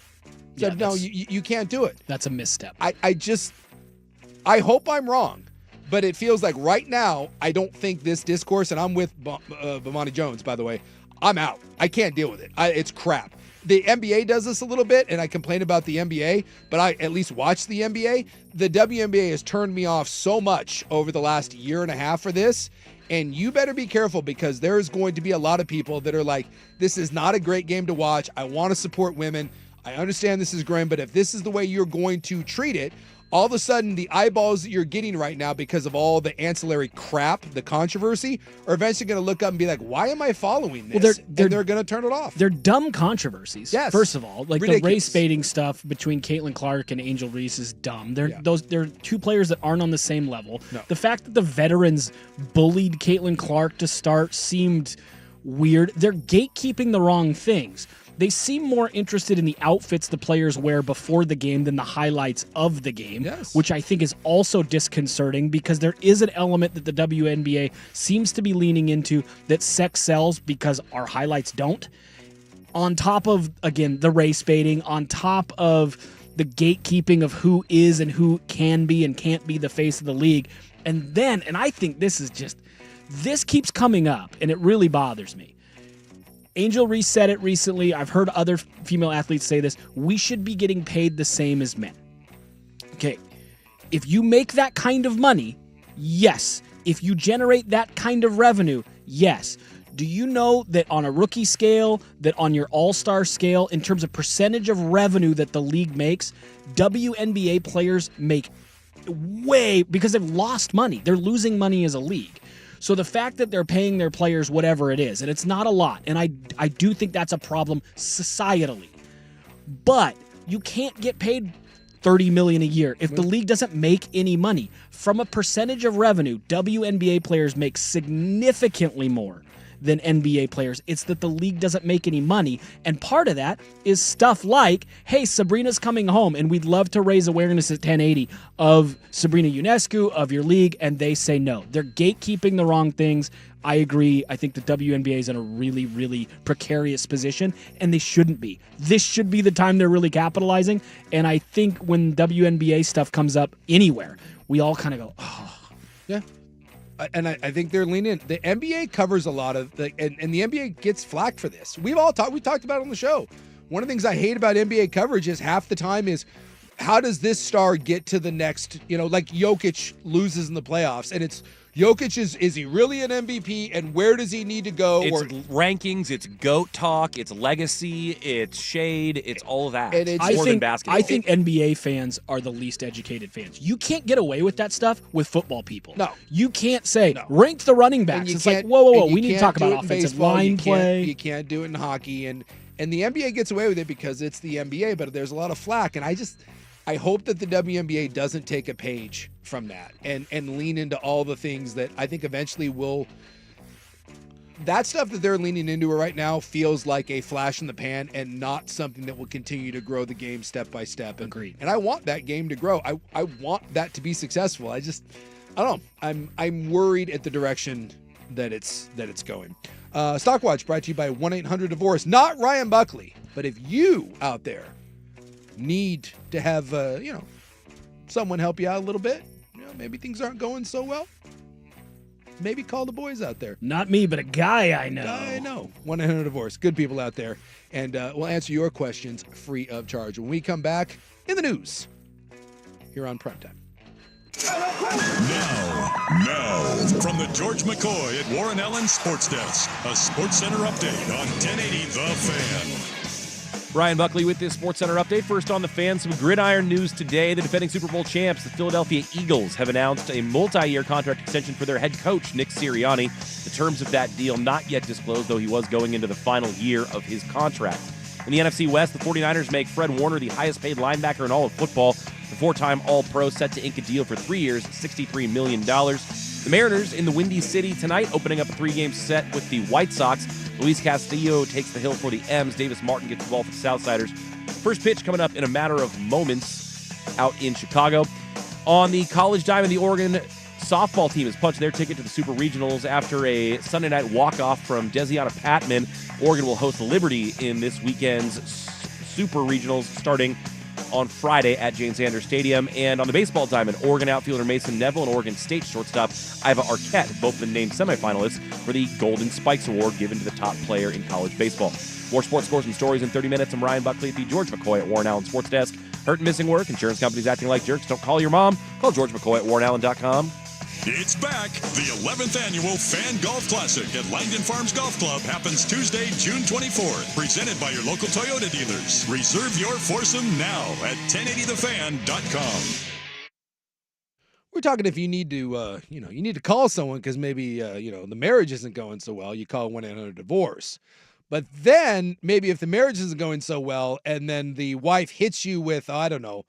No, you can't do it. That's a misstep. I hope I'm wrong, but it feels like right now, I don't think this discourse, and I'm with Bomani Jones, by the way, I'm out. I can't deal with it. It's crap. The NBA does this a little bit, and I complain about the NBA, but I at least watch the NBA. The WNBA has turned me off so much over the last year and a half for this, and you better be careful because there's going to be a lot of people that are like, this is not a great game to watch. I want to support women. I understand this is grim, but if this is the way you're going to treat it, all of a sudden the eyeballs that you're getting right now because of all the ancillary crap, the controversy, are eventually going to look up and be like, why am I following this? Well, and they're going to turn it off. They're dumb controversies. Yes. First of all, like Ridiculous. the race baiting stuff between Caitlin Clark and Angel Reese is dumb. They're two players that aren't on the same level. No. The fact that the veterans bullied Caitlin Clark to start seemed weird. They're gatekeeping the wrong things. They seem more interested in the outfits the players wear before the game than the highlights of the game, which I think is also disconcerting because there is an element that the WNBA seems to be leaning into that sex sells because our highlights don't. On top of, again, the race baiting, on top of the gatekeeping of who is and who can be and can't be the face of the league. And then, and I think this keeps coming up, and it really bothers me. Angel Reese said it recently. I've heard other female athletes say this. We should be getting paid the same as men. Okay. If you make that kind of money, yes. If you generate that kind of revenue, yes. Do you know that on a rookie scale, that on your all-star scale, in terms of percentage of revenue that the league makes, WNBA players make way, because they've lost money. They're losing money as a league. So the fact that they're paying their players whatever it is, and it's not a lot, and I do think that's a problem societally. But you can't get paid $30 million a year if the league doesn't make any money. From a percentage of revenue, WNBA players make significantly more than NBA players. It's that the league doesn't make any money. And part of that is stuff like, hey, Sabrina's coming home, and we'd love to raise awareness at 1080 of Sabrina Ionescu, of your league, and they say no. They're gatekeeping the wrong things. I agree. I think the WNBA is in a really, really precarious position, and they shouldn't be. This should be the time they're really capitalizing, and I think when WNBA stuff comes up anywhere, we all kind of go, oh. Yeah. And I think they're leaning in. The NBA covers a lot of and the NBA gets flack for this. We talked about it on the show. One of the things I hate about NBA coverage is half the time is, how does this star get to the next, like Jokic loses in the playoffs, and it's Jokic is he really an MVP, and where does he need to go? It's rankings, it's GOAT talk, it's legacy, it's shade, it's all of that. It's more than basketball. I think NBA fans are the least educated fans. You can't get away with that stuff with football people. No. You can't say, rank the running backs. It's like, whoa, we need to talk about offensive line play. You can't do it in hockey, and the NBA gets away with it because it's the NBA, but there's a lot of flack, and I hope that the WNBA doesn't take a page from that and lean into all the things that I think eventually will. That stuff that they're leaning into right now feels like a flash in the pan and not something that will continue to grow the game step by step. Agreed. And I want that game to grow. I want that to be successful. I don't know. I'm worried at the direction that it's going. Stockwatch brought to you by 1-800-DIVORCE. Not Ryan Buckley, but if you out there need to have someone help you out a little bit, maybe things aren't going so well, maybe call the boys out there. Not me, but a guy I know. 1-800-DIVORCE. Good people out there, and we'll answer your questions free of charge when we come back in the news here on Primetime. Now, from the George McCoy at Warren Allen Sports Desk, a Sports Center update on 1080 The Fan. Brian Buckley with this SportsCenter update. First on the Fan, some gridiron news today. The defending Super Bowl champs, the Philadelphia Eagles, have announced a multi-year contract extension for their head coach, Nick Sirianni. The terms of that deal not yet disclosed, though he was going into the final year of his contract. In the NFC West, the 49ers make Fred Warner the highest-paid linebacker in all of football. The four-time All-Pro set to ink a deal for 3 years, $63 million. The Mariners in the Windy City tonight, opening up a 3-game set with the White Sox. Luis Castillo takes the hill for the M's. Davis Martin gets the ball for the Southsiders. First pitch coming up in a matter of moments out in Chicago. On the College Diamond, the Oregon softball team has punched their ticket to the Super Regionals after a Sunday night walk-off from Desiana Patman. Oregon will host Liberty in this weekend's Super Regionals starting on Friday at Jane Sanders Stadium. And on the baseball diamond, Oregon outfielder Mason Neville and Oregon State shortstop Iva Arquette both been named semifinalists for the Golden Spikes Award given to the top player in college baseball. More sports scores and stories in 30 minutes. I'm Ryan Buckley at the George McCoy at Warren Allen Sports Desk. Hurt and missing work, insurance companies acting like jerks. Don't call your mom. Call George McCoy at warrenallen.com. It's back. The 11th annual Fan Golf Classic at Langdon Farms Golf Club happens Tuesday, June 24th. Presented by your local Toyota dealers. Reserve your foursome now at 1080thefan.com. We're talking if you need to, you need to call someone because maybe, the marriage isn't going so well. You call 1-800-DIVORCE. But then maybe if the marriage isn't going so well and then the wife hits you with, I don't know,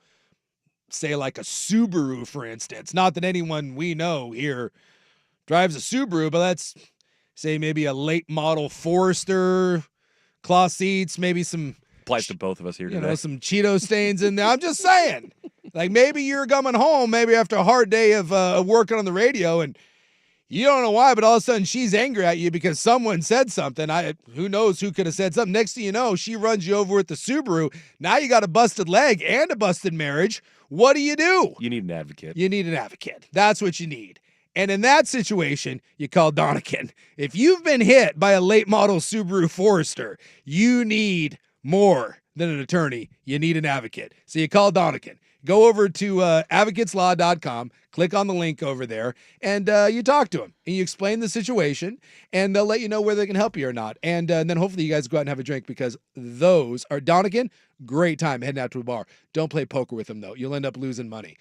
say like a Subaru, for instance. Not that anyone we know here drives a Subaru, but let's say maybe a late model Forester, cloth seats, maybe some... Applies to both of us here today. Some Cheeto stains in there. I'm just saying. Like maybe you're coming home, maybe after a hard day of working on the radio, and you don't know why, but all of a sudden she's angry at you because someone said something. Who knows who could have said something. Next thing you know, she runs you over with the Subaru. Now you got a busted leg and a busted marriage. What do? You need an advocate. You need an advocate. That's what you need. And in that situation, you call Donican. If you've been hit by a late model Subaru Forester, you need more than an attorney. You need an advocate. So you call Donican. go over to advocateslaw.com, click on the link over there, and you talk to them, and you explain the situation, and they'll let you know whether they can help you or not. And then hopefully you guys go out and have a drink, because those are Donegan. Great time heading out to a bar. Don't play poker with them, though. You'll end up losing money.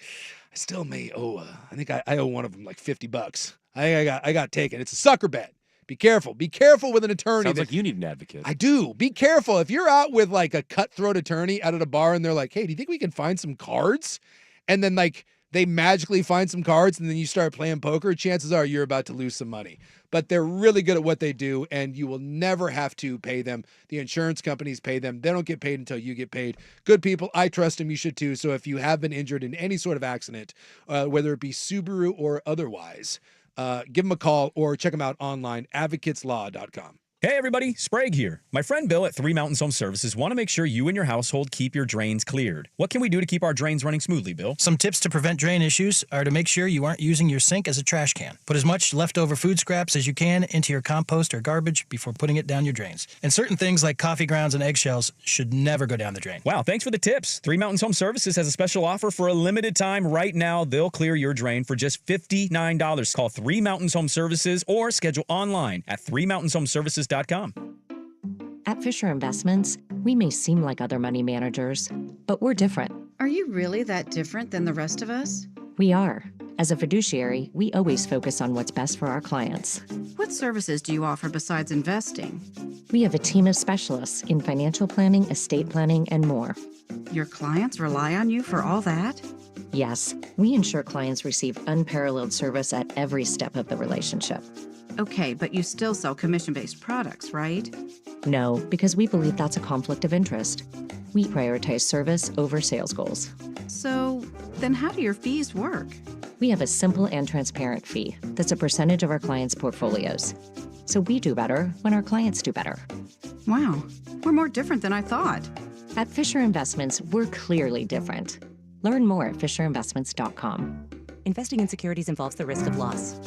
I still may owe, I think I owe one of them like $50. I got taken. It's a sucker bet. Be careful. Be careful with an attorney. Sounds like you need an advocate. I do. Be careful. If you're out with like a cutthroat attorney out at a bar and they're like, hey, do you think we can find some cards? And then like they magically find some cards and then you start playing poker, chances are you're about to lose some money. But they're really good at what they do, and you will never have to pay them. The insurance companies pay them. They don't get paid until you get paid. Good people. I trust them. You should too. So if you have been injured in any sort of accident, whether it be Subaru or otherwise, give them a call or check them out online, advocateslaw.com. Hey everybody, Sprague here. My friend Bill at 3 Mountains Home Services want to make sure you and your household keep your drains cleared. What can we do to keep our drains running smoothly, Bill? Some tips to prevent drain issues are to make sure you aren't using your sink as a trash can. Put as much leftover food scraps as you can into your compost or garbage before putting it down your drains. And certain things like coffee grounds and eggshells should never go down the drain. Wow, thanks for the tips. 3 Mountains Home Services has a special offer for a limited time right now. They'll clear your drain for just $59. Call 3 Mountains Home Services or schedule online at 3mountainshomeservices.com. At Fisher Investments, we may seem like other money managers, but we're different. Are you really that different than the rest of us? We are. As a fiduciary, we always focus on what's best for our clients. What services do you offer besides investing? We have a team of specialists in financial planning, estate planning, and more. Your clients rely on you for all that? Yes, we ensure clients receive unparalleled service at every step of the relationship. Okay, but you still sell commission-based products, right? No, because we believe that's a conflict of interest. We prioritize service over sales goals. So, then how do your fees work? We have a simple and transparent fee that's a percentage of our clients' portfolios. So we do better when our clients do better. Wow, we're more different than I thought. At Fisher Investments, we're clearly different. Learn more at fisherinvestments.com. Investing in securities involves the risk of loss.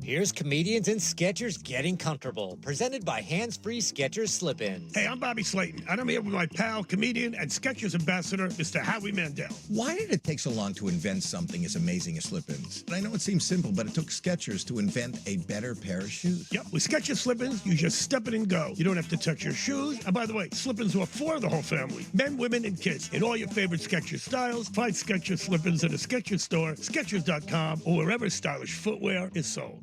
Here's Comedians and Sketchers Getting Comfortable, presented by Hands-Free Skechers Slip-Ins. Hey, I'm Bobby Slayton, and I'm here with my pal, comedian, and Skechers ambassador, Mr. Howie Mandel. Why did it take so long to invent something as amazing as slip-ins? I know it seems simple, but it took Skechers to invent a better pair of shoes. Yep, with Skechers Slip-Ins, you just step it and go. You don't have to touch your shoes. And by the way, Slip-Ins are for the whole family, men, women, and kids, in all your favorite Skechers styles. Find Skechers Slip-Ins at a Skechers store, Skechers.com, or wherever stylish footwear is sold.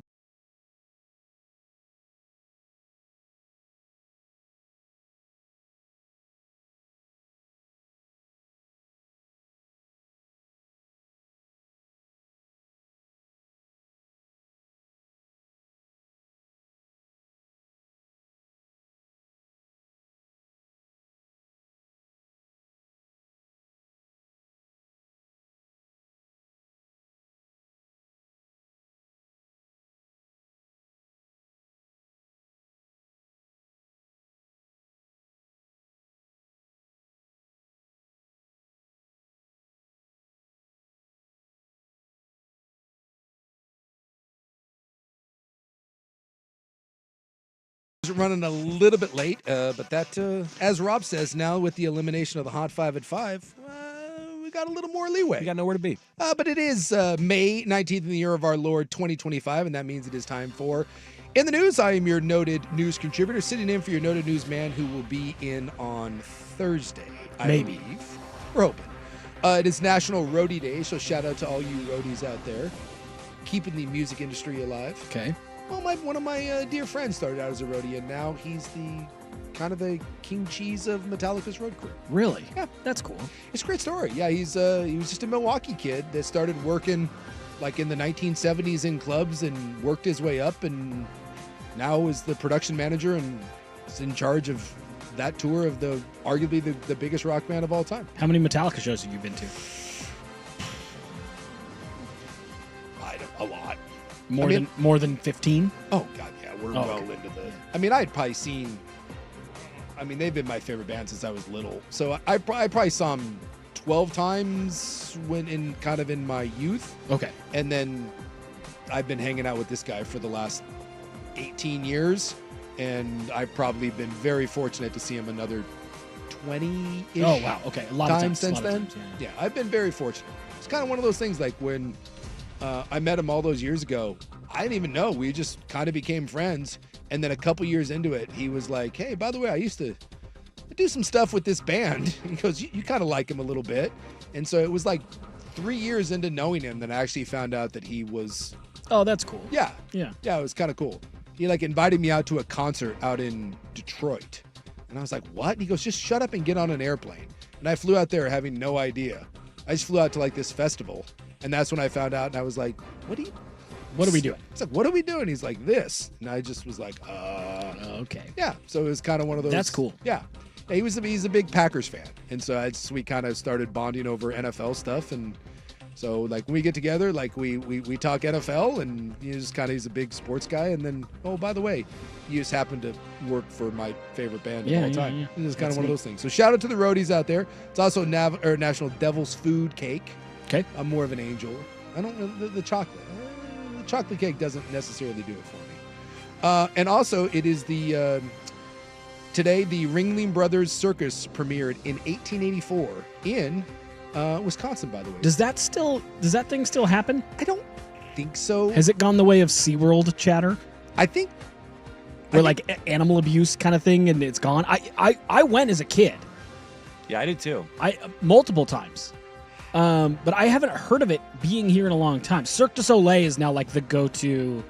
Running a little bit late, but that, as Rob says, now with the elimination of the Hot 5 at 5, we got a little more leeway. We got nowhere to be. But it is May 19th in the year of our Lord 2025, and that means it is time for In the News. I am your noted news contributor, sitting in for your noted newsman who will be in on Thursday, I believe. We're hoping. It is National Roadie Day, so shout out to all you roadies out there, keeping the music industry alive. Okay. Well, one of my dear friends started out as a roadie, and now he's the kind of the king cheese of Metallica's road crew. Really? Yeah, that's cool. It's a great story. Yeah, he was just a Milwaukee kid that started working like in the 1970s in clubs and worked his way up, and now is the production manager and is in charge of that tour of the arguably the biggest rock band of all time. How many Metallica shows have you been to? A lot. More than 15? Oh God, yeah, we're well into the. I mean, I'd probably seen. I mean, they've been my favorite band since I was little, so I probably saw them 12 times when in my youth. Okay, and then I've been hanging out with this guy for the last 18 years, and I've probably been very fortunate to see him another 20-ish. Oh, wow. Okay. A lot of times since then. Yeah. I've been very fortunate. It's kind of one of those things like when I met him all those years ago, I didn't even know. We just kind of became friends. And then a couple years into it, he was like, hey, by the way, I used to do some stuff with this band. He goes, you kind of like him a little bit. And so it was like 3 years into knowing him that I actually found out that he was... Oh, that's cool. Yeah. Yeah. Yeah, it was kind of cool. He like invited me out to a concert out in Detroit. And I was like, what? And he goes, just shut up and get on an airplane. And I flew out there having no idea. I just flew out to like this festival. And that's when I found out. And I was like, what are we doing? It's like, what are we doing? He's like, this. And I just was like, okay. Yeah. So it was kind of one of those. That's cool. Yeah. He's a big Packers fan. And so we kind of started bonding over NFL stuff. And so like when we get together, like we talk NFL, and he's a big sports guy. And then, oh, by the way, you just happen to work for my favorite band of all time. Yeah. It's kind of one of those things. So shout out to the roadies out there. It's also National Devil's Food Cake. Okay. I'm more of an angel. I don't know the chocolate. The chocolate cake doesn't necessarily do it for me. And also, it is today the Ringling Brothers Circus premiered in 1884 in Wisconsin, by the way. Does that thing still happen? I don't think so. Has it gone the way of SeaWorld chatter? I think. Where animal abuse kind of thing, and it's gone. I went as a kid. Yeah, I did too. Multiple times. But I haven't heard of it being here in a long time. Cirque du Soleil is now like the go-to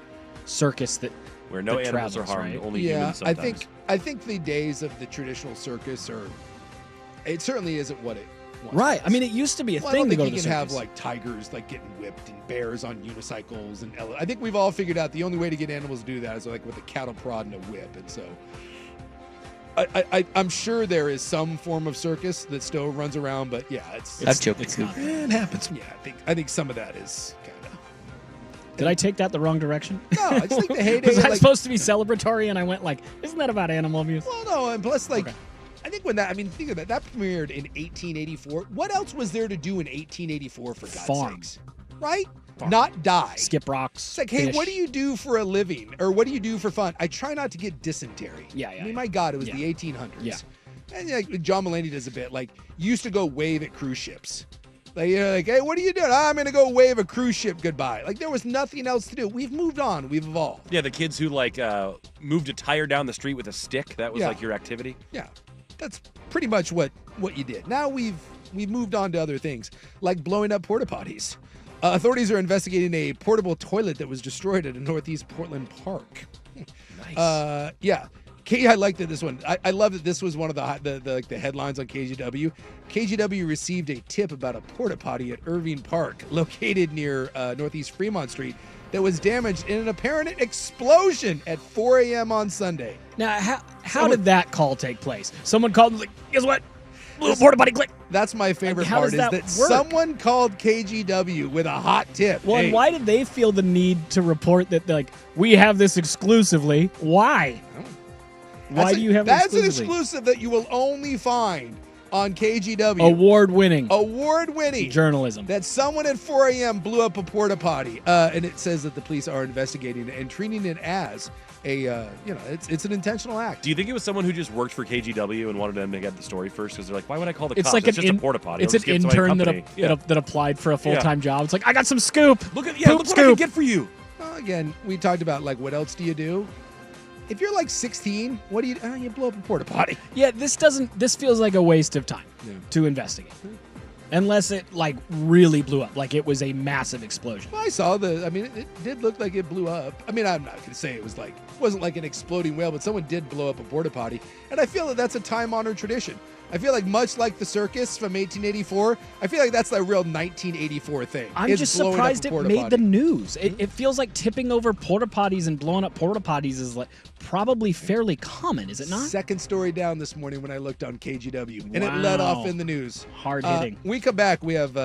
circus where no animals are harmed, only humans sometimes. I think the days of the traditional circus it certainly isn't what it was. Right. I mean, it used to be a thing I don't to go think to you the can circus. have like tigers like getting whipped and bears on unicycles and I think we've all figured out the only way to get animals to do that is like with a cattle prod and a whip. And so I'm sure there is some form of circus that still runs around, but yeah, it's not. It happens. Yeah, I think some of that is kind of. Did I take that the wrong direction? No, I just think the heyday. Was that supposed to be celebratory? And I went like, isn't that about animal abuse? Well, no, and plus I think think of that premiered in 1884. What else was there to do in 1884 for God's sakes? Right? Not die. Skip rocks. It's like, hey, what do you do for a living? Or what do you do for fun? I try not to get dysentery. Yeah. I mean, my God, it was the 1800s. Yeah. And like John Mulaney does a bit, like, used to go wave at cruise ships. Like, hey, what are you doing? I'm going to go wave a cruise ship goodbye. Like, there was nothing else to do. We've moved on. We've evolved. Yeah, the kids who, moved a tire down the street with a stick, that was, your activity. Yeah. That's pretty much what you did. Now we've moved on to other things, like blowing up porta potties. Authorities are investigating a portable toilet that was destroyed at a Northeast Portland park. Nice. Yeah. I liked this one. I love that this was one of the headlines on KGW. KGW received a tip about a porta potty at Irving Park, located near Northeast Fremont Street, that was damaged in an apparent explosion at 4 a.m. on Sunday. Now, how did that call take place? Someone called and was like, guess what? Little porta potty click. That's my favorite how part does is that that work? someone called KGW with a hot tip. Well, and why did they feel the need to report that, we have this exclusively? Why? Why do you have it That's an exclusively? exclusive that you will only find on KGW. Award-winning journalism. That someone at 4 a.m. blew up a porta potty, and it says that the police are investigating it and treating it as it's an intentional act. Do you think it was someone who just worked for KGW and wanted them to get the story first? Because they're like, why would I call the It's cops? like It's just a porta potty. It's an intern that applied for a full-time job. It's like, I got some scoop. Look Poop what I scoop. can get for you. Well, again, we talked about what else do you do? If you're 16, what do you do? You blow up a porta potty. Yeah, this feels like a waste of time to investigate. Unless it really blew up, like it was a massive explosion. Well, I saw it did look like it blew up. I mean, I'm not going to say it wasn't like an exploding whale, but someone did blow up a porta potty. And I feel that that's a time-honored tradition. I feel like much like the circus from 1884, I feel like that's the real 1984 thing. I'm just surprised it made the news. It feels like tipping over porta potties and blowing up porta potties is probably fairly common, is it not? Second story down this morning when I looked on KGW, and it led off in the news. Hard hitting. When we come back, we have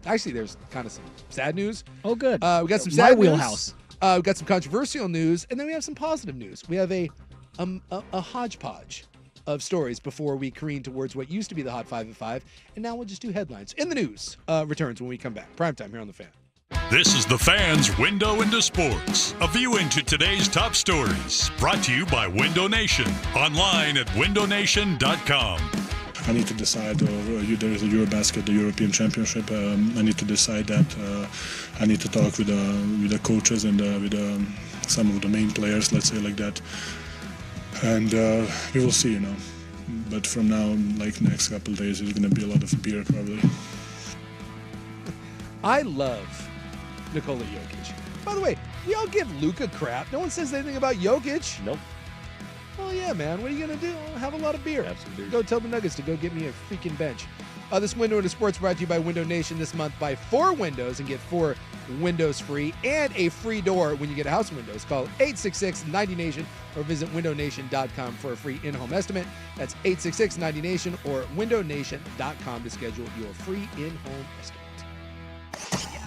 actually there's kind of some sad news. Oh, good. We got some My sad wheelhouse. news. We got some controversial news, and then we have some positive news. We have a hodgepodge of stories before we careen towards what used to be the Hot 5 at 5, and now we'll just do headlines. In the news returns when we come back. Primetime here on The Fan. This is the Fan's Window into Sports, a view into today's top stories. Brought to you by Window Nation, online at windownation.com. I need to decide, there is a Eurobasket, the European Championship. I need to decide that. I need to talk with the coaches and with some of the main players, let's say like that. And we will see, But from now, like next couple of days, there's going to be a lot of beer probably. I love Nikola Jokic. By the way, we all give Luka crap. No one says anything about Jokic. Nope. Well, yeah, man. What are you going to do? Have a lot of beer. Have some beer. Go tell the Nuggets to go get me a freaking bench. This Window into Sports brought to you by Window Nation this month. Buy 4 windows and get 4 windows free and a free door when you get a house windows. Call 866-90NATION or visit windownation.com for a free in-home estimate. That's 866-90NATION or windownation.com to schedule your free in-home estimate.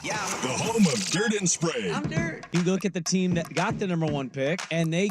The home of Dirt and Spray. I'm Dirt. You look at the team that got the number 1 pick, and they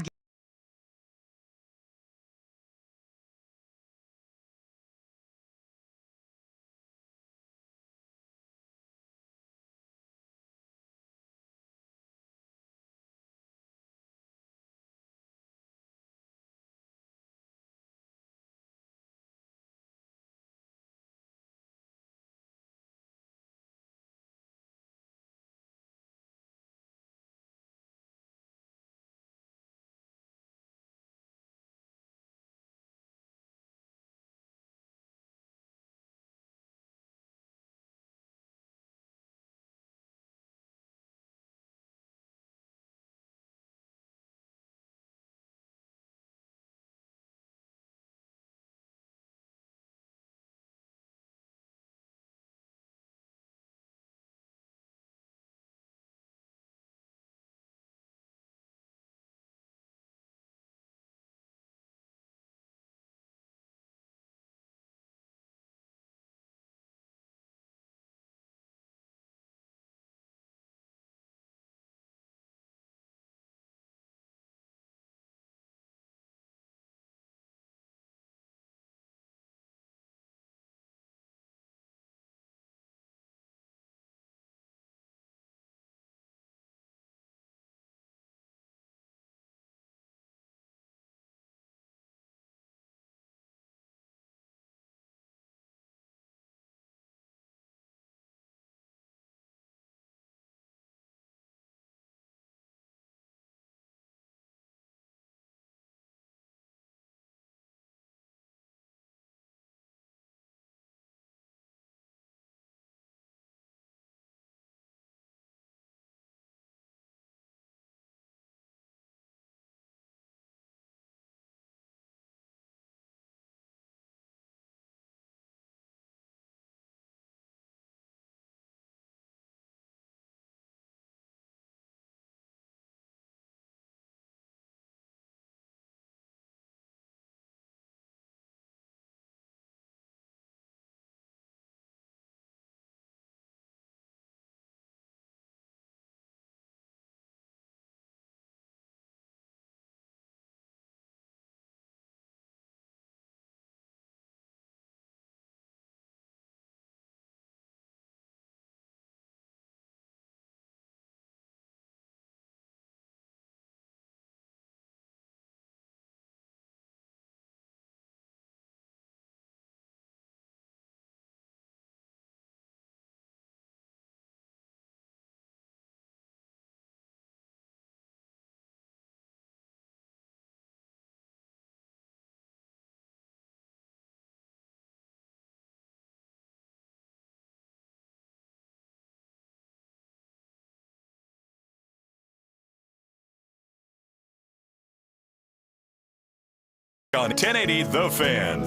On 1080 The Fan.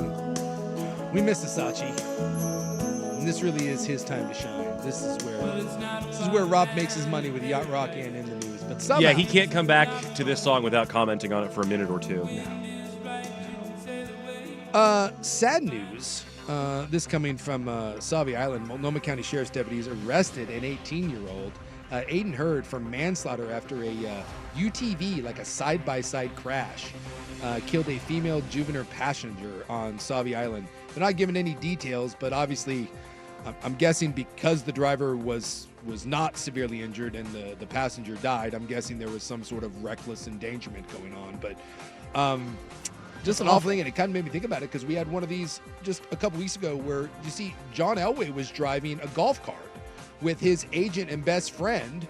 We miss Sachi. And this really is his time to shine. This is where Rob makes his money with Yacht Rock and In the News. But somehow, yeah, he can't come back to this song without commenting on it for a minute or two. Sad news. This coming from Sauvie Island. Multnomah County Sheriff's deputies arrested an 18-year-old, Aiden Hurd, for manslaughter after a UTV, like a side-by-side crash, killed a female juvenile passenger on Sauvie Island. They're not giving any details, but obviously I'm guessing because the driver was not severely injured and the passenger died, I'm guessing there was some sort of reckless endangerment going on. But just an awful thing, and it kind of made me think about it because we had one of these just a couple weeks ago where you see John Elway was driving a golf cart with his agent and best friend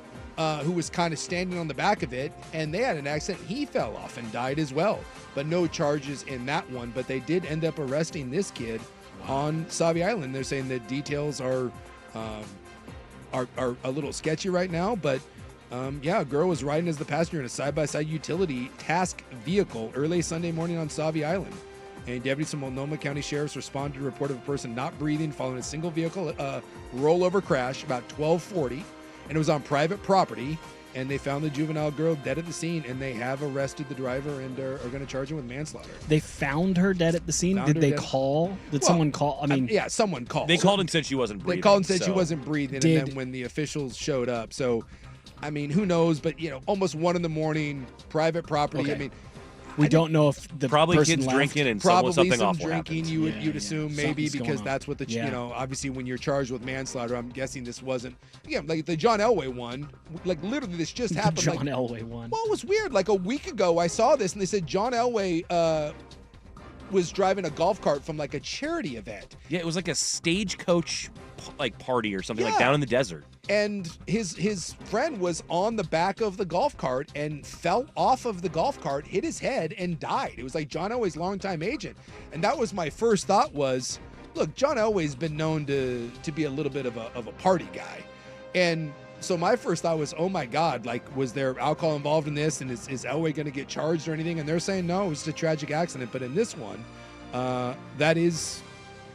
who was kind of standing on the back of it, and they had an accident. He fell off and died as well, but no charges in that one. But they did end up arresting this kid on Sauvie Island. They're saying the details are a little sketchy right now, but a girl was riding as the passenger in a side-by-side utility task vehicle early Sunday morning on Sauvie Island. And deputies from Multnomah County Sheriff's responded to a report of a person not breathing following a single vehicle rollover crash about 12:40, and it was on private property. And they found the juvenile girl dead at the scene, and they have arrested the driver and are going to charge him with manslaughter. They found her dead at the scene? Did they call? Did someone call? I mean, yeah, someone called. They called and said she wasn't breathing. They called and said she wasn't breathing, and then when the officials showed up, so, I mean, who knows? But, almost 1 a.m, private property. Okay. I mean, we don't know if the probably person kids left. drinking and probably something some awful drinking. happened. You'd assume maybe Something's because going on. that's what Yeah. obviously when you're charged with manslaughter, I'm guessing this wasn't. Yeah, like the John Elway one. Like literally, this just happened. The John Elway one. Well, it was weird. Like a week ago, I saw this and they said John Elway was driving a golf cart from like a charity event. Yeah, it was like a stagecoach party or something, like Yeah. down in the desert. And his friend was on the back of the golf cart and fell off of the golf cart, hit his head, and died. It was like John Elway's longtime agent. And that was my first thought was, look, John Elway's been known to be a little bit of a party guy. And so my first thought was, oh my God, like, was there alcohol involved in this? And is Elway going to get charged or anything? And they're saying, no, it was just a tragic accident. But in this one,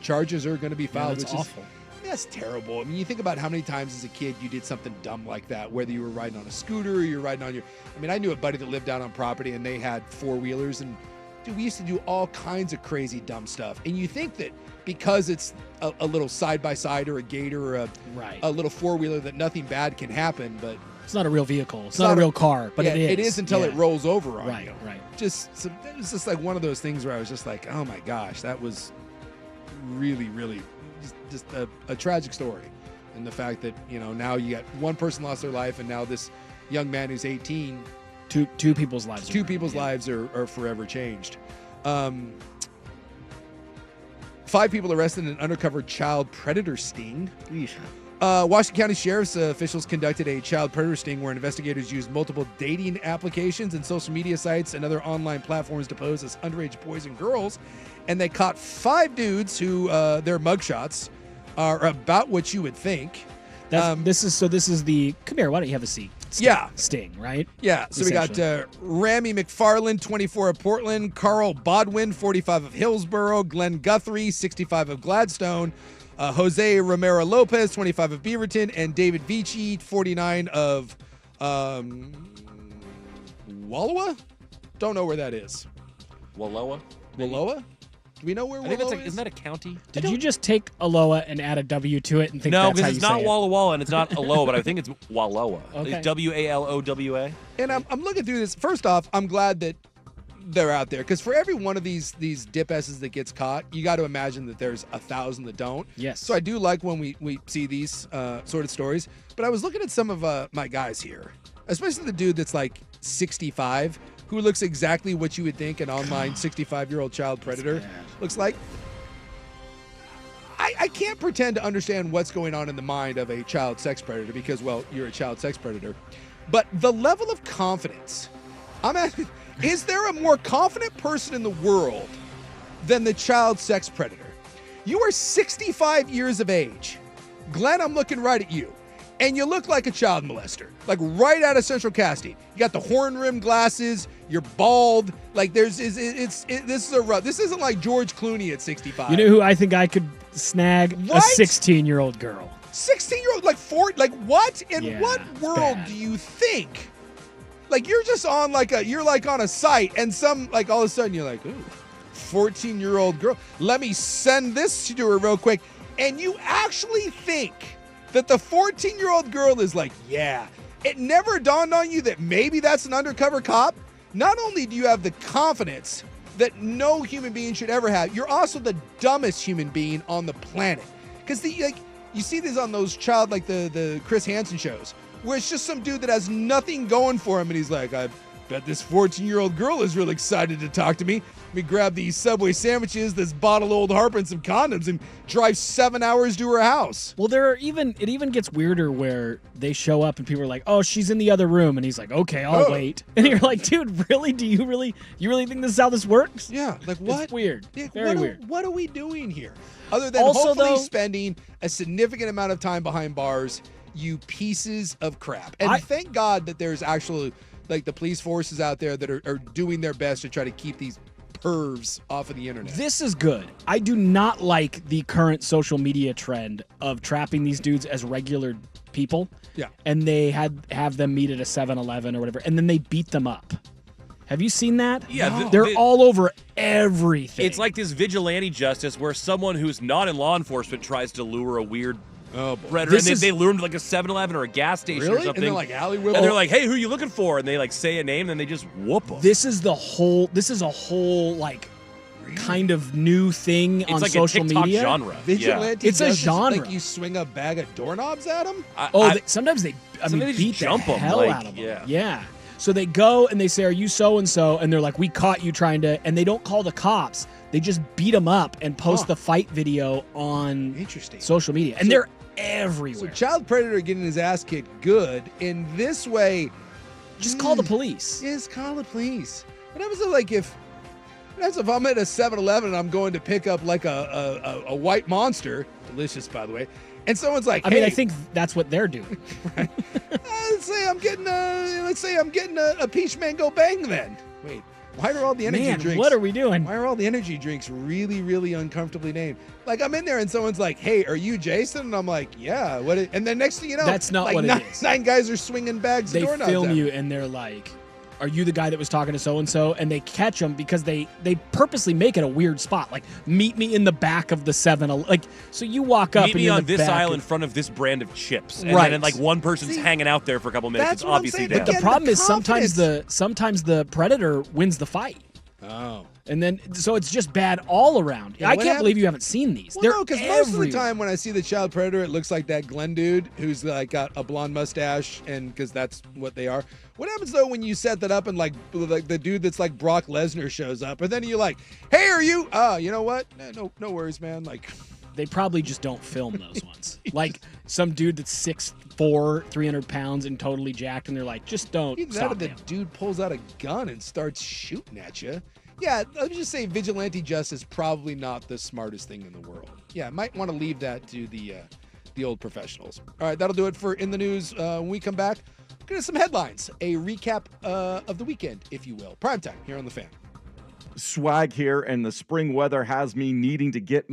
charges are going to be filed, that's which awful. That's terrible. I mean, you think about how many times as a kid you did something dumb like that, whether you were riding on a scooter or you're riding on your... I mean, I knew a buddy that lived down on property and they had four-wheelers, and dude, we used to do all kinds of crazy dumb stuff. And you think that because it's a little side-by-side or a gator or a little four-wheeler that nothing bad can happen, but... It's not a real vehicle. It's not a real car, but it is. It is until it rolls over on you. Right. It was just like one of those things where I was just like, oh my gosh, that was really, really just a tragic story. And the fact that, now you got one person lost their life, and now this young man who's 18. Two people's lives. Lives are forever changed. 5 people arrested in an undercover child predator sting. Washington County Sheriff's officials conducted a child predator sting where investigators used multiple dating applications and social media sites and other online platforms to pose as underage boys and girls. And they caught 5 dudes who their mugshots are about what you would think. This is the... Come here, why don't you have a seat? Sting, right? Yeah. So we got Rami McFarland, 24 of Portland, Carl Bodwin, 45 of Hillsborough, Glenn Guthrie, 65 of Gladstone, Jose Romero Lopez, 25 of Beaverton, and David Vici, 49 of Wallowa? Don't know where that is. Wallowa? Wallowa? Do we know where Wallowa is? Isn't that a county? Did you just take Aloha and add a W to it and think no, that's how you it's not say it? Walla Walla and it's not Aloha, but I think it's Wallowa. Okay. It's WALOWA. And I'm looking through this. First off, I'm glad that they're out there, because for every one of these dip S's that gets caught, you got to imagine that there's 1,000 that don't. Yes. So I do like when we see these sort of stories. But I was looking at some of my guys here, especially the dude that's like 65, who looks exactly what you would think an online 65-year-old child predator looks like. I can't pretend to understand what's going on in the mind of a child sex predator because, well, you're a child sex predator. But the level of confidence, I'm asking, is there a more confident person in the world than the child sex predator? You are 65 years of age. Glenn, I'm looking right at you. And you look like a child molester, like right out of Central Casting. You got the horn-rimmed glasses. You're bald. Like this isn't like George Clooney at 65. You know who I think I could snag? Right? A 16-year-old girl. 16-year-old, like what? In what world do you think? Like you're just on you're on a site and all of a sudden you're like, ooh, 14-year-old girl. Let me send this to her real quick. And you actually think that the 14-year-old girl is like, yeah. It never dawned on you that maybe that's an undercover cop? Not only do you have the confidence that no human being should ever have, you're also the dumbest human being on the planet. Because you see this on those like the Chris Hansen shows, where it's just some dude that has nothing going for him, and he's like, I bet this 14-year-old girl is real excited to talk to me. Let me grab these Subway sandwiches, this bottle of Old Harper, and some condoms, and drive 7 hours to her house. Well, it even gets weirder where they show up and people are like, "Oh, she's in the other room," and he's like, "Okay, I'll wait." And you're like, "Dude, really? Do you really think this is how this works?" Yeah, like what? It's weird. Yeah, Very weird. What are we doing here? Other than Also, hopefully though, spending a significant amount of time behind bars, you pieces of crap. And thank God that there's actually like the police forces out there that are doing their best to try to keep these pervs off of the internet. This is good. I do not like the current social media trend of trapping these dudes as regular people. Yeah. And they have them meet at a 7-Eleven or whatever, and then they beat them up. Have you seen that? Yeah. They're all over everything. It's like this vigilante justice where someone who's not in law enforcement tries to lure a weird predator, and they lure him to like a 7-Eleven or a gas station or something. And they're like, alley whip. And they're like, "Hey, who are you looking for?" And they like say a name, and then they just whoop them. This is a whole like kind of new thing on like social a TikTok media. Genre. Vigilante It's a justice, genre. Like you swing a bag of doorknobs at them? Sometimes they beat jump the 'em, hell like, out of them. yeah. Yeah. So they go and they say, "Are you so-and-so?" And they're like, "We caught you trying to," and they don't call the cops. They just beat them up and post the fight video on social media. And they're everywhere. So child predator getting his ass kicked good. In this way, just call the police. Just call the police. What happens if I'm at a 7-Eleven and I'm going to pick up like a white monster, delicious by the way, and someone's like, I think that's what they're doing. let's say I'm getting a peach mango bang then. Wait, why are all the energy drinks? What are we doing? Why are all the energy drinks really, really uncomfortably named? Like I'm in there and someone's like, "Hey, are you Jason?" And I'm like, "Yeah." And then next thing you know, that's not like what it is. 9 guys are swinging bags They of doorknobs. film at you me. and they're like, "Are you the guy that was talking to so-and-so?" And they catch them because they purposely make it a weird spot. Like, meet me in the back of the 7-Eleven. Like, so you walk up Meet and me you're on in the this back aisle and- in front of this brand of chips. And Right. then like one person's hanging out there for a couple minutes. That's It's what I'm obviously saying, them. but The Again, problem the is sometimes the predator wins the fight. Oh. And then, so it's just bad all around. Yeah, I what can't believe happened- you haven't seen these. Well, They're no, because most of the everywhere. time when I see the child predator, it looks like that Glenn dude who's like got a blonde mustache, and because that's what they are. What happens though when you set that up and like the dude that's like Brock Lesnar shows up, and then you're like, "Hey, are you? You know what? No worries, man." Like, They probably just don't film those ones. Like some dude that's 6'4", 300 pounds and totally jacked, and they're like, just don't either that or stop the him. dude pulls out a gun and starts shooting at you. Yeah, let me just say, vigilante justice probably not the smartest thing in the world. Yeah, might want to leave that to the old professionals. All right, that'll do it for In the News. When we come back, we're going to some headlines, a recap of the weekend, if you will. Primetime here on The Fan. Swag here, and the spring weather has me needing to get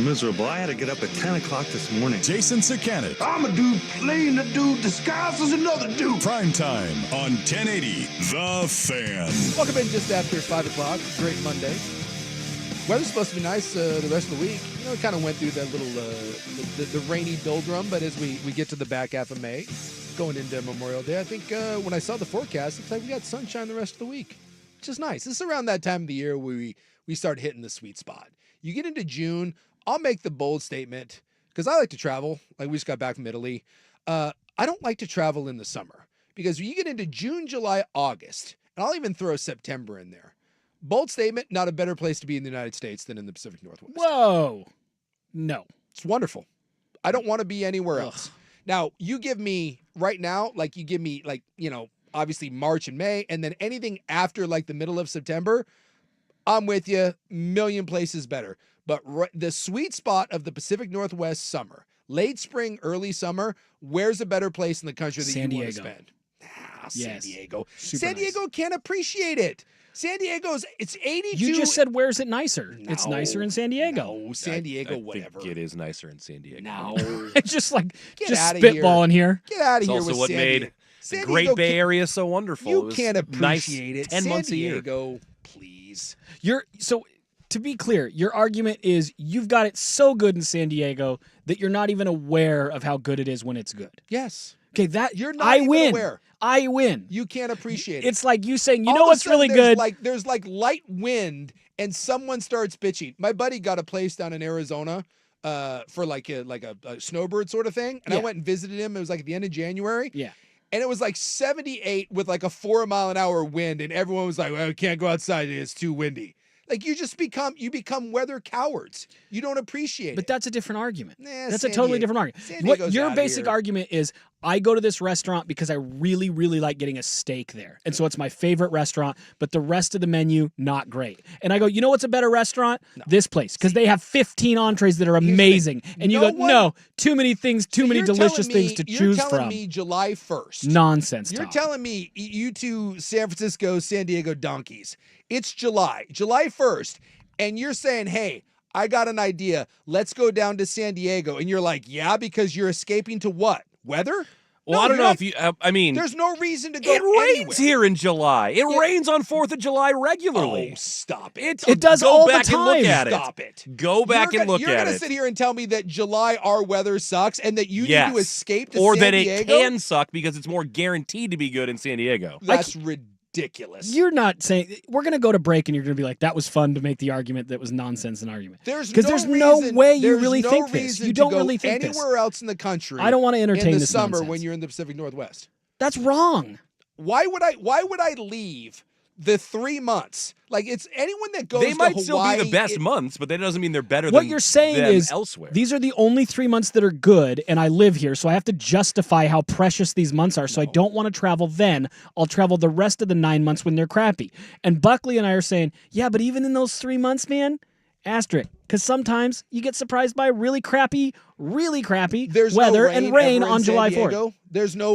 miserable. I had to get up at 10 o'clock this morning. Jason Sakanik. I'm a dude playing a dude disguised as another dude. Primetime on 1080 The Fan. Welcome in just after 5 o'clock. Great Monday. Weather's supposed to be nice the rest of the week. You know, it kind of went through that little the rainy doldrum, but as we get to the back half of May, going into Memorial Day, I think when I saw the forecast, it's like we got sunshine the rest of the week, which is nice. This is around that time of the year where we start hitting the sweet spot. You get into June, I'll make the bold statement, because I like to travel. Like, we just got back from Italy. I don't like to travel in the summer, because when you get into June, July, August, and I'll even throw September in there. Bold statement, not a better place to be in the United States than in the Pacific Northwest. Whoa. No. It's wonderful. I don't want to be anywhere else. Now, you give me right now, like you give me like, you know, obviously March and May, and then anything after like the middle of September, I'm with you. Million places better. But the sweet spot of the Pacific Northwest summer, late spring, early summer, where's a better place in the country that you want to spend? San Diego. San Diego can't appreciate it. San Diego's, it's 82. You just said, where's it nicer? No, it's nicer in San Diego. No, San Diego, I whatever. think it is nicer in San Diego. No. It's just like, Get just outta spitballing here. Get out of It's here also with what San made Diego. the San Great Diego Bay Area so wonderful. You It was can't nice appreciate it. 10 San months a year. Diego, please. So to be clear, your argument is you've got it so good in San Diego that you're not even aware of how good it is when it's good. Yes. Okay, that You're not I even win. aware. I win. You can't appreciate it. It's like you saying, you All know of a what's sudden really there's good? There's like light wind, and someone starts bitching. My buddy got a place down in Arizona for like a snowbird sort of thing, and I went and visited him. It was like at the end of January. Yeah. And it was like 78 with like a 4-mile-an-hour wind, and everyone was like, well, we can't go outside. It's too windy. Like, you become weather cowards. You don't appreciate But it. that's a different argument. That's San a totally Diego- different argument. San What Diego's your outta basic here. argument is, I go to this restaurant because I really, really like getting a steak there. And so it's my favorite restaurant, but the rest of the menu, not great. And I go, you know what's a better restaurant? This place. Because they have 15 entrees that are amazing. And you No go, one- no, too many things, too many You're delicious telling me- things to you're choose telling from. me July 1st. Nonsense, You're Tom. telling me you two San Francisco, San Diego donkeys. It's July 1st, and you're saying, hey, I got an idea. Let's go down to San Diego. And you're like, yeah, because you're escaping to what? Weather? Well, No, I don't you're know not- if you, I mean, There's no reason to go it rains anywhere. here in July. It rains on 4th of July regularly. Oh, stop it. It does Go all the back and look time. at it. Stop it. Go back and look You're at gonna it. sit here and tell me that July our weather sucks and that you need to escape to or San that Diego? it can suck because it's more guaranteed to be good in San Diego. That's ridiculous. You're not saying we're going to go to break and you're going to be like, that was fun to make the argument that was nonsense an argument. There's no way you there's really no think this. reason You to don't go really think this. anywhere else in the country. I don't want to entertain in the this summer nonsense. when you're in the Pacific Northwest. That's wrong. Why would I leave the 3 months? Like, it's anyone that goes They might to still Hawaii, be the best months, but that doesn't mean they're better What than you're saying them is elsewhere. these are the only 3 months that are good, and I live here, so I have to justify how precious these months are. So I don't want to travel then. I'll travel the rest of the 9 months when they're crappy. And Buckley and I are saying, yeah, but even in those 3 months, man, asterisk, because sometimes you get surprised by really crappy There's weather no rain and rain ever in on San July Diego. 4th.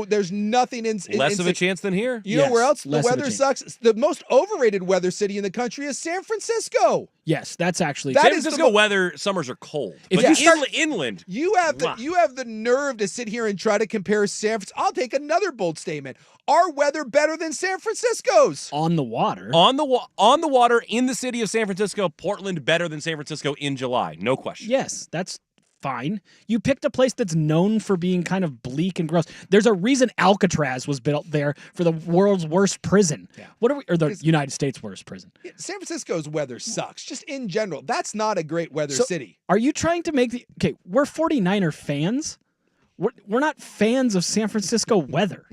There's nothing in Less of a chance than here. You know where else the less of a weather chance. sucks? The most overrated weather city in the country is San Francisco. Yes, that's actually That San is the Francisco weather summers are cold. If but you start- inland, You have the nerve to sit here and try to compare San Francisco. I'll take another bold statement. Our weather better than San Francisco's. on the water. on the water in the city of San Francisco, Portland better than San Francisco in July, no question. Yes, that's fine. You picked a place that's known for being kind of bleak and gross. There's a reason Alcatraz was built there for the world's worst prison. Yeah. Or the United States' worst prison. San Francisco's weather sucks, just in general. That's not a great weather city. Are you trying to make we're 49er fans. We're not fans of San Francisco weather.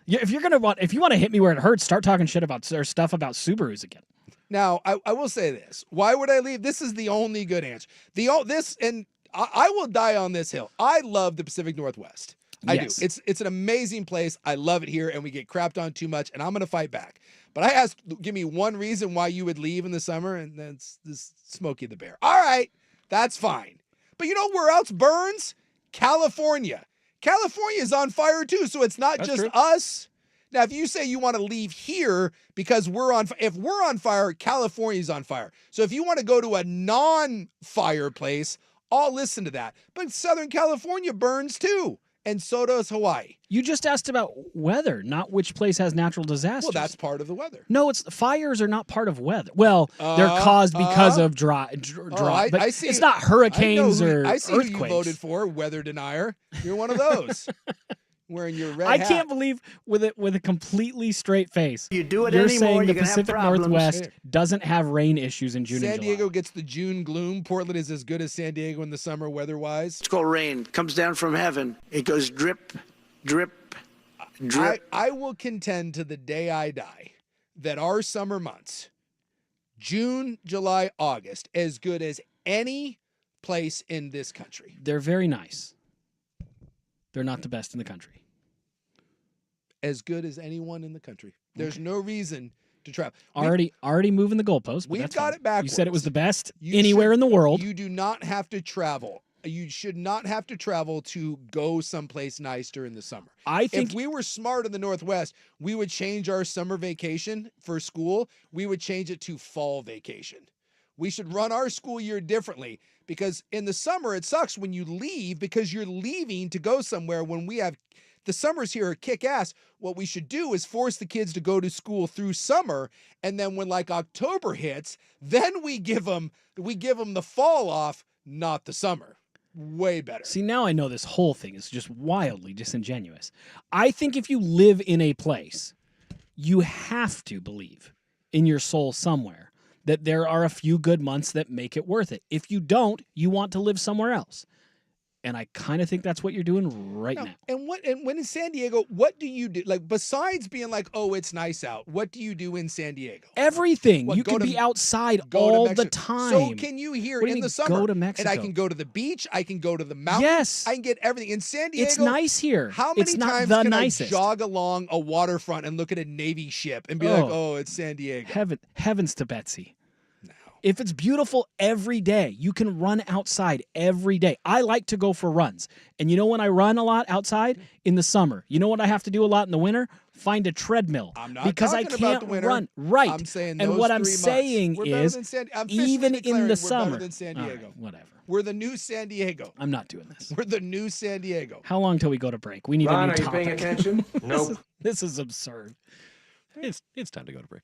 If you want to hit me where it hurts, start talking shit about or stuff about Subarus again. Now, I will say this. Why would I leave? This is the only good answer. I will die on this hill. I love the Pacific Northwest. I Yes. do. It's an amazing place. I love it here, and we get crapped on too much, and I'm going to fight back. But I asked, give me one reason why you would leave in the summer, and that's this Smokey the Bear. All right, that's fine. But you know where else burns? California. California is on fire too, so it's not just us. Now, if you say you want to leave here because if we're on fire, California's on fire. So if you want to go to a non-fire place, I'll listen to that. But Southern California burns too. And so does Hawaii. You just asked about weather, not which place has natural disasters. Well, that's part of the weather. No, it's fires are not part of weather. Well, they're caused because of dry. But I see. It's not hurricanes or I see earthquakes. who you voted for, weather denier. You're one of those. Wearing your red hat. I can't believe with a completely straight face. You do it You're anymore, saying you're the gonna have Pacific problems. Northwest doesn't have rain issues in June and San July. Diego gets the June gloom. Portland is as good as San Diego in the summer weather-wise. It's called rain. Comes down from heaven. It goes drip, drip, drip. I will contend to the day I die that our summer months, June, July, August, as good as any place in this country. They're very nice. They're not the best in the country. As good as anyone in the country. There's no reason to travel. Already moving the goalpost. But We've that's got fine. it backwards. You said it was the best anywhere in the world. You do not have to travel. You should not have to travel to go someplace nice during the summer. I think if we were smart in the Northwest, we would change our summer vacation for school. We would change it to fall vacation. We should run our school year differently because in the summer, it sucks when you leave because you're leaving to go somewhere when we have the summers here are kick ass. What we should do is force the kids to go to school through summer. And then when like October hits, then we give them the fall off, not the summer. Way better. See, now I know this whole thing is just wildly disingenuous. I think if you live in a place, you have to believe in your soul somewhere that there are a few good months that make it worth it. If you don't, you want to live somewhere else. And I kind of think that's what you're doing right now. And when in San Diego, what do you do? Like, besides being like, oh, it's nice out, what do you do in San Diego? Everything. You can be outside all the time. So can you here What do you in mean, the summer? go to Mexico? And I can go to the beach. I can go to the mountains. Yes. I can get everything. In San Diego. It's nice here. How many It's not times the can nicest. I jog along a waterfront and look at a Navy ship and be like, oh, it's San Diego? Heavens to Betsy. If it's beautiful every day, you can run outside every day. I like to go for runs. And you know when I run a lot outside? In the summer. You know what I have to do a lot in the winter? Find a treadmill. I'm not because I talking can't about the winter. run. Right. I'm saying and those what I'm 3 months. saying We're better is than I'm officially even in declaring the we're summer. better than San All Diego. right, whatever. We're the new San Diego. I'm not doing this. We're the new San Diego. How long till we go to break? We need Ron, a are new you topic. paying attention? Nope. This is absurd. It's time to go to break.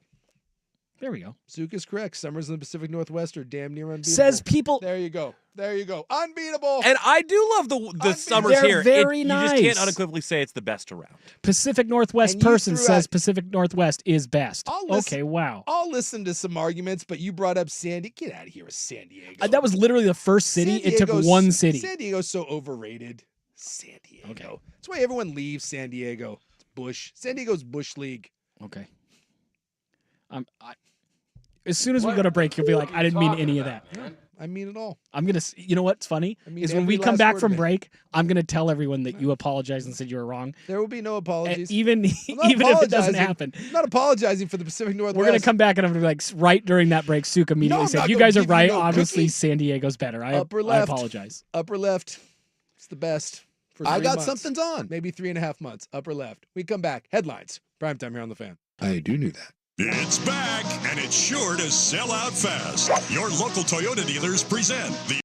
There we go. Zook is correct. Summers in the Pacific Northwest are damn near unbeatable. Says people. There you go. There you go. Unbeatable. And I do love the summers They're here. very You nice. just can't unequivocally say it's the best around. Pacific Northwest And you person threw says out- Pacific Northwest is best. Okay, wow. I'll listen to some arguments, but you brought up Get out of here with San Diego. That was literally the first city. San It took Diego's- one city. San Diego's so overrated. San Diego. Okay. That's why everyone leaves San Diego. It's Bush. San Diego's Bush League. Okay. As soon as we go to break, you'll be like, I didn't mean any of that. I mean it all. I'm going to, you know what's funny? I mean is when every we come last back word from of it. break, I'm going to tell everyone that you apologized and said you were wrong. There will be no apologies. Even I'm not even if it doesn't apologizing. happen. I'm not apologizing for the Pacific Northwest. We're going to come back and I'm going to be like, right during that break, Suk immediately I'm said, not you gonna guys are give you right. no Obviously, cookie. San Diego's better. I Upper left. apologize. Upper left. It's the best. For I 3 got months. something's on. Maybe 3.5 months. Upper left. We come back. Headlines. Primetime here on the Fan. I do knew that. It's back, and it's sure to sell out fast. Your local Toyota dealers present the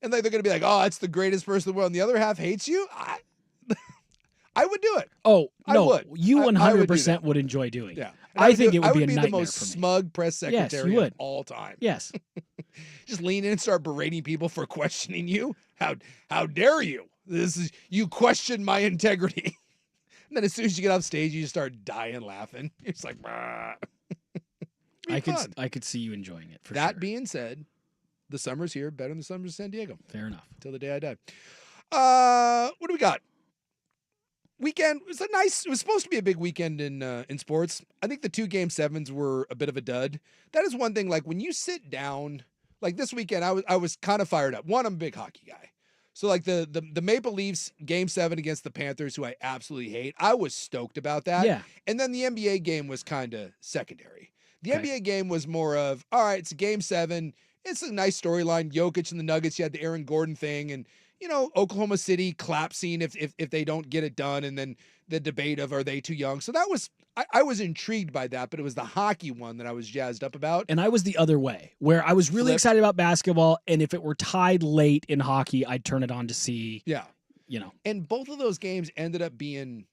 and like they're gonna be like, "Oh, it's the greatest person in the world," and the other half hates you. I would do it. Oh I no, would. you I would 100% would enjoy doing. Yeah, It. I think it would be a the nightmare most for me. smug press Yes, secretary you would. of all time. Yes. Just lean in and start berating people for questioning you. How dare you? You question my integrity. And then as soon as you get off stage, you just start dying laughing. You're just like, "Bah." I could see you enjoying it for That sure. being said, the summer's here, better than the summer's in San Diego. Fair enough. Till the day I die. What do we got? Weekend. It was supposed to be a big weekend in sports. I think the 2 Game 7s were a bit of a dud. That is one thing, like when you sit down, like this weekend, I was kind of fired up. One, I'm a big hockey guy. So like the Maple Leafs Game 7 against the Panthers, who I absolutely hate, I was stoked about that. Yeah. And then the NBA game was kind of secondary. The NBA game was more of, all right, it's a Game 7. It's a nice storyline. Jokic and the Nuggets, you had the Aaron Gordon thing, and Oklahoma City clap scene if they don't get it done, and then the debate of, are they too young? So that was, I was intrigued by that, but it was the hockey one that I was jazzed up about. And I was the other way, where I was really excited about basketball, and if it were tied late in hockey, I'd turn it on to see. Yeah. And both of those games ended up being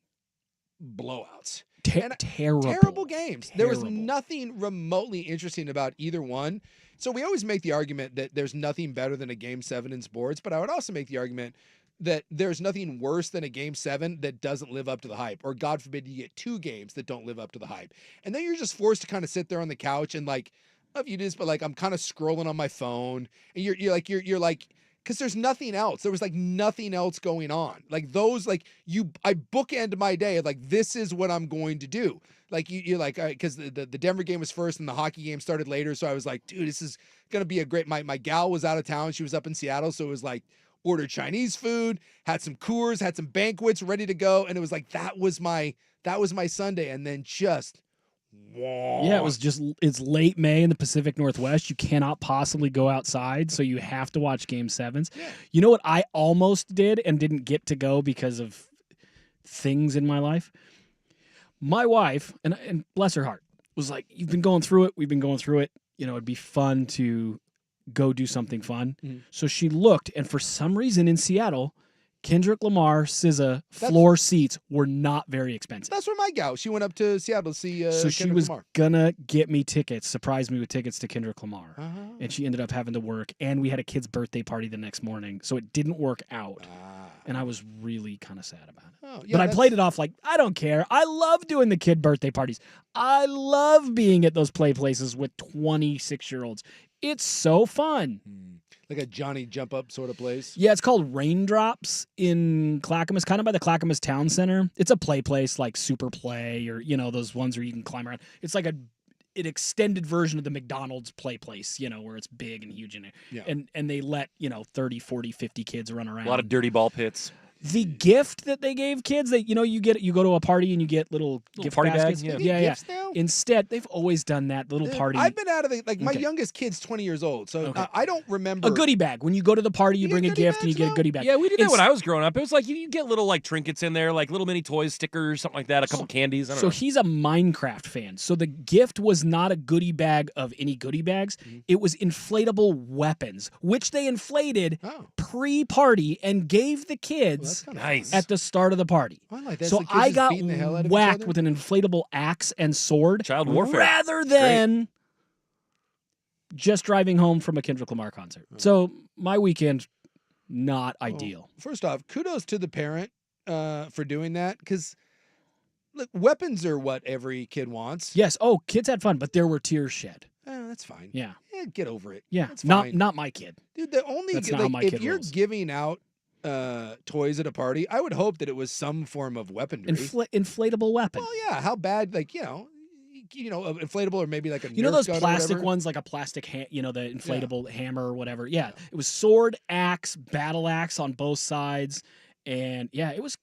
blowouts. Terrible games. There was nothing remotely interesting about either one. So we always make the argument that there's nothing better than a Game 7 in sports, but I would also make the argument that there's nothing worse than a Game 7 that doesn't live up to the hype, or God forbid you get 2 games that don't live up to the hype. And then you're just forced to kind of sit there on the couch and like, I don't know if you do this, but like I'm kind of scrolling on my phone, and you're like, because there's nothing else. There was like nothing else going on. Like those, like I bookend my day of like, this is what I'm going to do. Like you're like, because the Denver game was first and the hockey game started later. So I was like, dude, this is going to be a great, my gal was out of town. She was up in Seattle. So it was like, ordered Chinese food, had some Coors, had some banquets ready to go. And it was like, that was my Sunday. And then just, yeah, it's late May in the Pacific Northwest. You cannot possibly go outside, so you have to watch Game 7s. Yeah. You know what I almost did and didn't get to go because of things in my life? My wife, and bless her heart, was like, you've been going through it. We've been going through it. It'd be fun to go do something fun. Mm-hmm. So she looked, and for some reason in Seattle, Kendrick Lamar, SZA floor seats were not very expensive. That's where my gal, she went up to Seattle to see so Kendrick she was Lamar. Gonna get me tickets, surprise me with tickets to Kendrick Lamar. And she ended up having to work, and we had a kid's birthday party the next morning, so it didn't work out. And I was really kind of sad about it. Oh, yeah, but I played it off like, I don't care. I love doing the kid birthday parties. I love being at those play places with 26-year-olds. It's so fun. Like a Johnny Jump Up sort of place. Yeah, it's called Raindrops in Clackamas, kind of by the Clackamas Town Center. It's a play place like Super Play or, those ones where you can climb around. It's like an extended version of the McDonald's play place, where it's big and huge in it. Yeah. And they let, 30, 40, 50 kids run around. A lot of dirty ball pits. The gift that they gave kids, that you go to a party and you get little gift party baskets. bags. Yeah. Gifts now? Instead, they've always done that little party. I've been out of it. Like my youngest kid's 20 years old, so I don't remember a goodie bag. When you go to the party, you bring a gift and you get a goodie bag. Yeah, we did that when I was growing up. It was like you get little like trinkets in there, like little mini toys, stickers, something like that, a couple candies. I don't know. He's a Minecraft fan. So the gift was not a goodie bag of any goodie bags. It was inflatable weapons, which they inflated pre-party and gave the kids at the start of the party. I like that. So the kids I just got beating the hell out of each whacked other? with an inflatable axe and sword. Child warfare. Rather than just driving home from a Kendrick Lamar concert. So my weekend, not ideal. First off, kudos to the parent for doing that, because look, weapons are what every kid wants. Yes. Oh, kids had fun, but there were tears shed. That's fine. Yeah. Get over it. Yeah. That's fine. Not my kid. Dude, the only That's not how my if kid you're rolls. giving out toys at a party, I would hope that it was some form of weaponry. Inflatable weapon. Well, yeah. How bad? Like inflatable, or maybe like a Nerf those gun plastic ones, like a plastic the inflatable hammer or whatever. Yeah. It was sword, axe, battle axe on both sides, and it was.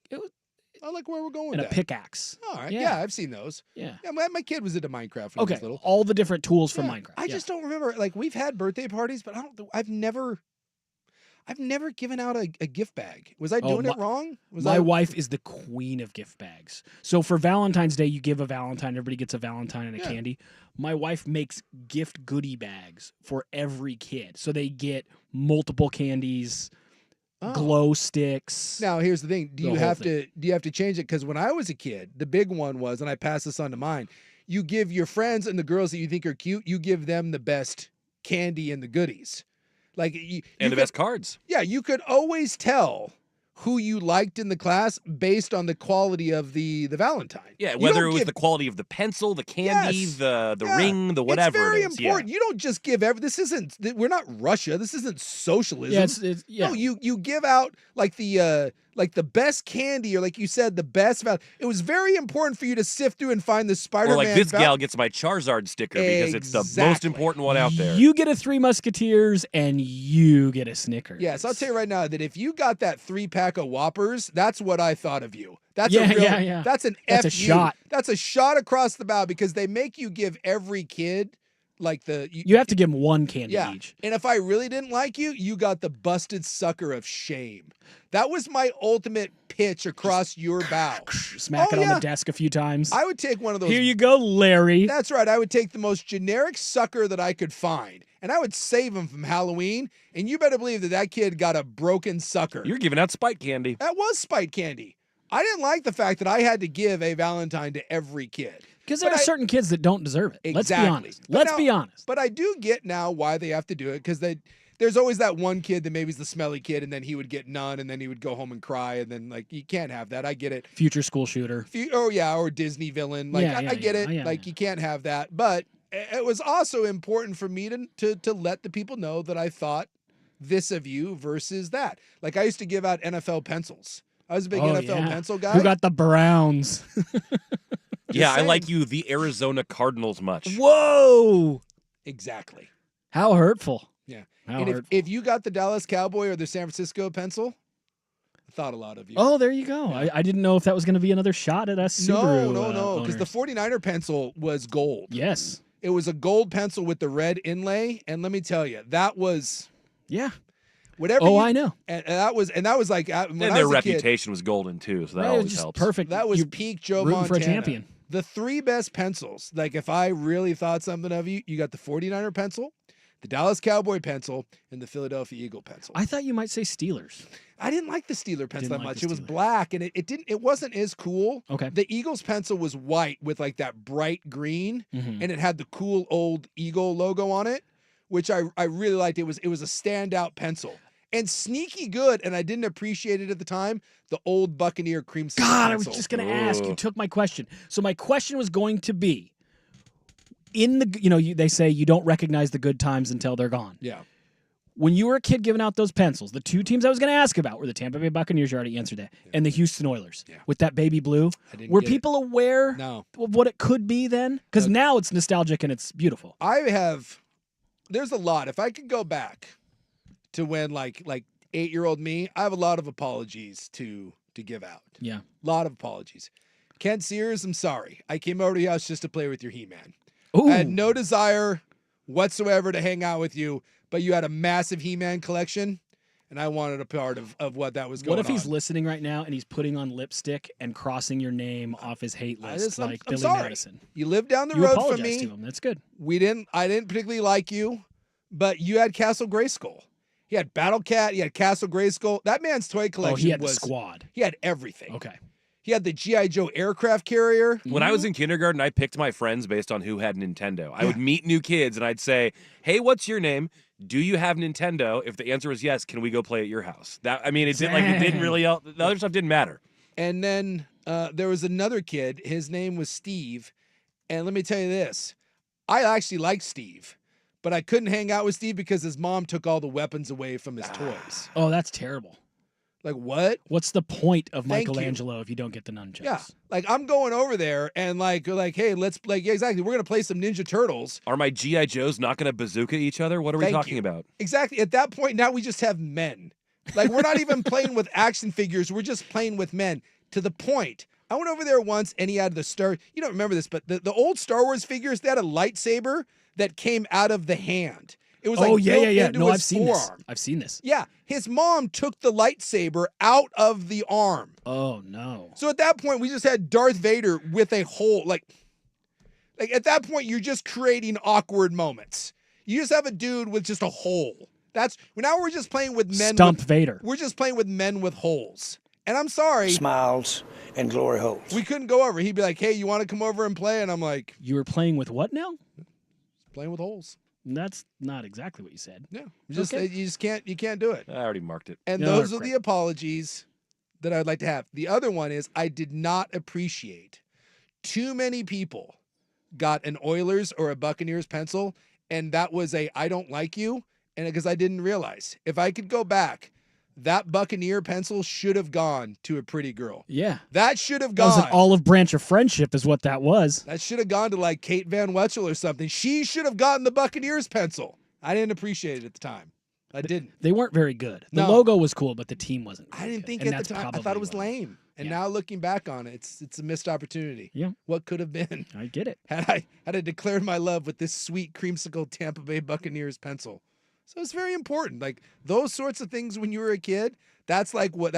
I like where we're going And with a that. pickaxe. All right. Yeah, I've seen those. Yeah. My kid was into Minecraft when he was little. All the different tools from Minecraft. I just don't remember. Like, we've had birthday parties, but I've never given out a gift bag. Was I doing it wrong? My wife is the queen of gift bags. So for Valentine's Day, you give a Valentine. Everybody gets a Valentine and a candy. My wife makes gift goodie bags for every kid. So they get multiple candies, glow sticks. Now, here's the thing. Do The you whole have thing. to change it? Because when I was a kid, the big one was, and I passed this on to mine, you give your friends and the girls that you think are cute, you give them the best candy and the goodies. Like And the best cards. Yeah, you could always tell who you liked in the class based on the quality of the Valentine. Yeah, You whether don't it was give- the quality of the pencil, the candy, Yes. the Yeah. ring, the whatever It's very it is. important. You don't just give we're not Russia. This isn't socialism. Yeah, No, you give out like the best candy, or like you said, the best value. It was very important for you to sift through and find the Spider-Man. Or like this gal gets my Charizard sticker because it's the most Exactly. important one out there. You get a Three Musketeers and you get a Snickers. Yes, I'll tell you right now that if you got that 3-pack of Whoppers, that's what I thought of you. That's Yeah, a real, yeah. That's an That's a FU. shot. That's a shot across the bow because they make you give every kid like You have to give them one candy yeah. each. And if I really didn't like you, you got the busted sucker of shame. That was my ultimate pitch across your bow. Smack it on the desk a few times. I would take one of those. Here you go, Larry. That's right. I would take the most generic sucker that I could find, and I would save him from Halloween. And you better believe that kid got a broken sucker. You're giving out spite candy. That was spite candy. I didn't like the fact that I had to give a Valentine to every kid. Because there are certain kids that don't deserve it. Let's be Exactly. honest. But Let's now- be honest. But I do get now why they have to do it, because there's always that one kid that maybe is the smelly kid, and then he would get none, and then he would go home and cry, and then like you can't have that. I get it. Future school shooter. Or Disney villain. Like I get it. You can't have that. But it was also important for me to let the people know that I thought this of you versus that. Like I used to give out NFL pencils. I was a big NFL pencil guy. Who got the Browns? Yeah, I like you, the Arizona Cardinals, much. Whoa! Exactly. How hurtful. Yeah. How And hurtful. if you got the Dallas Cowboy or the San Francisco pencil, I thought a lot of you. Oh, there you go. I didn't know if that was going to be another shot at us Subaru. No, because the 49er pencil was gold. Yes. It was a gold pencil with the red inlay, and let me tell you, that was whatever. Oh, I know. And that was like when And I their was a kid, reputation was golden, too, so that Right, it was always just helps. perfect. that was You peak Joe rooting Montana. for a champion. The three best pencils, like if I really thought something of you, you got the 49er pencil, the Dallas Cowboy pencil, and the Philadelphia Eagle pencil. I thought you might say Steelers. I didn't like the Steeler pencil that Didn't like much. the It was Steelers. black, and it wasn't as cool. Okay. The Eagles pencil was white with like that bright green, Mhm. and it had the cool old Eagle logo on it, which I really liked. It was a standout pencil. And sneaky good, and I didn't appreciate it at the time, the old Buccaneer creamsicle God, I was pencil. just going to ask. You took my question. So my question was going to be, they say you don't recognize the good times until they're gone. Yeah. When you were a kid giving out those pencils, the two teams I was going to ask about were the Tampa Bay Buccaneers, you already answered that, and the Houston Oilers with that baby blue. Were get it. people aware No. of what it could be then? Because now it's nostalgic and it's beautiful. There's a lot. If I could go back to when like 8-year-old me, I have a lot of apologies to give out. Yeah. A lot of apologies. Ken Sears, I'm sorry. I came over to your house just to play with your He-Man. Ooh. I had no desire whatsoever to hang out with you, but you had a massive He-Man collection, and I wanted a part of what that was going on. What if he's listening right now and he's putting on lipstick and crossing your name off his hate list like I'm Billy sorry. Madison? You lived down the You road apologize from me. to him. That's good. I didn't particularly like you, but you had Castle Grayskull. He had Battle Cat. He had Castle Grayskull. That man's toy collection he had the was squad. He had everything. Okay. He had the G.I. Joe aircraft carrier. When I was in kindergarten, I picked my friends based on who had Nintendo. I would meet new kids, and I'd say, hey, what's your name? Do you have Nintendo? If the answer was yes, can we go play at your house? It didn't really, the other stuff didn't matter. And then there was another kid. His name was Steve. And let me tell you this. I actually liked Steve, but I couldn't hang out with Steve because his mom took all the weapons away from his toys. Oh, that's terrible. Like what? What's the point of Thank you. Michelangelo if you don't get the nunchucks? Yeah. Like I'm going over there and like, hey, let's play. Yeah, exactly. We're going to play some Ninja Turtles. Are my G.I. Joes not going to bazooka each other? What are we Thank talking you. about? Exactly. At that point, now we just have men. Like we're not even playing with action figures. We're just playing with men. To the point, I went over there once and he had the Star. You don't remember this, but the old Star Wars figures, they had a lightsaber that came out of the hand. It was like built into No, his I've seen this. forearm. I've seen this. Yeah, his mom took the lightsaber out of the arm. Oh no. So at that point, we just had Darth Vader with a hole. Like at that point, you're just creating awkward moments. You just have a dude with just a hole. Now we're just playing with men. Stump Vader. We're just playing with men with holes. And I'm sorry. Smiles and glory holes. We couldn't go over. He'd be like, hey, you want to come over and play? And I'm like, You were playing with what now? playing with holes. That's not exactly what you said. Yeah. Okay. You can't do it. I already marked it. And those are the apologies that I'd like to have. The other one is I did not appreciate too many people got an Oilers or a Buccaneers pencil, and that was a I don't like you, and because I didn't realize. If I could go back, that Buccaneer pencil should have gone to a pretty girl. Yeah. That should have That was gone. an olive branch of friendship is what that was. That should have gone to like Kate Van Wetzel or something. She should have gotten the Buccaneers pencil. I didn't appreciate it at the time. I didn't. They weren't very good. The No. logo was cool, but the team wasn't. I didn't think and at the that's time. I thought probably it was what lame. And now looking back on it, it's a missed opportunity. Yeah. What could have been? I get it. Had I declared my love with this sweet creamsicle Tampa Bay Buccaneers pencil. So it's very important. Like those sorts of things when you were a kid, that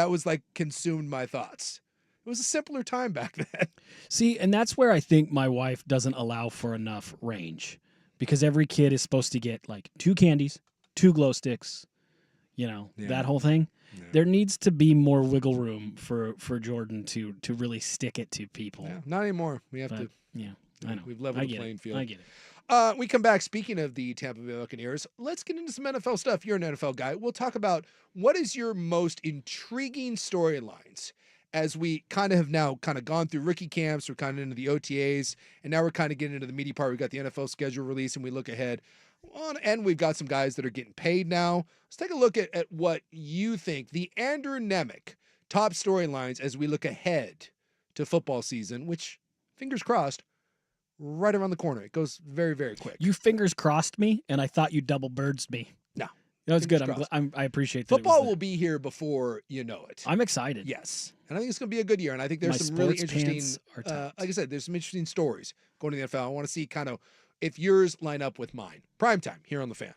was like consumed my thoughts. It was a simpler time back then. See, and that's where I think my wife doesn't allow for enough range because every kid is supposed to get like 2 candies, 2 glow sticks, that whole thing. Yeah. There needs to be more wiggle room for Jordan to really stick it to people. Yeah, not anymore. We have to. Yeah, I know. We've leveled the playing field. I get it. We come back. Speaking of the Tampa Bay Buccaneers, let's get into some NFL stuff. You're an NFL guy. We'll talk about what is your most intriguing storylines as we kind of have now gone through rookie camps. We're kind of into the OTAs, and now we're kind of getting into the meaty part. We've got the NFL schedule release, and we look ahead. And we've got some guys that are getting paid now. Let's take a look at what you think the Andrew Nemec top storylines as we look ahead to football season, which, fingers crossed, right around the corner. It goes very, very quick. You fingers crossed me, and I thought you double birds me. No. That was good. I appreciate that. Football will be here before you know it. I'm excited. Yes. And I think it's going to be a good year. And I think there's some really interesting, like I said, there's some interesting stories going to the NFL. I want to see kind of if yours line up with mine. Primetime here on The Fan.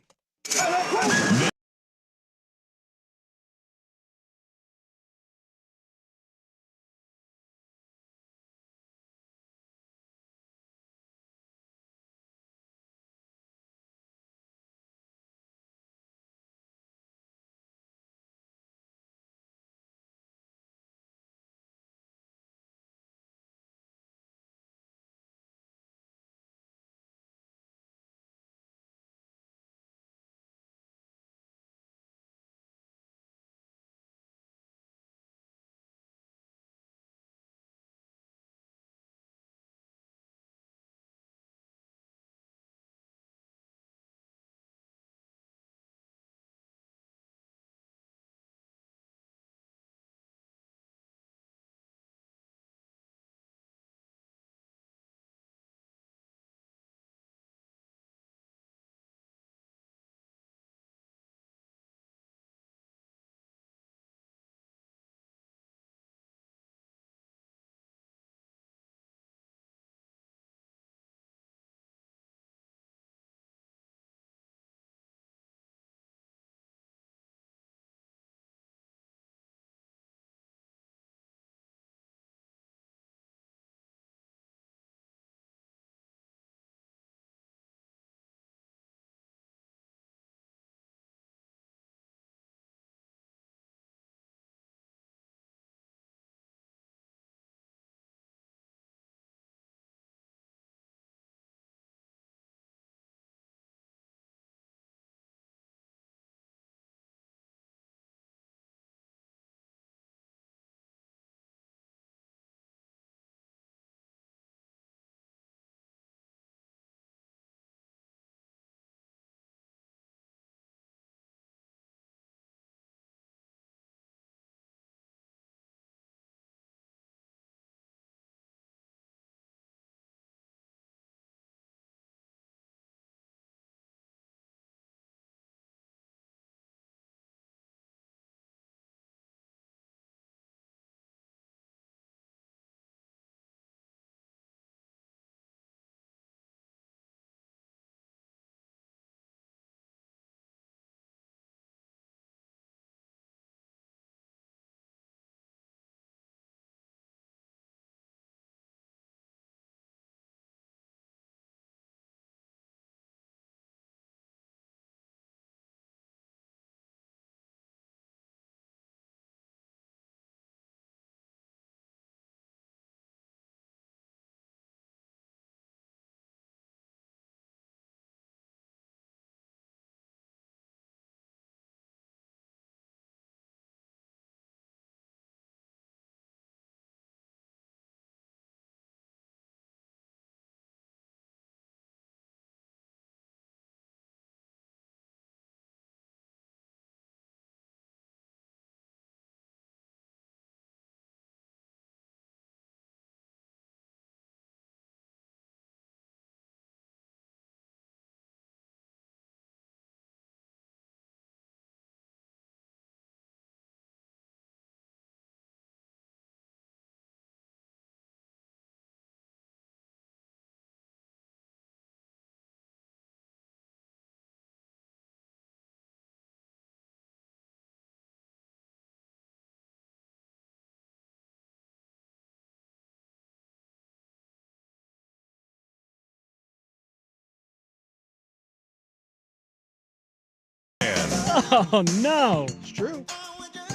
Oh, no. It's true.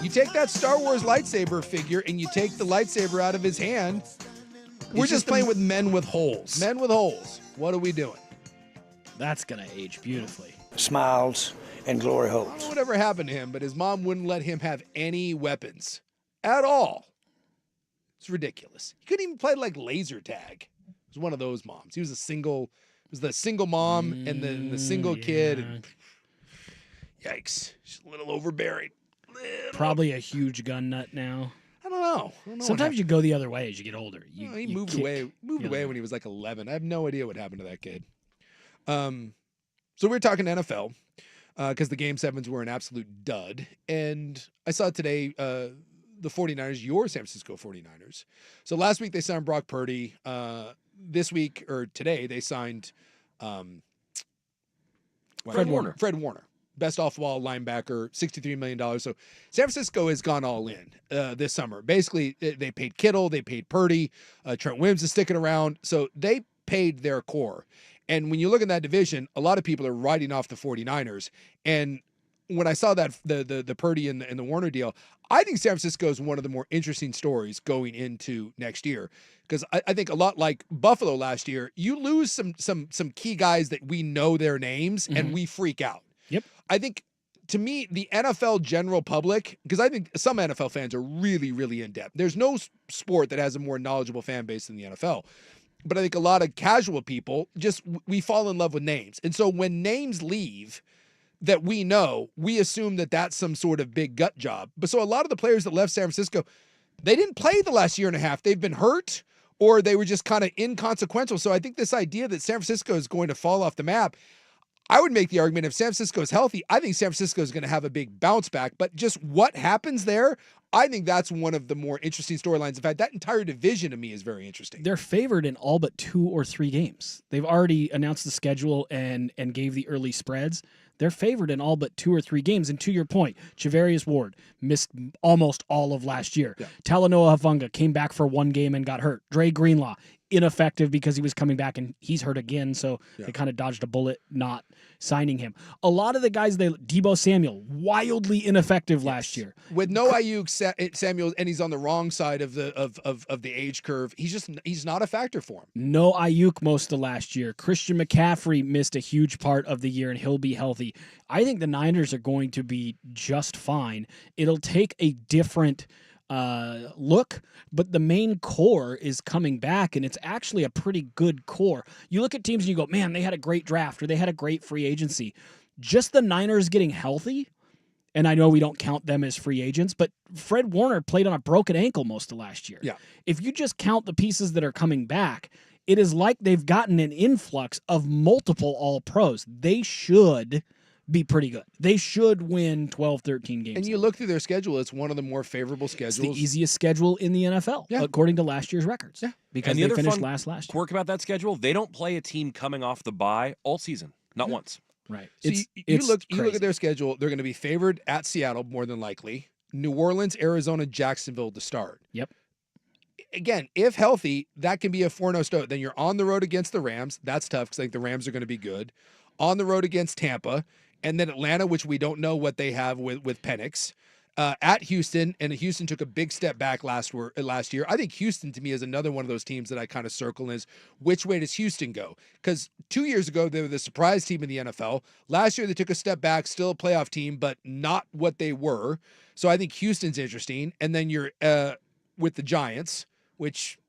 You take that Star Wars lightsaber figure and you take the lightsaber out of his hand. We're just playing with men with holes. Men with holes. What are we doing? That's going to age beautifully. Smiles and glory I don't know holes. whatever happened to him, but his mom wouldn't let him have any weapons at all. It's ridiculous. He couldn't even play like laser tag. It was one of those moms. He was the single mom and the single kid. And yikes. She's a little overbearing. Probably a huge gun nut now. I don't know. Sometimes you go the other way as you get older. He moved away when he was like 11. I have no idea what happened to that kid. So we're talking NFL because the Game 7s were an absolute dud. And I saw today the 49ers, your San Francisco 49ers. So last week they signed Brock Purdy. This week, or today, they signed Fred Warner. Fred Warner. Best off-ball linebacker, $63 million. So San Francisco has gone all in this summer. Basically, they paid Kittle, they paid Purdy, Trent Williams is sticking around. So they paid their core. And when you look at that division, a lot of people are writing off the 49ers. And when I saw that the Purdy and the Warner deal, I think San Francisco is one of the more interesting stories going into next year. Because I think a lot like Buffalo last year, you lose some key guys that we know their names and we freak out. Yep. I think, to me, the NFL general public, because I think some NFL fans are really, really in-depth. There's no sport that has a more knowledgeable fan base than the NFL. But I think a lot of casual people, we fall in love with names. And so when names leave that we know, we assume that that's some sort of big gut job. But so a lot of the players that left San Francisco, they didn't play the last year and a half. They've been hurt or they were just kind of inconsequential. So I think this idea that San Francisco is going to fall off the map, I would make the argument if San Francisco is healthy, I think San Francisco is going to have a big bounce back. But just what happens there, I think that's one of the more interesting storylines. In fact, that entire division to me is very interesting. They're favored in all but 2 or 3 games. They've already announced the schedule and gave the early spreads. They're favored in all but 2 or 3 games. And to your point, Javarius Ward missed almost all of last year. Yeah. Talanoa Hufanga came back for 1 game and got hurt. Dre Greenlaw, ineffective because he was coming back and he's hurt again. So they kind of dodged a bullet not signing him. A lot of the guys, Deebo Samuel, wildly ineffective last year. With no Ayuk, Samuel, and he's on the wrong side of the age curve. He's not a factor for him. No Ayuk most of last year. Christian McCaffrey missed a huge part of the year and he'll be healthy. I think the Niners are going to be just fine. It'll take a different look, but the main core is coming back, and it's actually a pretty good core. You look at teams and you go, man, they had a great draft or they had a great free agency. Just the Niners getting healthy, and I know we don't count them as free agents, but Fred Warner played on a broken ankle most of last year. Yeah. If you just count the pieces that are coming back, it is like they've gotten an influx of multiple all-pros. They should be pretty good. They should win 12, 13 games. And you look through their schedule, it's one of the more favorable schedules. It's the easiest schedule in the NFL, according to last year's records. Yeah. Because and the they other finished fun last year. quirk about that schedule, they don't play a team coming off the bye all season. Not once. Right. So you look at their schedule, they're going to be favored at Seattle more than likely. New Orleans, Arizona, Jacksonville to start. Yep. Again, if healthy, that can be a 4-0 start. Then you're on the road against the Rams. That's tough because I think the Rams are going to be good. On the road against Tampa. And then Atlanta, which we don't know what they have with Penix. At Houston, and Houston took a big step back last year. I think Houston, to me, is another one of those teams that I kind of circle is, which way does Houston go? Because 2 years ago, they were the surprise team in the NFL. Last year, they took a step back, still a playoff team, but not what they were. So I think Houston's interesting. And then you're with the Giants, which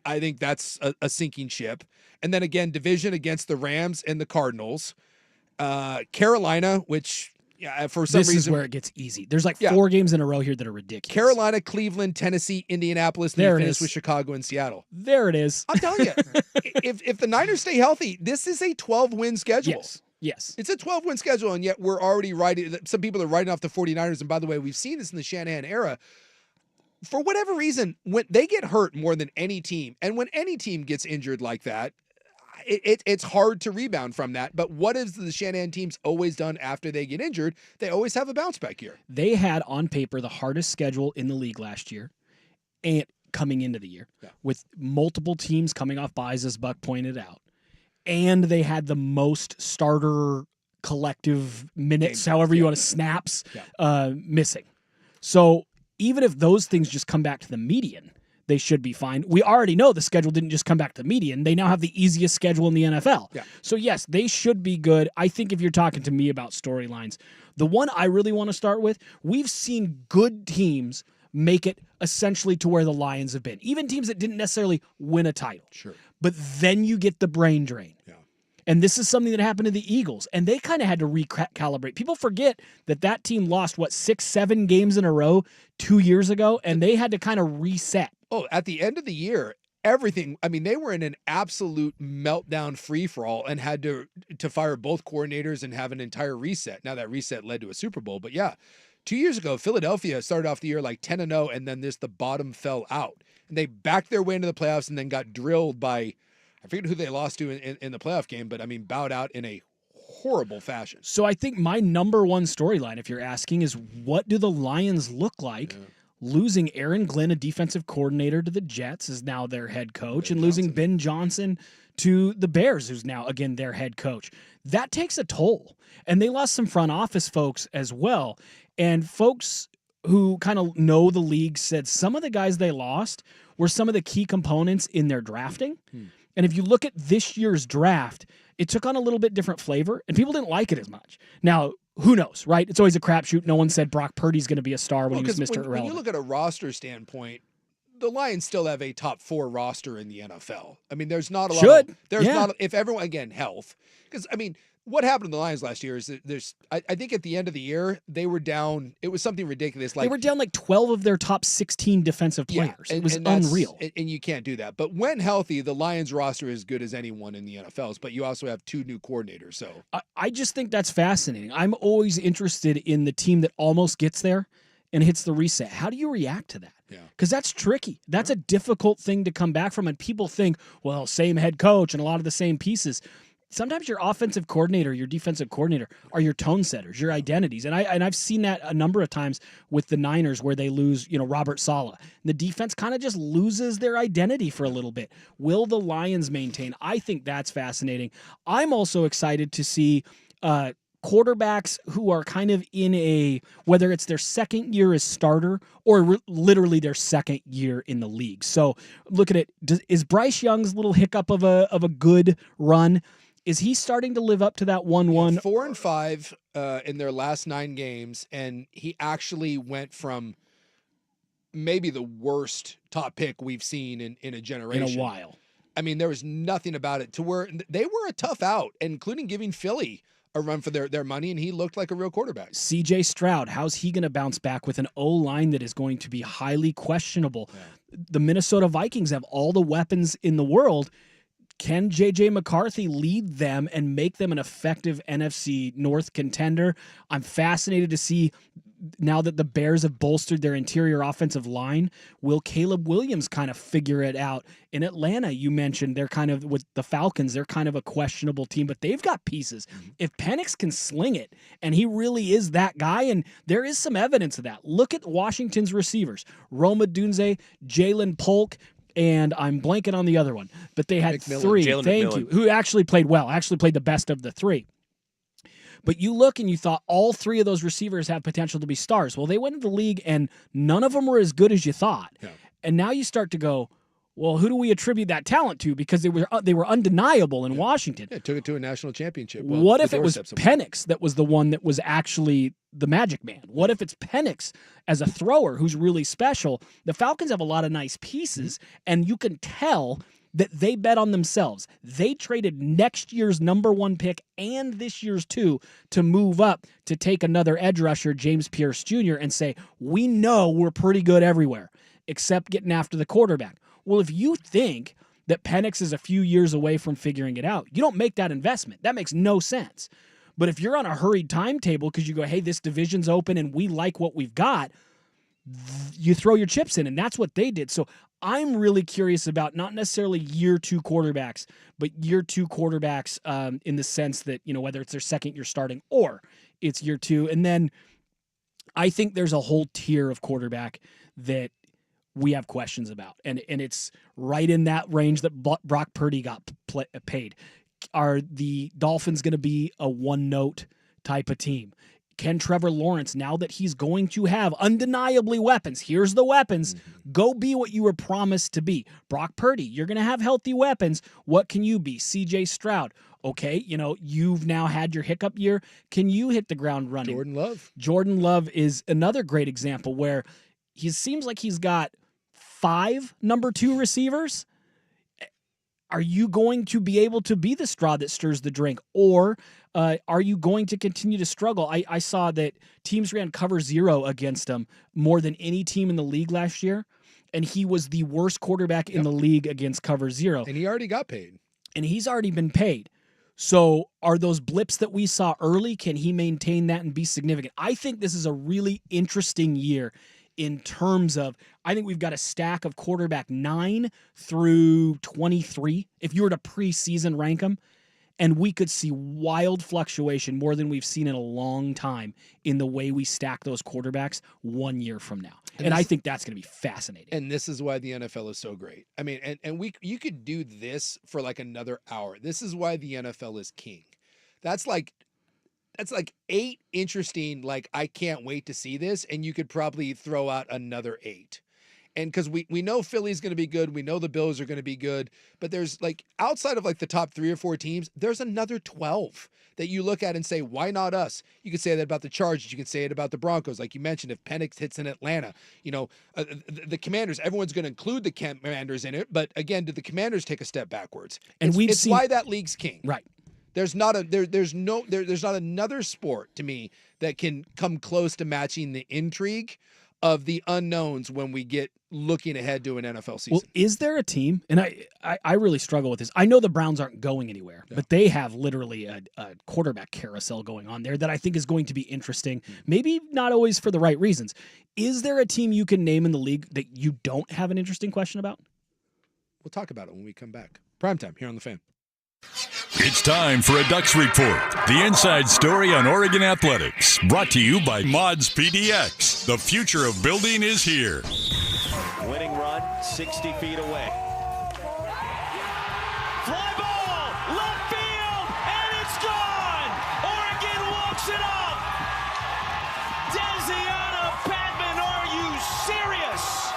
I think that's a sinking ship. And then again, division against the Rams and the Cardinals. Carolina, which for some reason... This is where it gets easy. There's like 4 games in a row here that are ridiculous. Carolina, Cleveland, Tennessee, Indianapolis, and they finish with Chicago and Seattle. There it is. I'm telling you, if the Niners stay healthy, this is a 12-win schedule. Yes. It's a 12-win schedule, and yet we're already writing... Some people are writing off the 49ers, and by the way, we've seen this in the Shanahan era. For whatever reason, when they get hurt more than any team, and when any team gets injured like that, it's hard to rebound from that. But what has the Shanahan teams always done after they get injured? They always have a bounce back year. They had on paper the hardest schedule in the league last year and coming into the year with multiple teams coming off buys, as Buck pointed out. And they had the most starter collective minutes, however you want to snaps, missing. So even if those things just come back to the median, they should be fine. We already know the schedule didn't just come back to the median. They now have the easiest schedule in the NFL. Yeah. So yes, they should be good. I think if you're talking to me about storylines, the one I really want to start with, we've seen good teams make it essentially to where the Lions have been. Even teams that didn't necessarily win a title. Sure. But then you get the brain drain. Yeah. And this is something that happened to the Eagles, and they kind of had to recalibrate. People forget that team lost, 6-7 games in a row 2 years ago, and they had to kind of reset. Oh, at the end of the year, everything, I mean, they were in an absolute meltdown free-for-all and had to fire both coordinators and have an entire reset. Now that reset led to a Super Bowl, but yeah, 2 years ago, Philadelphia started off the year like 10-0, and then the bottom fell out. And they backed their way into the playoffs and then got drilled by, I forget who they lost to in the playoff game, but I mean, bowed out in a horrible fashion. So I think my number one storyline, if you're asking, is what do the Lions look like? Yeah. Losing Aaron Glenn, a defensive coordinator, to the Jets, is now their head coach, and losing Ben Johnson to the Bears, who's now, again, their head coach. That takes a toll. And they lost some front office folks as well. And folks who kind of know the league said some of the guys they lost were some of the key components in their drafting. And if you look at this year's draft, it took on a little bit different flavor, and people didn't like it as much. Now, who knows, right? It's always a crapshoot. No one said Brock Purdy's going to be a star when he was Mr. Irrelevant. When you look at a roster standpoint, the Lions still have a top 4 roster in the NFL. I mean, there's not a lot. Not, if everyone, again, health. Because, I mean, what happened to the Lions last year is that I think at the end of the year, they were down. It was something ridiculous. Like, they were down like 12 of their top 16 defensive players. It was unreal. And you can't do that. But when healthy, the Lions roster is as good as anyone in the NFL's. But you also have 2 new coordinators. So I just think that's fascinating. I'm always interested in the team that almost gets there and hits the reset. How do you react to that? Because that's tricky. That's a difficult thing to come back from. And people think, well, same head coach and a lot of the same pieces. Sometimes your offensive coordinator, your defensive coordinator are your tone setters, your identities. And I've seen that a number of times with the Niners where they lose, Robert Saleh. The defense kind of just loses their identity for a little bit. Will the Lions maintain? I think that's fascinating. I'm also excited to see quarterbacks who are kind of in whether it's their second year as starter or literally their second year in the league. So look at it. Is Bryce Young's little hiccup of a good run? Is he starting to live up to that 1-1? 4-5 in their last 9 games, and he actually went from maybe the worst top pick we've seen in a generation. In a while. I mean, there was nothing about it to where they were a tough out, including giving Philly a run for their money, and he looked like a real quarterback. CJ Stroud, how's he going to bounce back with an O-line that is going to be highly questionable? Yeah. The Minnesota Vikings have all the weapons in the world. Can J.J. McCarthy lead them and make them an effective NFC North contender? I'm fascinated to see, now that the Bears have bolstered their interior offensive line, will Caleb Williams kind of figure it out? In Atlanta, you mentioned they're kind of, with the Falcons, they're kind of a questionable team, but they've got pieces. If Penix can sling it, and he really is that guy, and there is some evidence of that. Look at Washington's receivers. Rome Odunze, Jalen Polk, and I'm blanking on the other one, but they had McMillan. 3, Jalen thank McMillan. you, who actually played well, actually played the best of the 3. But you look and you thought all 3 of those receivers have potential to be stars. Well, they went into the league and none of them were as good as you thought. Yeah. And now you start to go, well, who do we attribute that talent to? Because they were undeniable in Washington. Yeah, took it to a national championship. Well, what if it was Penix that was the one that was actually the magic man? What if it's Penix as a thrower who's really special? The Falcons have a lot of nice pieces, and you can tell that they bet on themselves. They traded next year's number 1 pick and this year's 2 to move up to take another edge rusher, James Pierce Jr., and say, we know we're pretty good everywhere, except getting after the quarterback. Well, if you think that Penix is a few years away from figuring it out, you don't make that investment. That makes no sense. But if you're on a hurried timetable because you go, hey, this division's open and we like what we've got, you throw your chips in, and that's what they did. So I'm really curious about not necessarily year 2 quarterbacks, but year 2 quarterbacks in the sense that, whether it's their second year starting or it's year 2. And then I think there's a whole tier of quarterback that we have questions about. And it's right in that range that Brock Purdy got paid. Are the Dolphins going to be a one-note type of team? Can Trevor Lawrence, now that he's going to have undeniably weapons, here's the weapons, go be what you were promised to be? Brock Purdy, you're going to have healthy weapons. What can you be? CJ Stroud. Okay, you've now had your hiccup year. Can you hit the ground running? Jordan Love is another great example where he seems like he's got 5 number 2 receivers. Are you going to be able to be the straw that stirs the drink, or are you going to continue to struggle? I saw that teams ran cover 0 against him more than any team in the league last year, and he was the worst quarterback in the league against cover 0. And he already got paid. And he's already been paid. So are those blips that we saw early, can he maintain that and be significant? I think this is a really interesting year in terms of, I think we've got a stack of quarterback 9 through 23, if you were to preseason rank them, and we could see wild fluctuation more than we've seen in a long time in the way we stack those quarterbacks 1 year from now. And I think that's going to be fascinating. And this is why the NFL is so great. I mean, you could do this for like another hour. This is why the NFL is king. That's like 8 interesting, like, I can't wait to see this, and you could probably throw out another 8. And because we know Philly's going to be good, we know the Bills are going to be good, but there's, like, outside of like the top 3 or 4 teams, there's another 12 that you look at and say, why not us? You could say that about the Chargers, you could say it about the Broncos, like you mentioned, if Penix hits in Atlanta, the Commanders, everyone's going to include the Commanders in it, but again, did the Commanders take a step backwards? And it's why that league's king. Right. There's not another sport to me that can come close to matching the intrigue of the unknowns when we get looking ahead to an NFL season. Well, is there a team, and I really struggle with this. I know the Browns aren't going anywhere, but they have literally a quarterback carousel going on there that I think is going to be interesting, maybe not always for the right reasons. Is there a team you can name in the league that you don't have an interesting question about? We'll talk about it when we come back. Primetime here on The Fan. It's time for a Ducks Report, the inside story on Oregon athletics. Brought to you by Mods PDX. The future of building is here. Winning run, 60 feet away. Fly ball, left field, and it's gone! Oregon walks it up! Desiana Padman, are you serious?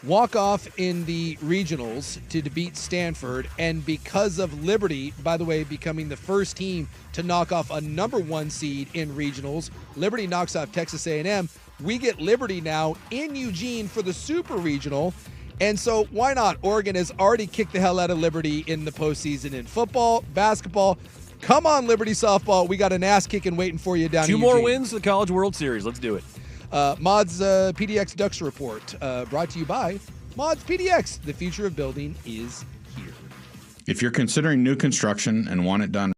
Walk-off in the regionals to beat Stanford, and because of Liberty, by the way, becoming the first team to knock off a number 1 seed in regionals, Liberty knocks off Texas A&M. We get Liberty now in Eugene for the Super Regional, and so why not? Oregon has already kicked the hell out of Liberty in the postseason in football, basketball. Come on, Liberty softball. We got an ass-kicking waiting for you down in 2 Eugene. more wins to the College World Series. Let's do it. Mods PDX Ducks Report, brought to you by Mods PDX. The future of building is here. If you're considering new construction and want it done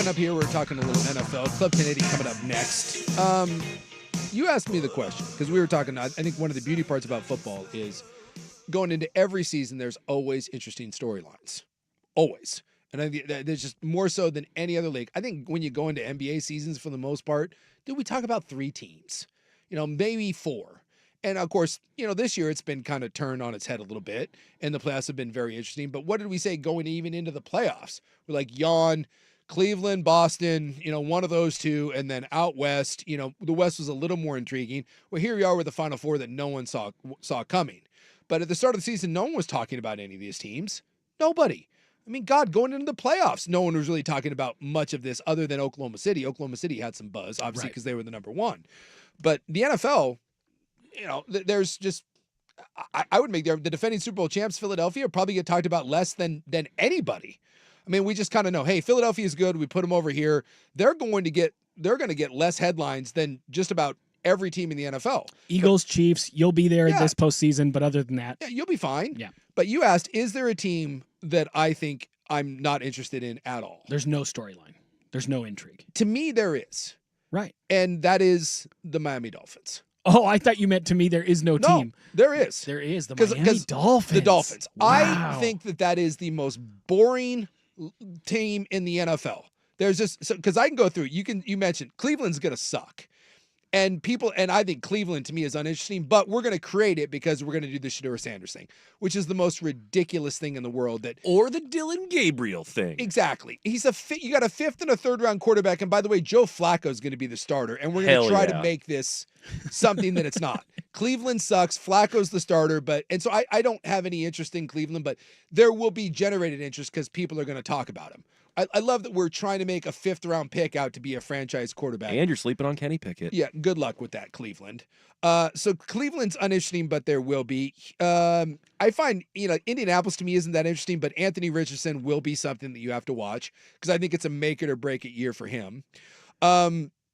Coming up here, we're talking a little NFL. Club 1080 coming up next. You asked me the question because we were talking. I think one of the beauty parts about football is going into every season, there's always interesting storylines. Always. And I think there's just more so than any other league. I think when you go into NBA seasons, for the most part, we talk about 3 teams, maybe 4. And of course, this year it's been kind of turned on its head a little bit, and the playoffs have been very interesting. But what did we say going even into the playoffs? We're like, yawn, Cleveland, Boston, one of those two, and then out west, the West was a little more intriguing. Well, here we are with the Final Four that no one saw coming. But at the start of the season, no one was talking about any of these teams. Nobody. I mean, God, going into the playoffs, no one was really talking about much of this other than Oklahoma City. Oklahoma City had some buzz, obviously, because they were the number 1. But the NFL, there's just, I would make the defending Super Bowl champs, Philadelphia, probably get talked about less than anybody. I mean, we just kind of know, hey, Philadelphia is good. We put them over here. They're going to get less headlines than just about every team in the NFL. Eagles, Chiefs, you'll be there this postseason, but other than that, yeah, you'll be fine. Yeah. But you asked, is there a team that I think I'm not interested in at all? There's no storyline. There's no intrigue. To me, there is. Right. And that is the Miami Dolphins. Oh, I thought you meant to me there is no team. There is. There is. The Miami Dolphins. The Dolphins. Wow. I think that is the most boring team in the NFL. There's just, because I can go through, you mentioned Cleveland's going to suck. And I think Cleveland to me is uninteresting, but we're going to create it because we're going to do the Shedeur Sanders thing, which is the most ridiculous thing in the world. Or the Dylan Gabriel thing. Exactly. You got a 5th and a 3rd round quarterback. And by the way, Joe Flacco is going to be the starter. And we're going to try to make this something that it's not. Cleveland sucks. Flacco's the starter. So I don't have any interest in Cleveland, but there will be generated interest because people are going to talk about him. I love that we're trying to make a 5th round pick out to be a franchise quarterback. And you're sleeping on Kenny Pickett. Yeah, good luck with that, Cleveland. So Cleveland's uninteresting, but there will be. I find, Indianapolis to me isn't that interesting, but Anthony Richardson will be something that you have to watch because I think it's a make it or break it year for him.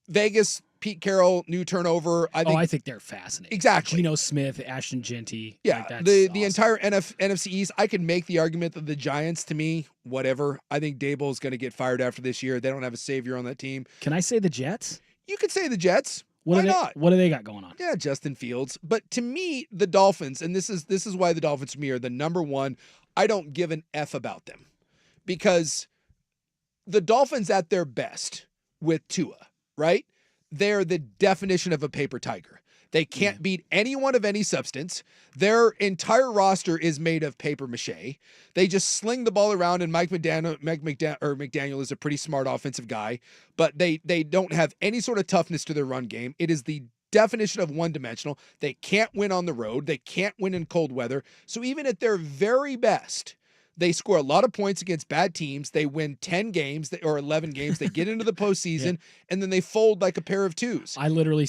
Vegas, Pete Carroll, new turnover. I think they're fascinating. Exactly. Geno Smith, Ashton Genty. Yeah, the entire NFC East. I can make the argument that the Giants, to me, whatever. I think Dable's going to get fired after this year. They don't have a savior on that team. Can I say the Jets? You could say the Jets. Why not? What do they got going on? Yeah, Justin Fields. But to me, the Dolphins, and this is why the Dolphins to me are the number 1. I don't give an F about them because the Dolphins at their best with Tua, right? They're the definition of a paper tiger. They can't beat anyone of any substance. Their entire roster is made of paper mache. They just sling the ball around, and Mike McDaniel is a pretty smart offensive guy, but they don't have any sort of toughness to their run game. It is the definition of one-dimensional. They can't win on the road. They can't win in cold weather. So even at their very best, they score a lot of points against bad teams. They win 10 games or 11 games. They get into the postseason, and then they fold like a pair of twos. I literally,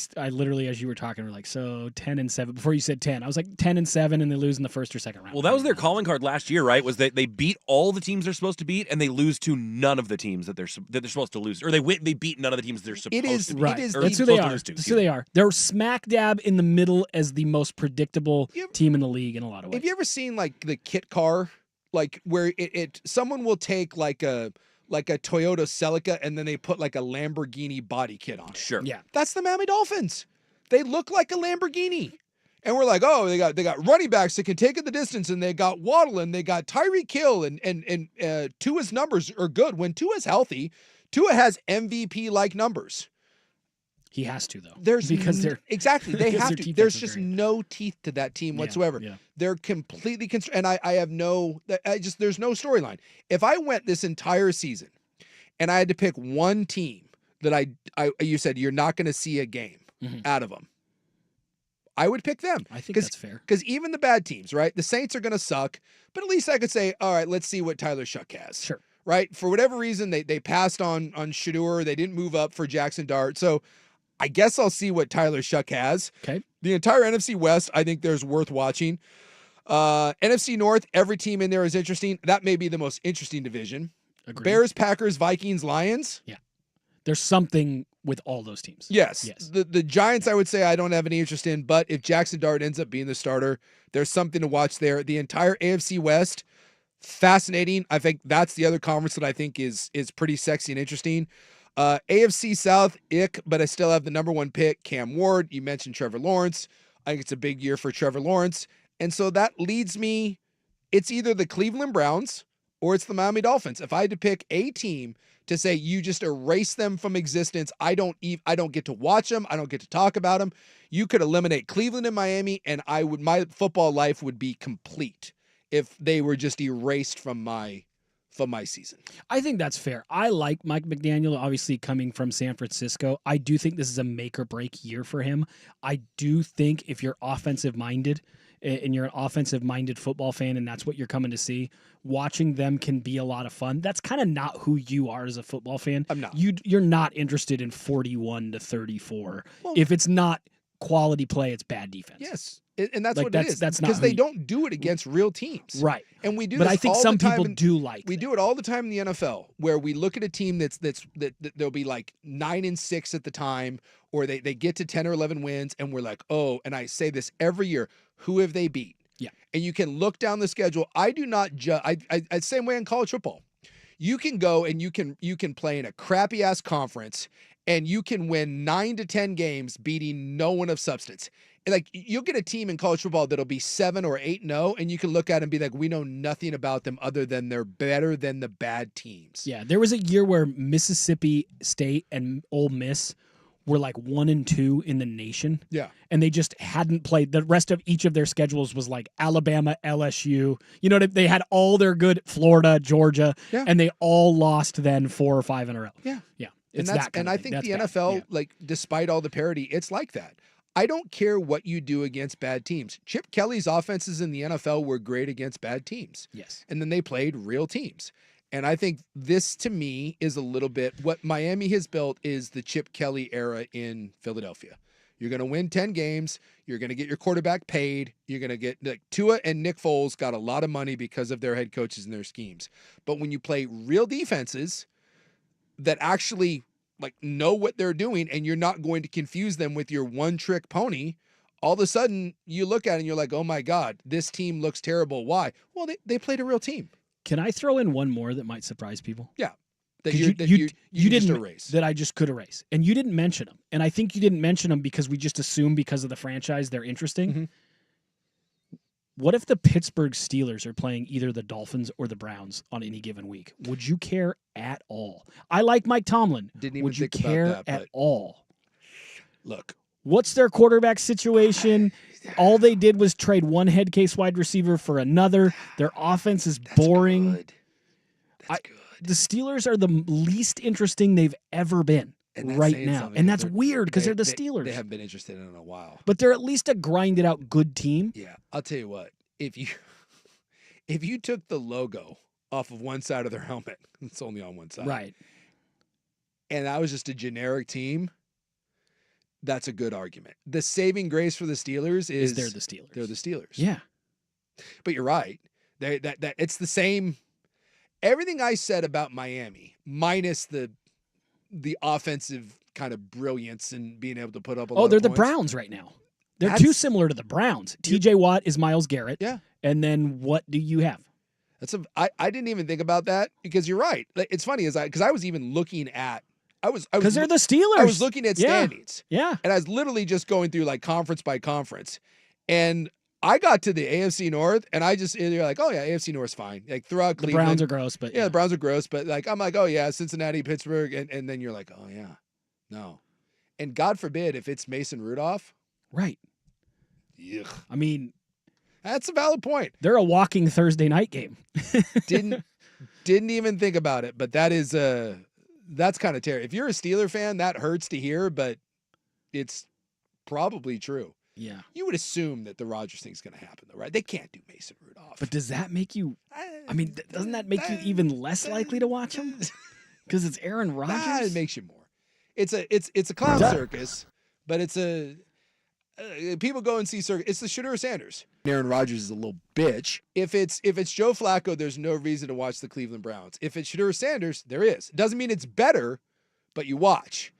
as you were talking, were like, so 10-7. Before you said 10, I was like 10-7, and they lose in the first or second round. Well, that was their calling card last year, right? Was that they beat all the teams they're supposed to beat, and they lose to none of the teams that they're supposed to lose, or they beat none of the teams they're supposed to beat. Right. That's who they are. That's who they are. They're smack dab in the middle as the most predictable team in the league in a lot of ways. Have you ever seen like the kit car? Like where someone will take like a Toyota Celica and then they put like a Lamborghini body kit on it. Sure. Yeah. That's the Miami Dolphins. They look like a Lamborghini. And we're like, oh, they got running backs that can take it the distance, and they got Waddle, and they got Tyreek Hill, and Tua's numbers are good. When Tua's healthy, Tua has MVP-like numbers. He has to, though. They have to. There's just no teeth to that team whatsoever. Yeah. They're completely and I have there's no storyline. If I went this entire season and I had to pick one team that you said you're not going to see a game out of them, I would pick them. I think that's fair. Because even the bad teams, right? The Saints are going to suck, but at least I could say, all right, let's see what Tyler Shuck has. Sure. Right? For whatever reason, they passed on Shedeur. They didn't move up for Jackson Dart. So I guess I'll see what Tyler Shuck has. Okay. The entire NFC West, I think there's worth watching. NFC North, every team in there is interesting. That may be the most interesting division. Agreed. Bears, Packers, Vikings, Lions. Yeah. There's something with all those teams. Yes. The Giants, I would say I don't have any interest in, but if Jackson Dart ends up being the starter, there's something to watch there. The entire AFC West, fascinating. I think that's the other conference that I think is pretty sexy and interesting. AFC South, ick, but I still have the number 1 pick, Cam Ward. You mentioned Trevor Lawrence. I think it's a big year for Trevor Lawrence. And so that leads me, it's either the Cleveland Browns or it's the Miami Dolphins. If I had to pick a team to say you just erase them from existence, I don't get to watch them, I don't get to talk about them. You could eliminate Cleveland and Miami, and my football life would be complete if they were just erased from my season. I think that's fair. I like Mike McDaniel, obviously coming from San Francisco. I do think this is a make or break year for him. I do think if you're offensive minded and you're an offensive minded football fan and that's what you're coming to see, watching them can be a lot of fun. That's kind of not who you are as a football fan. I'm not. You're not interested in 41-34. Well, if it's not quality play, it's bad defense. Yes. And that's like what it is. That's because they don't do it against real teams. Right. And we do but this I think all some the time people do like we do it all the time in the NFL, where we look at a team that they'll be like 9-6 at the time, or they get to 10 or 11 wins, and we're like, oh, and I say this every year, who have they beat? Yeah. And you can look down the schedule. I do not judge. I same way in college football. You can go and you can play in a crappy ass conference and you can win 9 to 10 games beating no one of substance. Like, you'll get a team in college football that'll be 7 or 8-0, and you can look at it and be like, we know nothing about them other than they're better than the bad teams. Yeah, there was a year where Mississippi State and Ole Miss were like 1-2 in the nation. Yeah. And they just hadn't played. The rest of each of their schedules was like Alabama, LSU. You know, they had all their good, Florida, Georgia, and they all lost then 4 or 5 in a row. Yeah. Yeah. And I think the NFL, like, despite all the parity, it's like that. I don't care what you do against bad teams. Chip Kelly's offenses in the NFL were great against bad teams. Yes. And then they played real teams. And I think this, to me, is a little bit what Miami has built is the Chip Kelly era in Philadelphia. You're going to win 10 games. You're going to get your quarterback paid. You're going to get, like, Tua and Nick Foles got a lot of money because of their head coaches and their schemes. But when you play real defenses that actually know what they're doing, and you're not going to confuse them with your one-trick pony, all of a sudden you look at it and you're like, oh my God, this team looks terrible. Why? Well, they played a real team. Can I throw in one more that might surprise people? Yeah. You didn't erase. That I just could erase. And you didn't mention them. And I think you didn't mention them because we just assume because of the franchise they're interesting. Mm-hmm. What if the Pittsburgh Steelers are playing either the Dolphins or the Browns on any given week? Would you care at all? I like Mike Tomlin. Didn't even Would you think care about that, at all? Look. What's their quarterback situation? All they did was trade one head case wide receiver for another. Their offense is boring. Good. That's good. The Steelers are the least interesting they've ever been right now. And that's weird because they're the Steelers. They haven't been interested in a while. But they're at least a grinded out good team. Yeah. I'll tell you what. If you took the logo off of one side of their helmet, it's only on one side. Right. And that was just a generic team, that's a good argument. The saving grace for the Steelers is they're the Steelers. They're the Steelers. Yeah. But you're right. That it's the same. Everything I said about Miami, minus the offensive kind of brilliance and being able to put up a lot of they're points. the Browns right now. They're too similar to the Browns. TJ Watt is Myles Garrett. Yeah. And then what do you have? I didn't even think about that because you're right. It's funny because I was even looking at because they're the Steelers. I was looking at standings. Yeah. And I was literally just going through like conference by conference. And I got to the AFC North and you're like, oh yeah, AFC North's fine. Like throughout Cleveland. The Browns are gross, but yeah, the Browns are gross. But like I'm like, oh yeah, Cincinnati, Pittsburgh, and then you're like, oh yeah. No. And God forbid if it's Mason Rudolph. Right. Yuck. I mean, that's a valid point. They're a walking Thursday night game. Didn't even think about it, but that's kind of terrible. If you're a Steeler fan, that hurts to hear, but it's probably true. Yeah. You would assume that the Rodgers thing's going to happen, though, right? They can't do Mason Rudolph. But does that make you? I mean, doesn't that make you even less likely to watch him? Because it's Aaron Rodgers. It makes you more. It's a clown circus, but it's a. People go and see circus. It's the Shedeur Sanders. Aaron Rodgers is a little bitch. If it's Joe Flacco, there's no reason to watch the Cleveland Browns. If it's Shedeur Sanders, there is. It doesn't mean it's better, but you watch.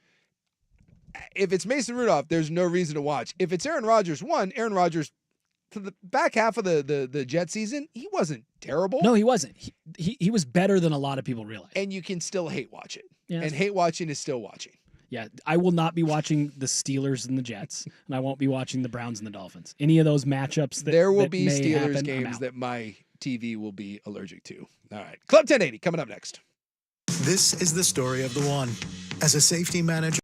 If it's Mason Rudolph, there's no reason to watch. If it's Aaron Rodgers, Aaron Rodgers to the back half of the Jet season, he wasn't terrible. No, he wasn't. He was better than a lot of people realize. And you can still hate watch it. Yeah. And hate watching is still watching. Yeah, I will not be watching the Steelers and the Jets, and I won't be watching the Browns and the Dolphins. Any of those matchups that there will that be may Steelers happen, I'm games out. that my TV will be allergic to. All right. Club 1080 coming up next. This is the story of the one. As a safety manager,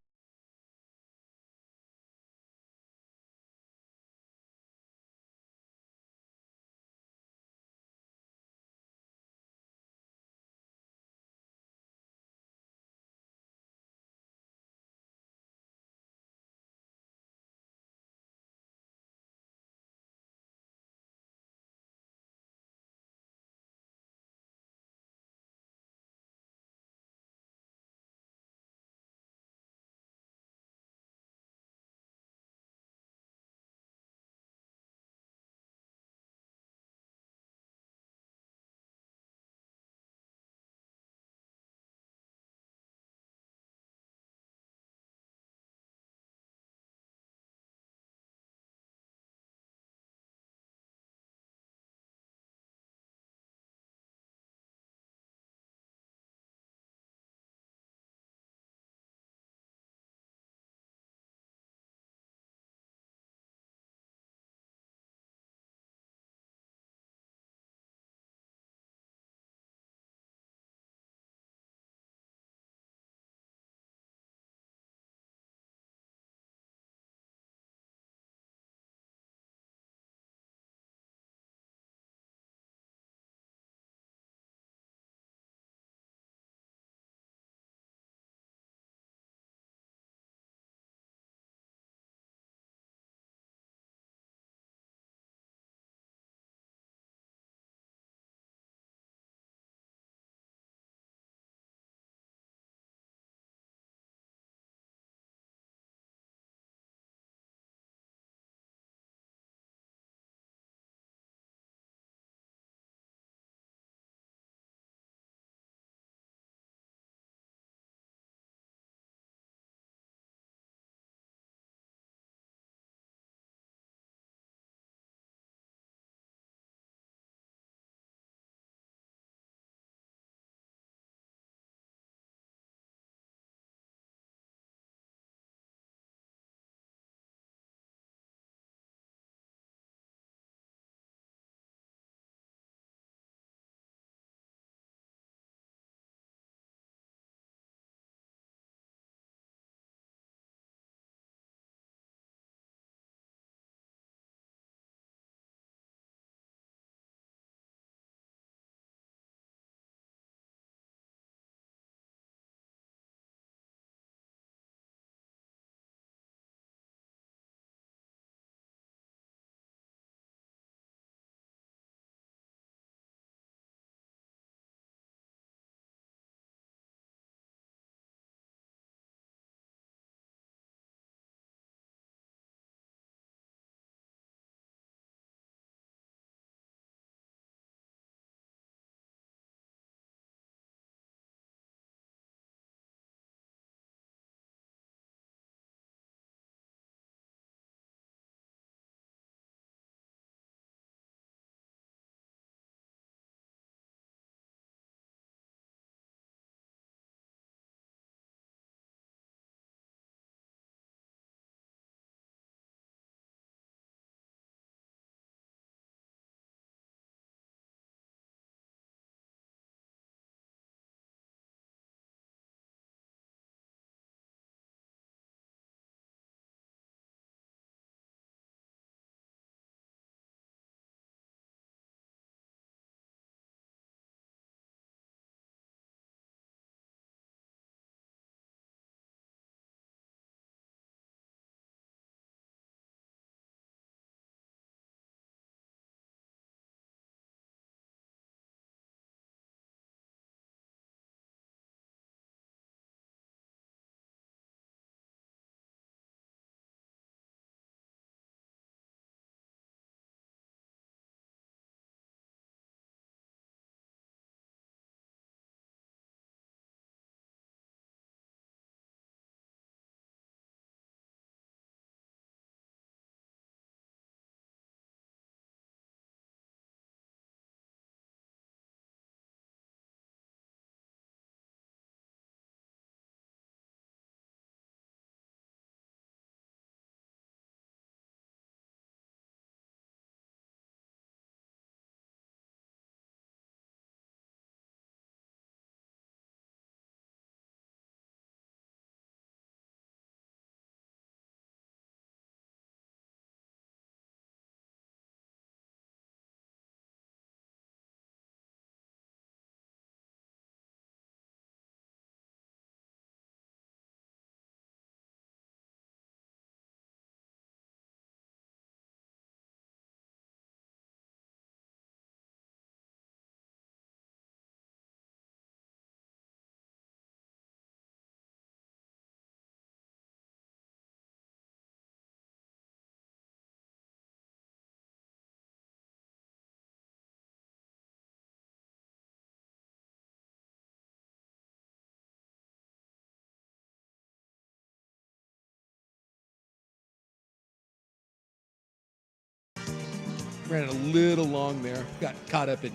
ran it a little long there. Got caught up in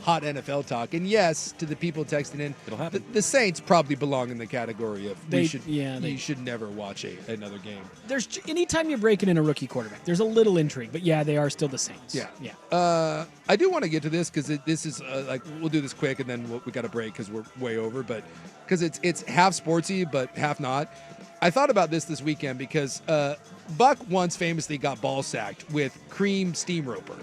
hot NFL talk. And yes, to the people texting in, it'll happen. The Saints probably belong in the category of They you should never watch another game. There's anytime you're breaking in a rookie quarterback, there's a little intrigue. But yeah, they are still the Saints. Yeah. I do want to get to this because this is like we'll do this quick and then we got to break because we're way over. But because it's half sportsy but half not. I thought about this weekend because Buck once famously got ball sacked with cream steam roper.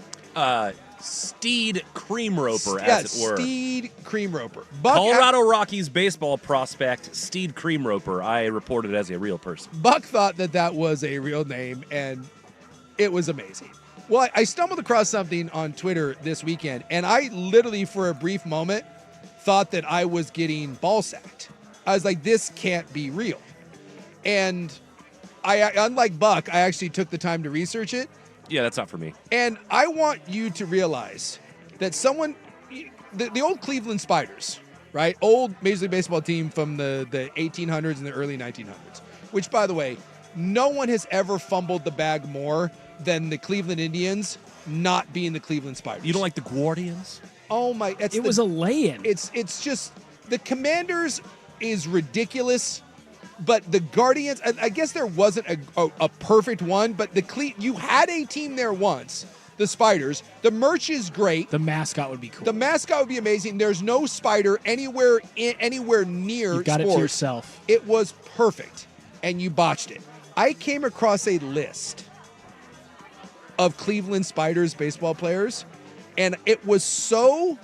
Steed cream roper, as it were. Steed cream roper. Colorado Rockies baseball prospect, Steed cream roper. I reported as a real person. Buck thought that was a real name, and it was amazing. Well, I stumbled across something on Twitter this weekend, and I literally, for a brief moment, thought that I was getting ball sacked. I was like, this can't be real. And I, unlike Buck, I actually took the time to research it. Yeah, that's not for me. And I want you to realize that the old Cleveland Spiders, right? Old Major League Baseball team from the 1800s and the early 1900s, which, by the way, no one has ever fumbled the bag more than the Cleveland Indians not being the Cleveland Spiders. You don't like the Guardians? Oh, my. It was a lay-in. It's just the Commanders is ridiculous. But the Guardians, I guess there wasn't a perfect one, but you had a team there once, the Spiders. The merch is great. The mascot would be cool. The mascot would be amazing. There's no spider anywhere near You got sports. it to yourself. It was perfect, and you botched it. I came across a list of Cleveland Spiders baseball players, and it was so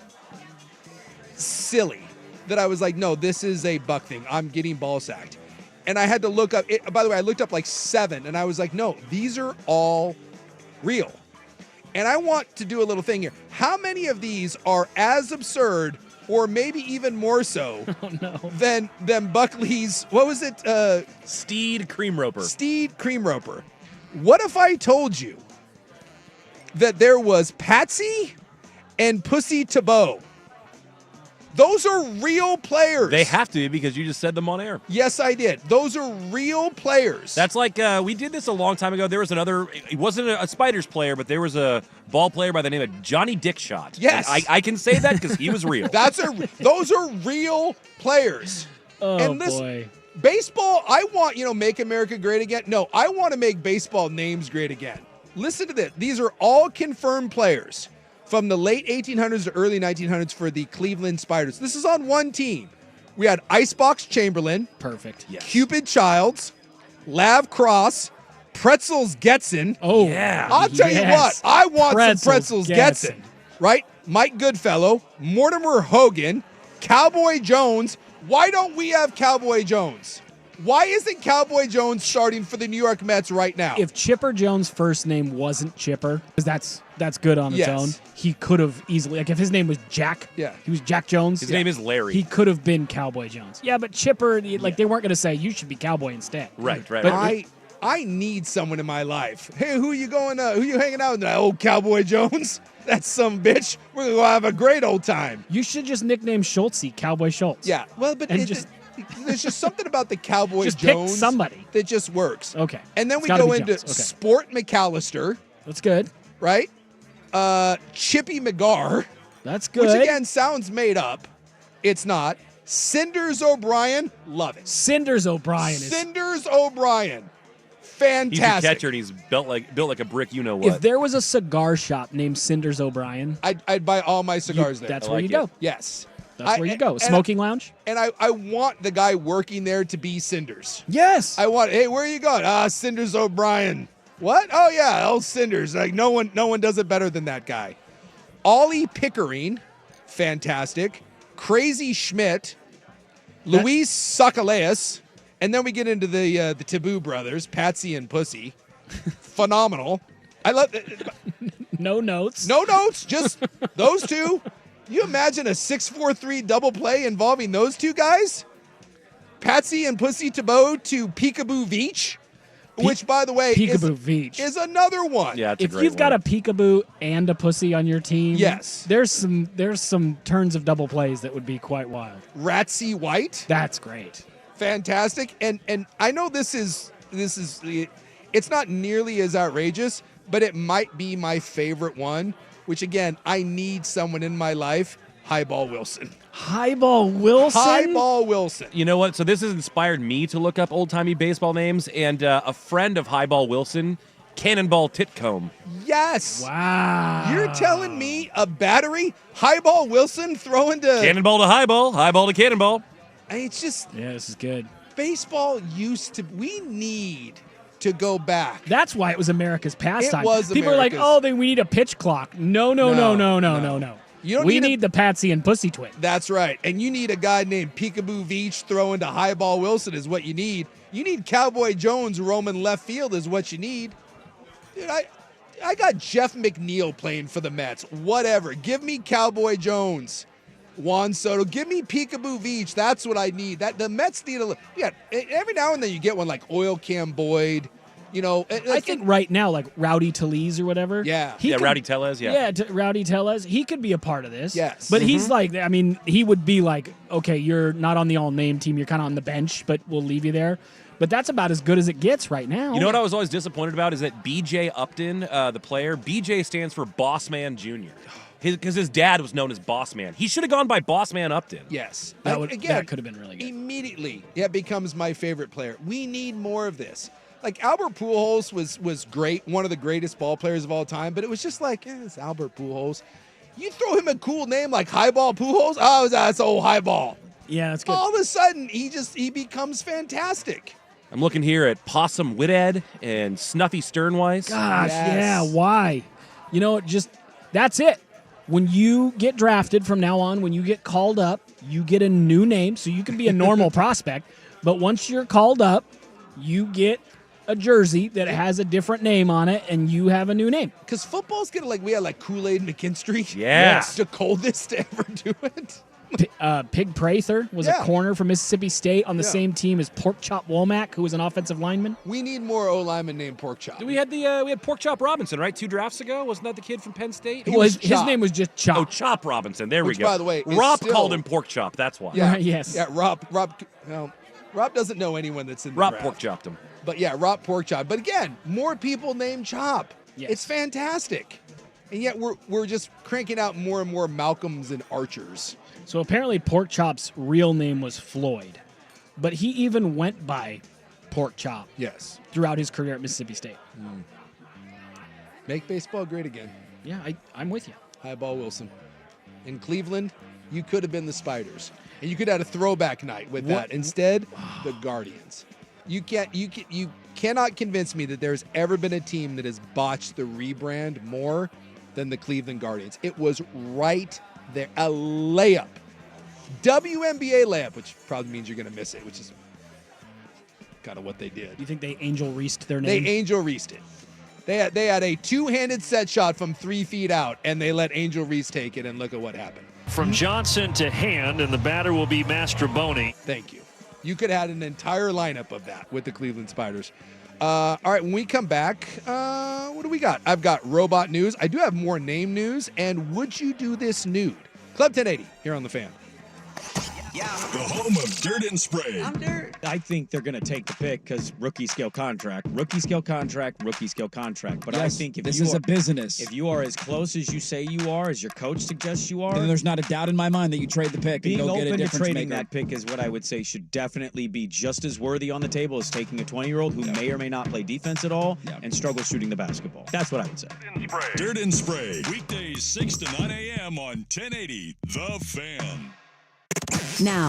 silly that I was like, no, this is a Buck thing. I'm getting ball sacked. And I had to look up, by the way, I looked up like 7, and I was like, no, these are all real. And I want to do a little thing here. How many of these are as absurd, or maybe even more so, than Buckley's, what was it? Steed cream roper. Steed cream roper. What if I told you that there was Patsy and Pussy Tebow? Those are real players. They have to be because you just said them on air. Yes, I did. Those are real players. That's like we did this a long time ago. There was another. It wasn't a Spiders player, but there was a ball player by the name of Johnny Dickshot. Yes, I can say that because he was real. Those are real players. Oh, and listen, boy. Baseball. I want make America great again. No, I want to make baseball names great again. Listen to this. These are all confirmed players from the late 1800s to early 1900s for the Cleveland Spiders. This is on one team. We had Icebox Chamberlain. Perfect. Yes. Cupid Childs. Lav Cross. Pretzels Getson. Oh, yeah. I'll tell you what. I want some Pretzels Getson. Right? Mike Goodfellow. Mortimer Hogan. Cowboy Jones. Why don't we have Cowboy Jones? Why isn't Cowboy Jones starting for the New York Mets right now? If Chipper Jones' first name wasn't Chipper, because that's good on its own, he could have easily, like if his name was Jack, he was Jack Jones. His name is Larry. He could have been Cowboy Jones. Yeah, but Chipper, they weren't going to say, you should be Cowboy instead. Right. But I need someone in my life. Hey, who you hanging out with? Oh, Cowboy Jones? That's some bitch. We're going to have a great old time. You should just nickname Schultzy Cowboy Schultz. Yeah, well, but there's just something about the Cowboy just Jones pick somebody that just works. Okay. And then we go into Sport McAllister. That's good. Right? Chippy McGar. That's good. Which, again, sounds made up. It's not. Cinders O'Brien. Love it. Cinders O'Brien. Fantastic. He's a catcher and he's built like a brick. You know what? If there was a cigar shop named Cinders O'Brien, I'd buy all my cigars there. That's where you go. Yes. That's where you go. Smoking lounge? And I want the guy working there to be Cinders. Yes. Hey, where are you going? Cinders O'Brien. What? Oh, yeah, old Cinders. Like, no one does it better than that guy. Ollie Pickering, fantastic. Crazy Schmidt. Luis Sacaleas. And then we get into the Taboo brothers, Patsy and Pussy. Phenomenal. I love it. No notes. No notes, just those two. You imagine a 6-4-3 double play involving those two guys? Patsy and Pussy Tebow to Peekaboo Veach, which, by the way, is another one. Yeah, if you've got a peekaboo and a pussy on your team, yes, there's some turns of double plays that would be quite wild. Ratsy White, that's great, fantastic, and I know this is it's not nearly as outrageous, but it might be my favorite one, which again, I need someone in my life, Highball Wilson. Highball Wilson? Highball Wilson. You know what? So this has inspired me to look up old-timey baseball names, and a friend of Highball Wilson, Cannonball Titcomb. Yes. Wow. You're telling me a battery? Highball Wilson throwing to... Cannonball to Highball, Highball to Cannonball. It's just... Yeah, this is good. Baseball used to... We need to go back. That's why it was America's pastime. It was People are like, America's- we need a pitch clock. No. You don't We need need the Patsy and Pussy twin. That's right. And you need a guy named Peekaboo Veach throwing to Highball Wilson is what you need. You need Cowboy Jones roaming left field is what you need. Dude, I got Jeff McNeil playing for the Mets. Whatever. Give me Cowboy Jones. Juan Soto. Give me Peekaboo Veach. That's what I need. The Mets need every now and then you get one like Oil Cam Boyd. I think right now, like Rowdy Tellez or whatever. Yeah. Rowdy Tellez, yeah. Yeah, Rowdy Tellez. He could be a part of this. Yes. But he's like, he would be like, okay, you're not on the all-name team. You're kind of on the bench, but we'll leave you there. But that's about as good as it gets right now. You know what I was always disappointed about is that B.J. Upton, the player, B.J. stands for Boss Man Jr. Because his dad was known as Boss Man. He should have gone by Boss Man Upton. Yes. That could have been really good. Immediately, it becomes my favorite player. We need more of this. Like, Albert Pujols was great, one of the greatest ball players of all time, but it was just like, it's Albert Pujols. You throw him a cool name like Highball Pujols, oh, that's old Highball. Yeah, that's good. All of a sudden, he becomes fantastic. I'm looking here at Possum Whitted and Snuffy Sternweiss. Gosh, yeah, why? That's it. When you get drafted from now on, when you get called up, you get a new name, so you can be a normal prospect, but once you're called up, you get a jersey that has a different name on it, and you have a new name. Because football's getting we had Kool-Aid McKinstry. Yes. The coldest to ever do it. Pig Prather was a corner from Mississippi State on the same team as Pork Chop Womack, who was an offensive lineman. We need more O-linemen named Pork Chop. We had we had Pork Chop Robinson, right? 2 drafts ago. Wasn't that the kid from Penn State? His name was just Chop. Oh, Chop Robinson. There we go. By the way, Rob called him Pork Chop. That's why. Yeah. Yes. Yeah. Rob doesn't know anyone that's in the Rob draft. Pork Chopped him. But yeah, Rob Pork Chop. But again, more people named Chop. Yes. It's fantastic. And yet we're just cranking out more and more Malcolms and Archers. So apparently Pork Chop's real name was Floyd, but he even went by Pork Chop. Yes. Throughout his career at Mississippi State. Make baseball great again. Yeah, I'm with you. Highball Wilson. In Cleveland, you could have been the Spiders. And you could have had a throwback night with that. Instead, the Guardians. You cannot convince me that there's ever been a team that has botched the rebrand more than the Cleveland Guardians. It was right there. A layup. WNBA layup, which probably means you're going to miss it, which is kind of what they did. You think they Angel Reesed their name? They Angel Reesed it. They had a two-handed set shot from 3 feet out, and they let Angel Reese take it, and look at what happened. From Johnson to Hand, and the batter will be Mastroboni. Thank you. You could have had an entire lineup of that with the Cleveland Spiders. All right, when we come back, what do we got? I've got robot news. I do have more name news, and would you do this nude? Club 1080 here on The Fan. The home of Dirt and Spray. I think they're going to take the pick because rookie scale contract. But I think if this you is are, a business. if you are as close as you say you are, as your coach suggests you are, Then there's not a doubt in my mind that you trade the pick being and go get a open to difference trading maker. that pick is what I would say should definitely be just as worthy on the table as taking a 20-year-old who may or may not play defense at all and struggle shooting the basketball. That's what I would say. Dirt and Spray. Weekdays 6 to 9 a.m. on 1080 The Fan. Now.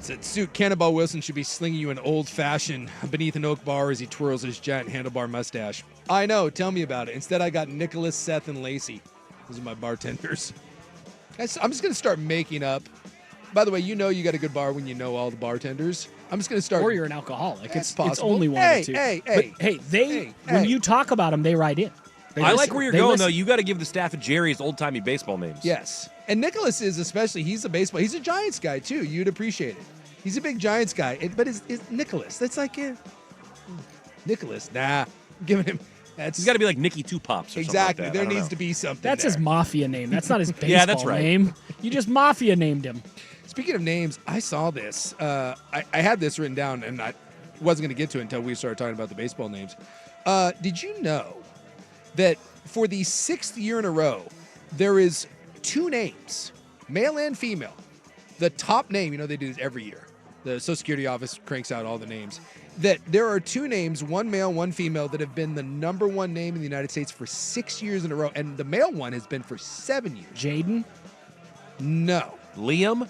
Said, Suit, Cannonball Wilson should be slinging you an old-fashioned beneath an oak bar as he twirls his giant handlebar mustache. I know. Tell me about it. Instead, I got Nicholas, Seth, and Lacey. Those are my bartenders. I'm just going to start making up. By the way, you know you got a good bar when you know all the bartenders. I'm just going to start. Or you're an alcoholic. It's possible. only one hey, of the two. Hey, when you talk about them, they write in. I like where you're going, though. You got to give the staff at Jerry's old-timey baseball names. Yes. And Nicholas is especially, he's a Giants guy, too. You'd appreciate it. He's a big Giants guy. But it's Nicholas. That's like, Nicholas, nah. Giving him, He's got to be like Nicky Two Pops or exactly. something like that. There needs to be something That's there. his mafia name. That's not his baseball Yeah, that's right. name. You just mafia named him. Speaking of names, I saw this. I had this written down, and I wasn't going to get to it until we started talking about the baseball names. Did you know that for the 6th year in a row, there is 2 names, male and female. The top name, they do this every year. The Social Security office cranks out all the names. That there are 2 names, one male, one female, that have been the number 1 name in the United States for 6 years in a row. And the male one has been for 7 years. Jaden? No. Liam?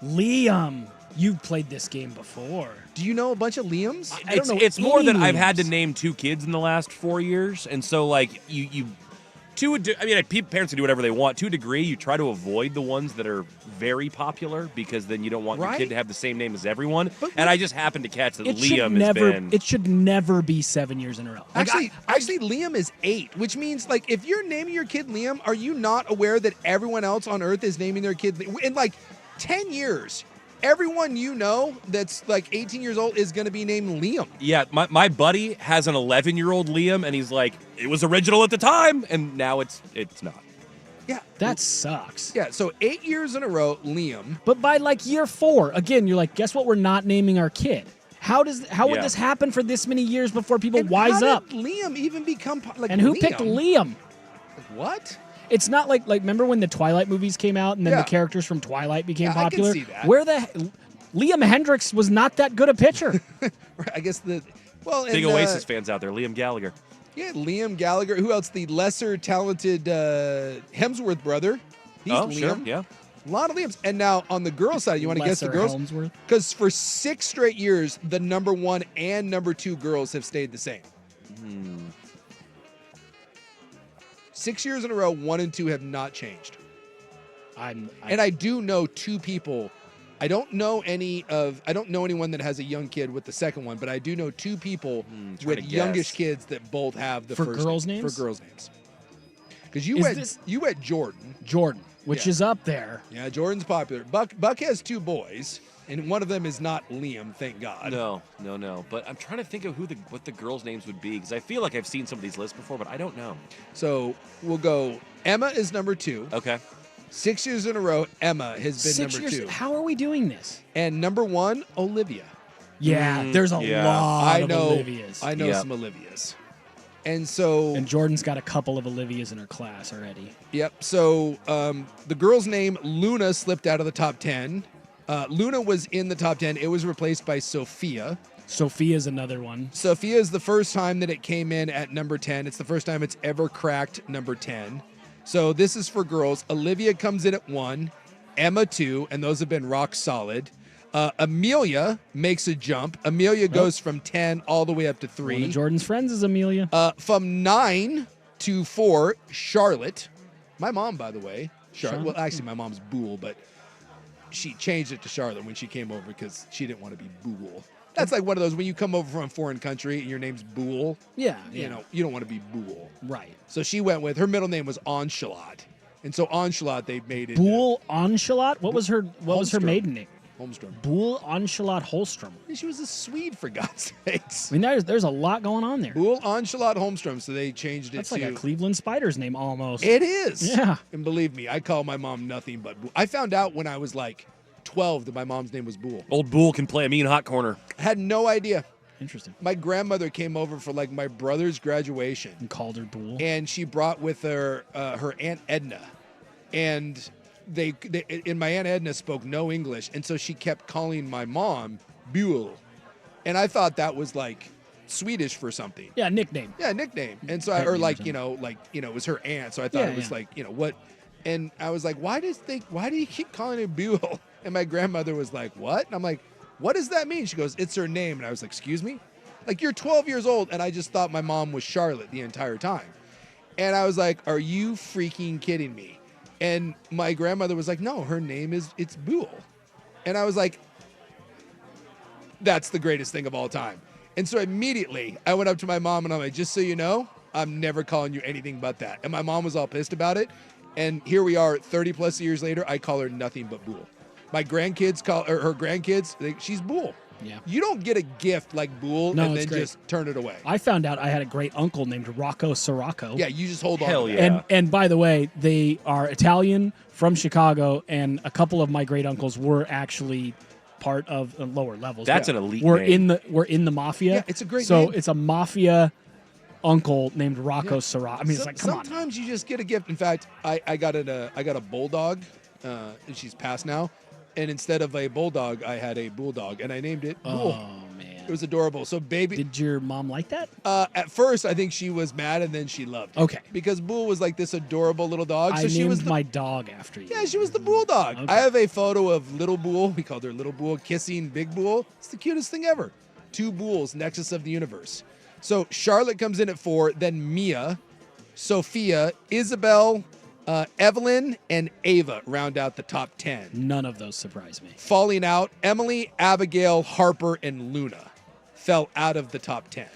Liam. You've played this game before. Do you know a bunch of Liams? I don't know. It's more than I've Liams. had to name 2 kids in the last 4 years. And so, like, parents can do whatever they want. To a degree, you try to avoid the ones that are very popular because then you don't want your kid to have the same name as everyone. And I just happened to catch that Liam has been. It should never be 7 years in a row. Actually, Liam is 8, which means, like, if you're naming your kid Liam, are you not aware that everyone else on Earth is naming their kid Liam? In, like, 10 years, everyone you know that's, like, 18 years old is going to be named Liam. Yeah, my buddy has an 11-year-old Liam, and he's like, it was original at the time, and now it's not. Yeah. That sucks. Yeah, so 8 years in a row, Liam. But by, like, year 4, again, you're like, guess what? We're not naming our kid. How would this happen for this many years before people wise up? How did Liam even become, like, And who Liam? picked Liam? Like, what? It's not like remember when the Twilight movies came out and then the characters from Twilight became popular? I can see that. Liam Hendricks was not that good a pitcher. I guess Big Oasis fans out there, Liam Gallagher. Yeah, Liam Gallagher. Who else? The lesser talented Hemsworth brother. He's Liam. Sure, yeah. A lot of Liams. And now on the girls' side, you want to guess the girls? Because for 6 straight years, the number 1 and number 2 girls have stayed the same. 6 years in a row, 1 and 2 have not changed. And I do know 2 people. I don't know anyone that has a young kid with the second one, but I do know 2 people with youngish kids that both have the first girls' name. names? For girls' names. Because you went Jordan. Jordan, which is up there. Yeah, Jordan's popular. Buck has 2 boys, and one of them is not Liam, thank God. No. But I'm trying to think of what the girls' names would be, because I feel like I've seen some of these lists before, but I don't know. So we'll go, Emma is number 2. Okay. 6 years in a row, Emma has been 6 number years. 2. How are we doing this? And number 1, Olivia. Yeah, there's a lot of Olivias. I know some Olivias. And so... And Jordan's got a couple of Olivias in her class already. Yep. So the girl's name, Luna, slipped out of the top 10. Luna was in the top 10. It was replaced by Sophia. Sophia's another one. Sophia is the first time that it came in at number 10. It's the first time it's ever cracked number 10. So this is for girls. Olivia comes in at 1, Emma 2, and those have been rock solid. Amelia makes a jump. Amelia goes from 10 all the way up to 3. One of Jordan's friends is Amelia. From 9 to 4, Charlotte. My mom, by the way. Charlotte. Well, actually, my mom's Boole, but she changed it to Charlotte when she came over because she didn't want to be Boole. That's like one of those when you come over from a foreign country and your name's Boole. Yeah. You know, you don't want to be Boole. Right. So she went with, her middle name was Enchilot. And so Enchilot, they made it. Boole Enchilot? What was her maiden name? Holmstrom. Boole Enchilot Holmstrom. She was a Swede, for God's sakes. I mean, there's a lot going on there. Boole Enchilot Holmstrom, so they changed it to... That's like a Cleveland Spiders name almost. It is. Yeah. And believe me, I call my mom nothing but Boole. I found out when I was like 12 that my mom's name was Boole. Old Boole can play a mean hot corner. Had no idea. Interesting. My grandmother came over for like my brother's graduation. And called her Boole. And she brought with her her Aunt Edna. And and my Aunt Edna spoke no English, and so she kept calling my mom Buell. And I thought that was like Swedish for something. Yeah, nickname. Yeah, nickname. And so it was her aunt, so I thought it was like, what And I was like, why do you keep calling her Buell? And my grandmother was like, what? And I'm like, what does that mean? She goes, it's her name. And I was like, excuse me? Like, you're 12 years old, and I just thought my mom was Charlotte the entire time. And I was like, are you freaking kidding me? And my grandmother was like, no, her name it's Buell. And I was like, that's the greatest thing of all time. And so immediately I went up to my mom and I'm like, just so you know, I'm never calling you anything but that. And my mom was all pissed about it. And here we are 30 plus years later, I call her nothing but Buell. My grandkids her grandkids, she's Buell. Yeah. You don't get a gift like Buell and then great. just turn it away. I found out I had a great uncle named Rocco Sirocco. Yeah, you just hold on. Hell yeah. And by the way, they are Italian from Chicago, and a couple of my great uncles were actually part of lower levels. That's an elite We're name. in the mafia. Yeah, it's a great so name. it's a mafia uncle named Rocco Sirocco. I mean, it's like, come on. Sometimes you just get a gift. In fact, I got a bulldog, and she's passed now. And instead of a bulldog, I had a bulldog, and I named it Buell. Oh, man. It was adorable. So, baby. Did your mom like that? At first, I think she was mad, and then she loved it. Okay. Because Buell was like this adorable little dog. I So she was named my dog after you. Yeah, she was the bulldog. Okay. I have a photo of little Buell. We called her little Buell, kissing big Buell. It's the cutest thing ever. 2 Bulls, nexus of the universe. So Charlotte comes in at 4, then Mia, Sophia, Isabel, Evelyn, and Ava round out the top 10. None of those surprise me. Falling out, Emily, Abigail, Harper, and Luna fell out of the top 10.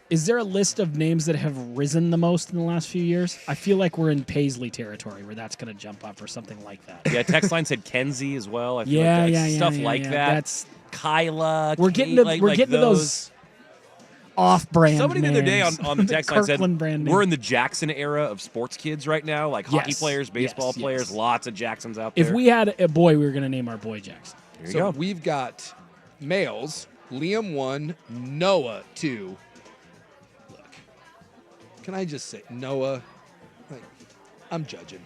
Is there a list of names that have risen the most in the last few years? I feel like we're in Paisley territory where that's going to jump up or something like that. Yeah, text line said Kenzie as well. I feel Yeah, like yeah, that's yeah, stuff yeah, like yeah. that. That's Kyla. we're getting to Kate, we're like getting to those off-brand. Somebody the other day names. on the text line said, Kirkland brand names. we're in the Jackson era of sports kids right now, like hockey Yes, players, baseball yes, players, yes. lots of Jacksons out there. If we had a boy, we were going to name our boy Jackson. There you So go. we've got males, Liam 1, Noah 2. Look, can I just say, Noah, like, I'm judging.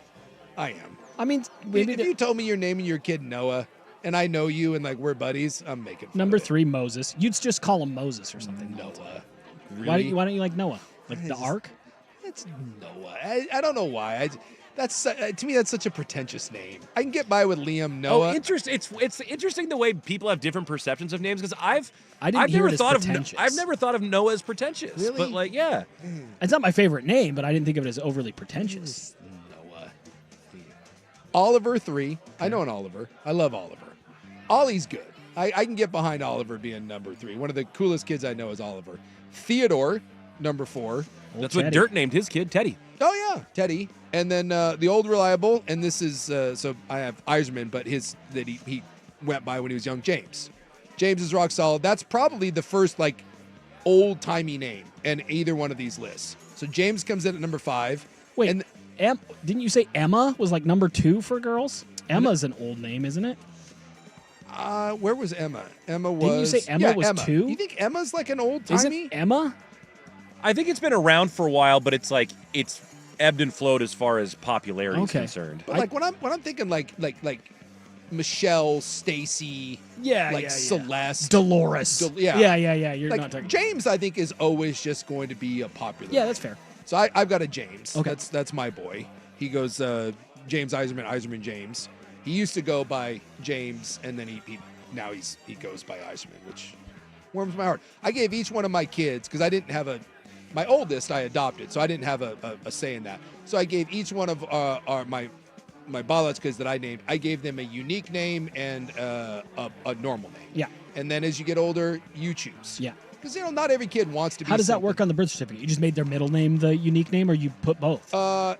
I am. I mean, If you told me you're naming your kid Noah, and I know you and like we're buddies, I'm making fun Number of it. 3, Moses. You'd just call him Moses or something. Noah. Why don't you like Noah? Like the Ark? It's Noah. I don't know why. That's to me that's such a pretentious name. I can get by with Liam, Noah. Oh, interesting. It's interesting the way people have different perceptions of names because I've didn't hear never it as thought pretentious. I've never thought of Noah as pretentious. Really? But like, yeah. It's not my favorite name, but I didn't think of it as overly pretentious. Noah. Oliver 3. I know an Oliver. I love Oliver. Ollie's good. I can get behind Oliver being number 3. One of the coolest kids I know is Oliver. Theodore, number 4. That's what Dirt named his kid, Teddy. Oh yeah, Teddy. And then the old reliable, and this is so I have Eiserman, but he went by when he was young, James. James is rock solid. That's probably the first like old timey name in either one of these lists. So James comes in at number 5. Wait, and didn't you say Emma was like number 2 for girls? Emma's an old name, isn't it? Where was Emma? Emma was. Didn't you say Emma was 2? You think Emma's like an old timey? Isn't Emma? I think it's been around for a while, but it's ebbed and flowed as far as popularity is concerned. But like when I'm thinking like Michelle, Stacy, Celeste, Dolores. Yeah. You're like, not talking. James, I think, is always just going to be a popular. Yeah, that's fair. So I've got a James. Okay. That's my boy. He goes James Eiserman James. He used to go by James, and then he goes by Eiserman, which warms my heart. I gave each one of my kids because I didn't have my oldest I adopted, so I didn't have a say in that. So I gave each one of my Balotkas that I named, I gave them a unique name and a normal name. Yeah. And then as you get older, you choose. Yeah. Because not every kid wants to be. How does that something. work on the birth certificate? You just made their middle name the unique name, or you put both?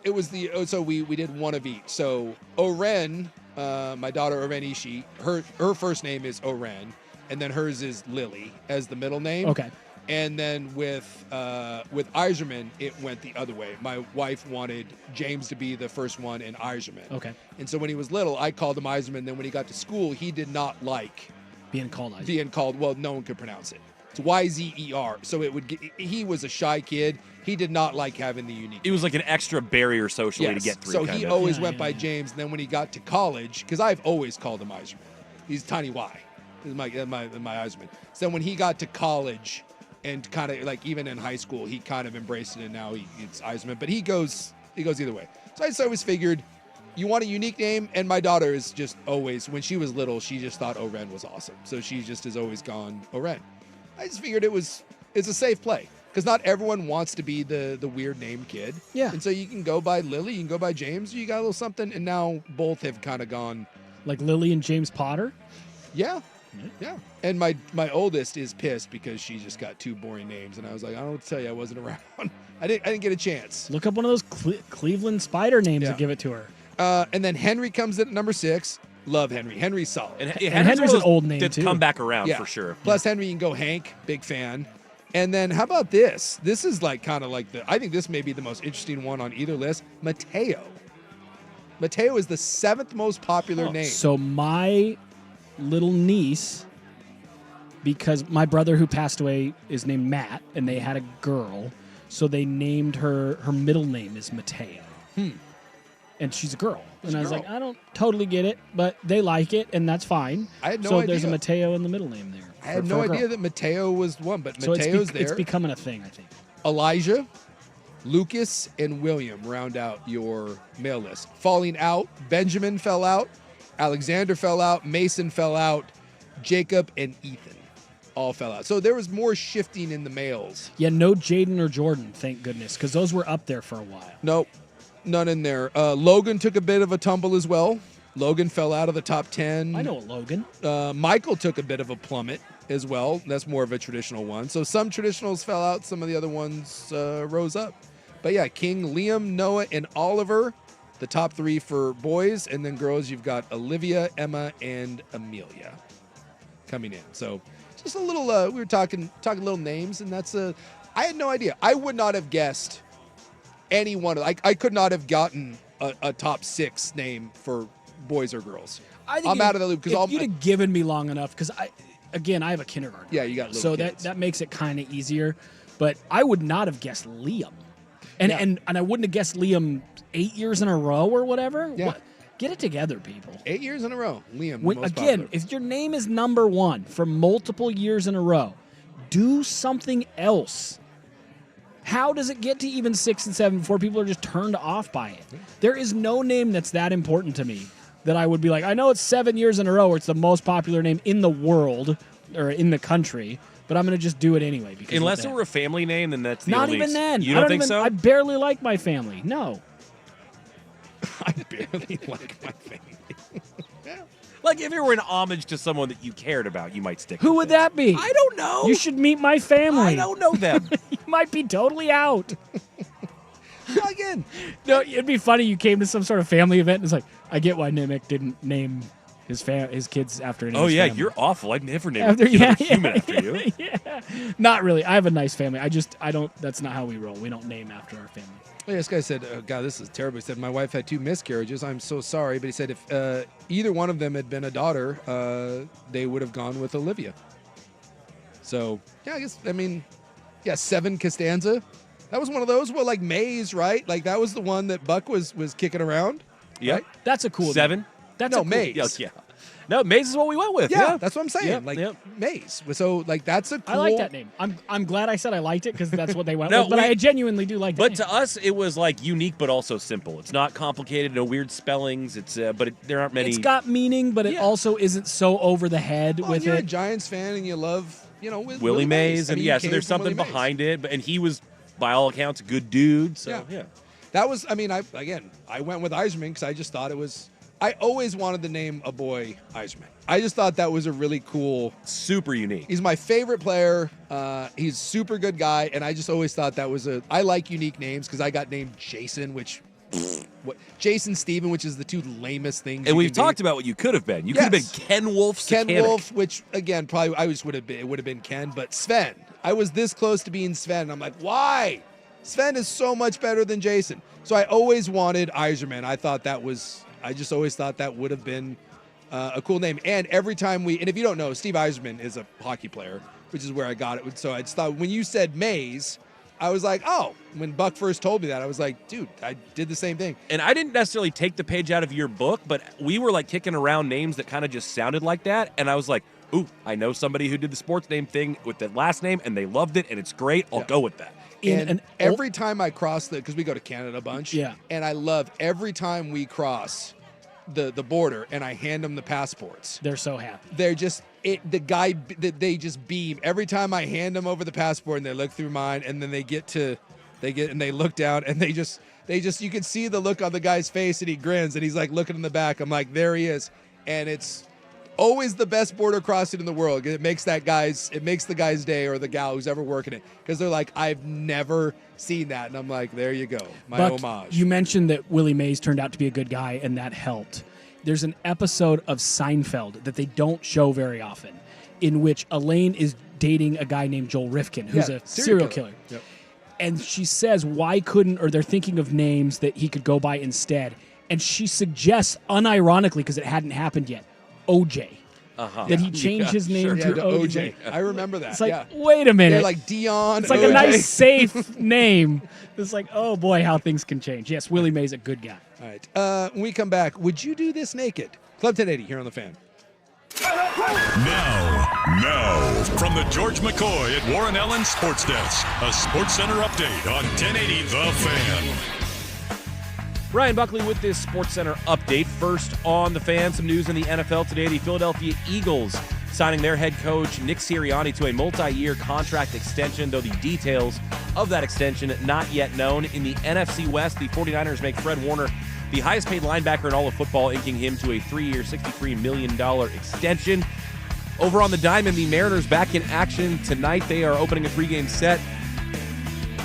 It was so we did one of each. So Oren, my daughter Oren Ishii, her first name is Oren, and then hers is Lily as the middle name. Okay. And then with Eiserman, it went the other way. My wife wanted James to be the first one and Eiserman. Okay. And so when he was little, I called him Eiserman. Then when he got to school, he did not like being called. Well, no one could pronounce it. It's YZER. So he was a shy kid. He did not like having the unique. It was like an extra barrier socially to Yes. get through. So he always went by James. And then when he got to college, because I've always called him Eiserman. He's Tiny Y. This is my Eiserman. So when he got to college, and kind of like even in high school, he kind of embraced it, and now it's Eiserman. But he goes either way. So I just always figured you want a unique name, and my daughter is just always, when she was little, she just thought Oren was awesome. So she just has always gone Oren. I just figured it's a safe play because not everyone wants to be the weird name kid. Yeah. And so you can go by Lily, you can go by James, you got a little something, and now both have kind of gone. Like Lily and James Potter? Yeah. Yeah. And my oldest is pissed because she just got 2 boring names, and I was like, I don't know what to tell you, I wasn't around. I didn't get a chance. Look up one of those Cleveland Spider names and give it to her. And then Henry comes in at number 6. Love Henry. Henry's solid. And Henry's an old name, too. Come back around for sure. Plus Henry, you can go Hank. Big fan. And then how about this? This is like kind of like I think this may be the most interesting one on either list. Mateo. Mateo is the 7th most popular name. So my little niece, because my brother who passed away is named Matt, and they had a girl, so they named her middle name is Mateo. And she's a girl. And I was like, I don't totally get it, but they like it, and that's fine. I had no so idea. there's a Mateo in the middle name there. I had no idea that Mateo was one, but So Mateo's there. it's becoming a thing, I think. Elijah, Lucas, and William round out your male list. Falling out, Benjamin fell out, Alexander fell out, Mason fell out, Jacob and Ethan all fell out. So there was more shifting in the males. Yeah, no Jaden or Jordan, thank goodness, because those were up there for a while. Nope, none in there. Logan took a bit of a tumble as well. Logan fell out of the top 10. I know a Logan. Michael took a bit of a plummet as well. That's more of a traditional one. So some traditionals fell out. Some of the other ones rose up. But yeah, King, Liam, Noah, and Oliver, the top 3 for boys. And then girls, you've got Olivia, Emma, and Amelia coming in. So just a little, we were talking little names, and that's I had no idea. I would not have guessed any one of, I could not have gotten a top 6 name for boys or girls. I'm out of the loop because you'd have given me long enough, because I have a kindergarten. Yeah, you got little so kids. that makes it kind of easier. But I would not have guessed Liam, and I wouldn't have guessed Liam 8 years in a row or whatever. Yeah. Get it together, people. 8 years in a row, Liam. Again, if your name is number 1 for multiple years in a row, do something else. How does it get to even 6 and 7 before people are just turned off by it? There is no name that's that important to me that I would be like, I know it's 7 years in a row where it's the most popular name in the world or in the country, but I'm going to just do it anyway. Because unless it were a family name, then that's the not only even then. You don't think so? I barely like my family. No. I barely like my family. Like if it were an homage to someone that you cared about, you might stick. Who would that be? I don't know. You should meet my family. I don't know them. You might be totally out. Again, no, it'd be funny. You came to some sort of family event and it's like, I get why Nimick didn't name his kids after any. Oh yeah, family. you're awful. I'd never name a human after you. Yeah, not really. I have a nice family. I don't. That's not how we roll. We don't name after our family. Yeah, this guy said, God, this is terrible. He said, my wife had 2 miscarriages. I'm so sorry. But he said if either one of them had been a daughter, they would have gone with Olivia. So, yeah, yeah, 7 Costanza. That was one of those. Well, like Maze, right? Like that was the one that Buck was kicking around. Yeah. Right? That's a cool 7? Name. That's no, a cool, Maze. Yeah. No, Maze is what we went with. Yeah, that's what I'm saying. Yep, Maze. So, like, that's a cool... I like that name. I'm glad I said I liked it because that's what they went No, with. But I genuinely do like that But name. to us, it was like unique but also simple. It's not complicated, no weird spellings. It's there aren't many. It's got meaning, but it also isn't so over the head with you're it. a Giants fan and you love, Willie Mays. I And mean, so there's something behind it. And he was, by all accounts, a good dude. So, yeah. That was, I went with Eiserman because I just thought it was... I always wanted to name a boy Eiserman. I just thought that was a really cool... Super unique. He's my favorite player. He's a super good guy, and I just always thought that was I like unique names because I got named Jason, which... Jason Steven, which is the 2 lamest things. And we've talked about what you could have been. You could have been Ken Wolf. Ken Wolf, which, again, probably it would have been Ken, but Sven. I was this close to being Sven. I'm like, why? Sven is so much better than Jason. So I always wanted Eiserman. I just always thought that would have been a cool name. And every time and if you don't know, Steve Eiserman is a hockey player, which is where I got it. So I just thought when you said Maze, I was like, oh, when Buck first told me that, I was like, dude, I did the same thing. And I didn't necessarily take the page out of your book, but we were like kicking around names that kind of just sounded like that. And I was like, ooh, I know somebody who did the sports name thing with the last name and they loved it and it's great. I'll go with that. And every time I cross because we go to Canada a bunch. Yeah. And I love every time we cross the border and I hand them the passports. They're so happy. They're just they just beam every time I hand them over the passport and they look through mine and then they look down and they just you can see the look on the guy's face and he grins and he's like looking in the back. I'm like, there he is. And it's always the best border crossing in the world. It makes the guy's day or the gal who's ever working it because they're like, I've never seen that. And I'm like, there you go. My Buck, homage. you mentioned that Willie Mays turned out to be a good guy and that helped. There's an episode of Seinfeld that they don't show very often in which Elaine is dating a guy named Joel Rifkin, who's a serial killer. Yep. And she says, they're thinking of names that he could go by instead. And she suggests, unironically, because it hadn't happened yet, OJ. That he changed his name to OJ. I remember that. It's like, wait a minute. They're like Dion. It's like OJ. a nice, safe name. It's like, oh boy, how things can change. Yes, Willie Mays a good guy. All right. When we come back, would you do this naked? Club 1080 here on The Fan. Now, from the George McCoy at Warren Allen Sports Desk, a Sports Center update on 1080 The Fan. Ryan Buckley with this Sports Center update. First on The Fan, some news in the NFL today. The Philadelphia Eagles signing their head coach, Nick Sirianni, to a multi-year contract extension, though the details of that extension not yet known. In the NFC West, the 49ers make Fred Warner the highest-paid linebacker in all of football, inking him to a 3-year, $63 million extension. Over on the diamond, the Mariners back in action tonight. They are opening a pregame set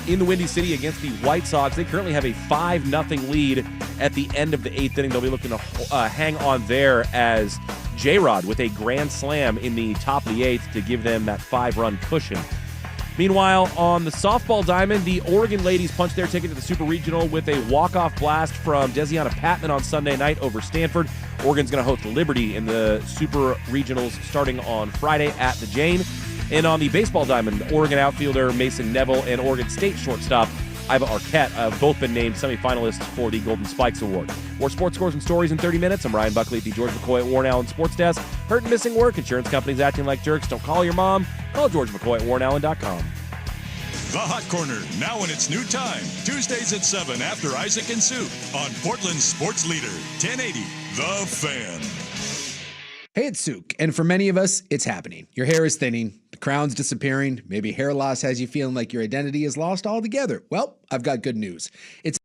in the Windy City against the White Sox. They currently have a 5-0 lead at the end of the 8th inning. They'll be looking to hang on there as J-Rod with a grand slam in the top of the 8th to give them that 5-run cushion. Meanwhile, on the softball diamond, the Oregon ladies punched their ticket to the Super Regional with a walk-off blast from Desiana Patman on Sunday night over Stanford. Oregon's going to host Liberty in the Super Regionals starting on Friday at the Jane. And on the baseball diamond, Oregon outfielder Mason Neville and Oregon State shortstop Iva Arquette have both been named semifinalists for the Golden Spikes Award. More sports scores and stories in 30 minutes. I'm Ryan Buckley at the George McCoy at Warren Allen Sports Desk. Hurt and missing work, insurance companies acting like jerks. Don't call your mom. Call George McCoy at WarrenAllen.com. The Hot Corner, now in its new time. Tuesdays at 7 after Isaac and Sue on Portland's sports leader, 1080 The Fan. Hey, it's Souk, and for many of us, it's happening. Your hair is thinning, the crown's disappearing, maybe hair loss has you feeling like your identity is lost altogether. Well, I've got good news. It's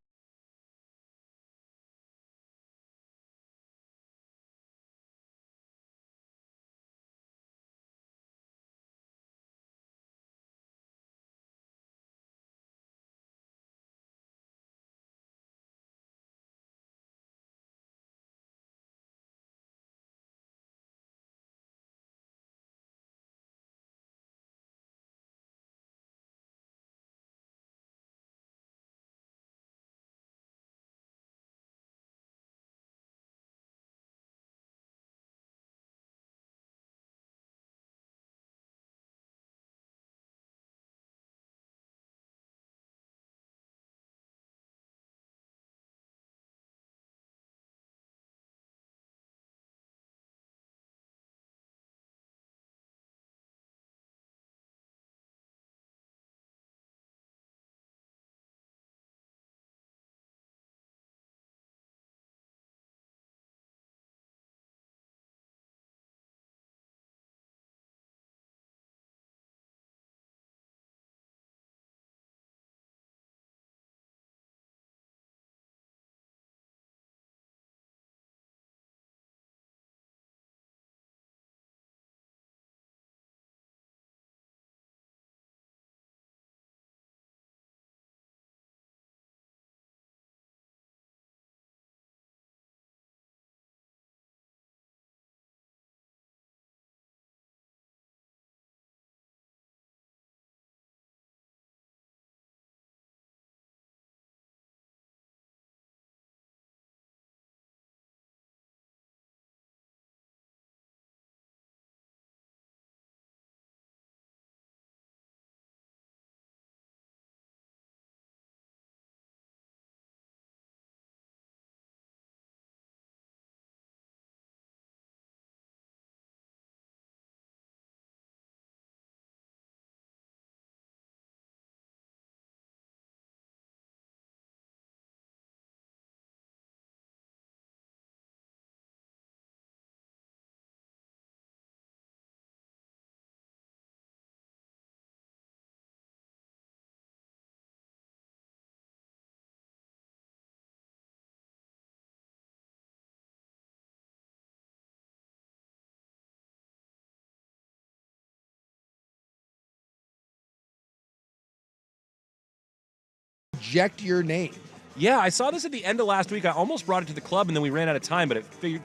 reject your name. Yeah, I saw this at the end of last week. I almost brought it to the club, and then we ran out of time, but it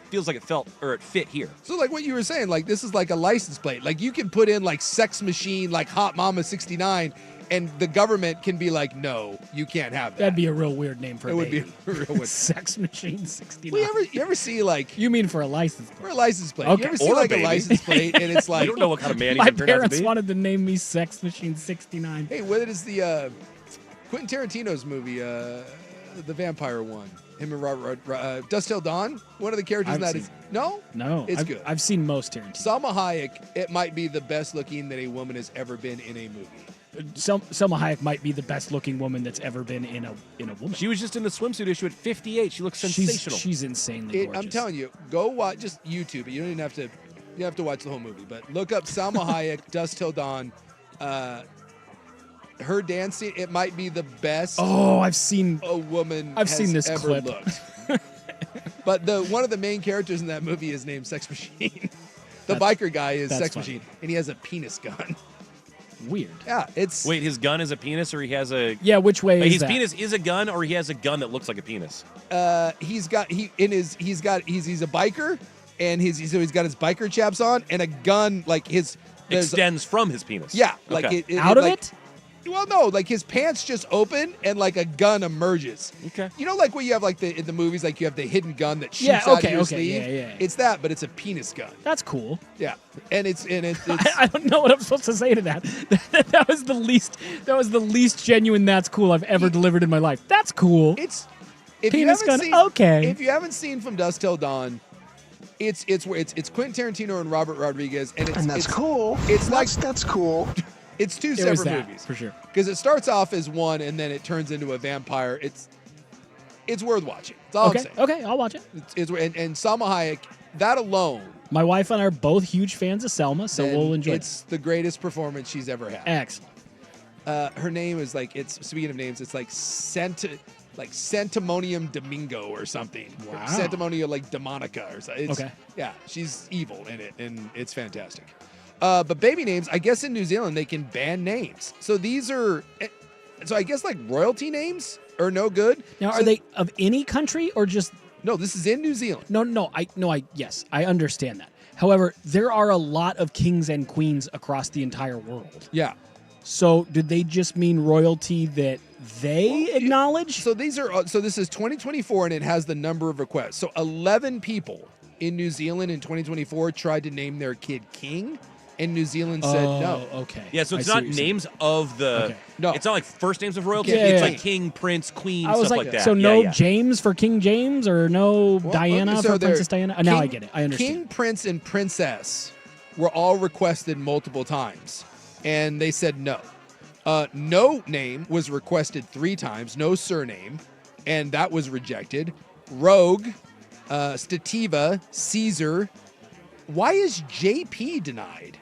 feels like it fit here. So like what you were saying, like this is like a license plate. Like you can put in like sex machine, like Hot Mama 69, and the government can be like, no, you can't have that. That'd be a real weird name for a baby. It would be a real weird. Sex Machine 69. Well, you ever see like... You mean for a license plate? For a license plate. Okay. You ever see like a license plate and it's like... You don't know what kind of man My he's going to turn out to parents be. wanted to name me Sex Machine 69. Hey, what is the Quentin Tarantino's movie, the vampire one? Him and Robert, Dust Till Dawn? One of the characters in that is... No? No. It's I've, good. I've seen most Tarantino. Salma Hayek, it might be the best looking that a woman has ever been in a movie. Selma Hayek might be the best looking woman that's ever been in a woman. She was just in the swimsuit issue at 58. She looks sensational. She's insanely gorgeous. I'm telling you, go watch, just YouTube it. You don't even have to, you have to watch the whole movie, but look up Salma Hayek, Dust Till Dawn. Her dancing, it might be the best. Oh, I've seen a woman. I've seen this ever clip. Looked. But one of the main characters in that movie is named Sex Machine. The biker guy is Sex funny. Machine, and he has a penis gun. Weird. Yeah, it's. Wait, his gun is a penis, or he has a... Yeah, which way is his that? penis is a gun, or he has a gun that looks like a penis? He's a biker, and he's got his biker chaps on, and a gun like Extends from his penis. Yeah, like Okay. Out of it? Well, no, like his pants just open and like a gun emerges. Okay. You know, like when you have like in the movies, like you have the hidden gun that shoots out of your sleeve. Yeah. It's that, but it's a penis gun. That's cool. Yeah, and it's I don't know what I'm supposed to say to that. That was the least genuine. That's cool I've ever delivered in my life. That's cool. If penis you gun. Seen, okay. If you haven't seen From Dusk Till Dawn, it's Quentin Tarantino and Robert Rodriguez, and that's cool. It's that's cool. It's two It was separate that, movies for sure. because it starts off as one and then it turns into a vampire. It's worth watching. That's all I'm saying. Okay, I'll watch it. And Salma Hayek, that alone. My wife and I are both huge fans of Selma, so we'll enjoy It's the greatest performance she's ever had. Excellent. Her name is speaking of names, it's like Santimonium Domingo or something. Wow. Santimonio like Demonica or something. Okay. Yeah, she's evil in it, and it's fantastic. But baby names, I guess in New Zealand they can ban names. So these are, I guess like royalty names are no good. Now, are they of any country or just? No, this is in New Zealand. Yes, I understand that. However, there are a lot of kings and queens across the entire world. Yeah. So did they just mean royalty that they acknowledge? So this is 2024 and it has the number of requests. So 11 people in New Zealand in 2024 tried to name their kid king. And New Zealand said no. Okay. Yeah, so it's not names of the... Okay. No. It's not like first names of royalty. Yeah, it's yeah, like king, prince, queen, I was stuff like, that. so no Yeah. James for King James or no Diana okay, so for they're Princess Diana? Now I get it. I understand. King, prince, and princess were all requested multiple times. And they said no. No name was requested 3 times. No surname. And that was rejected. Rogue, Stativa, Caesar. Why is JP denied?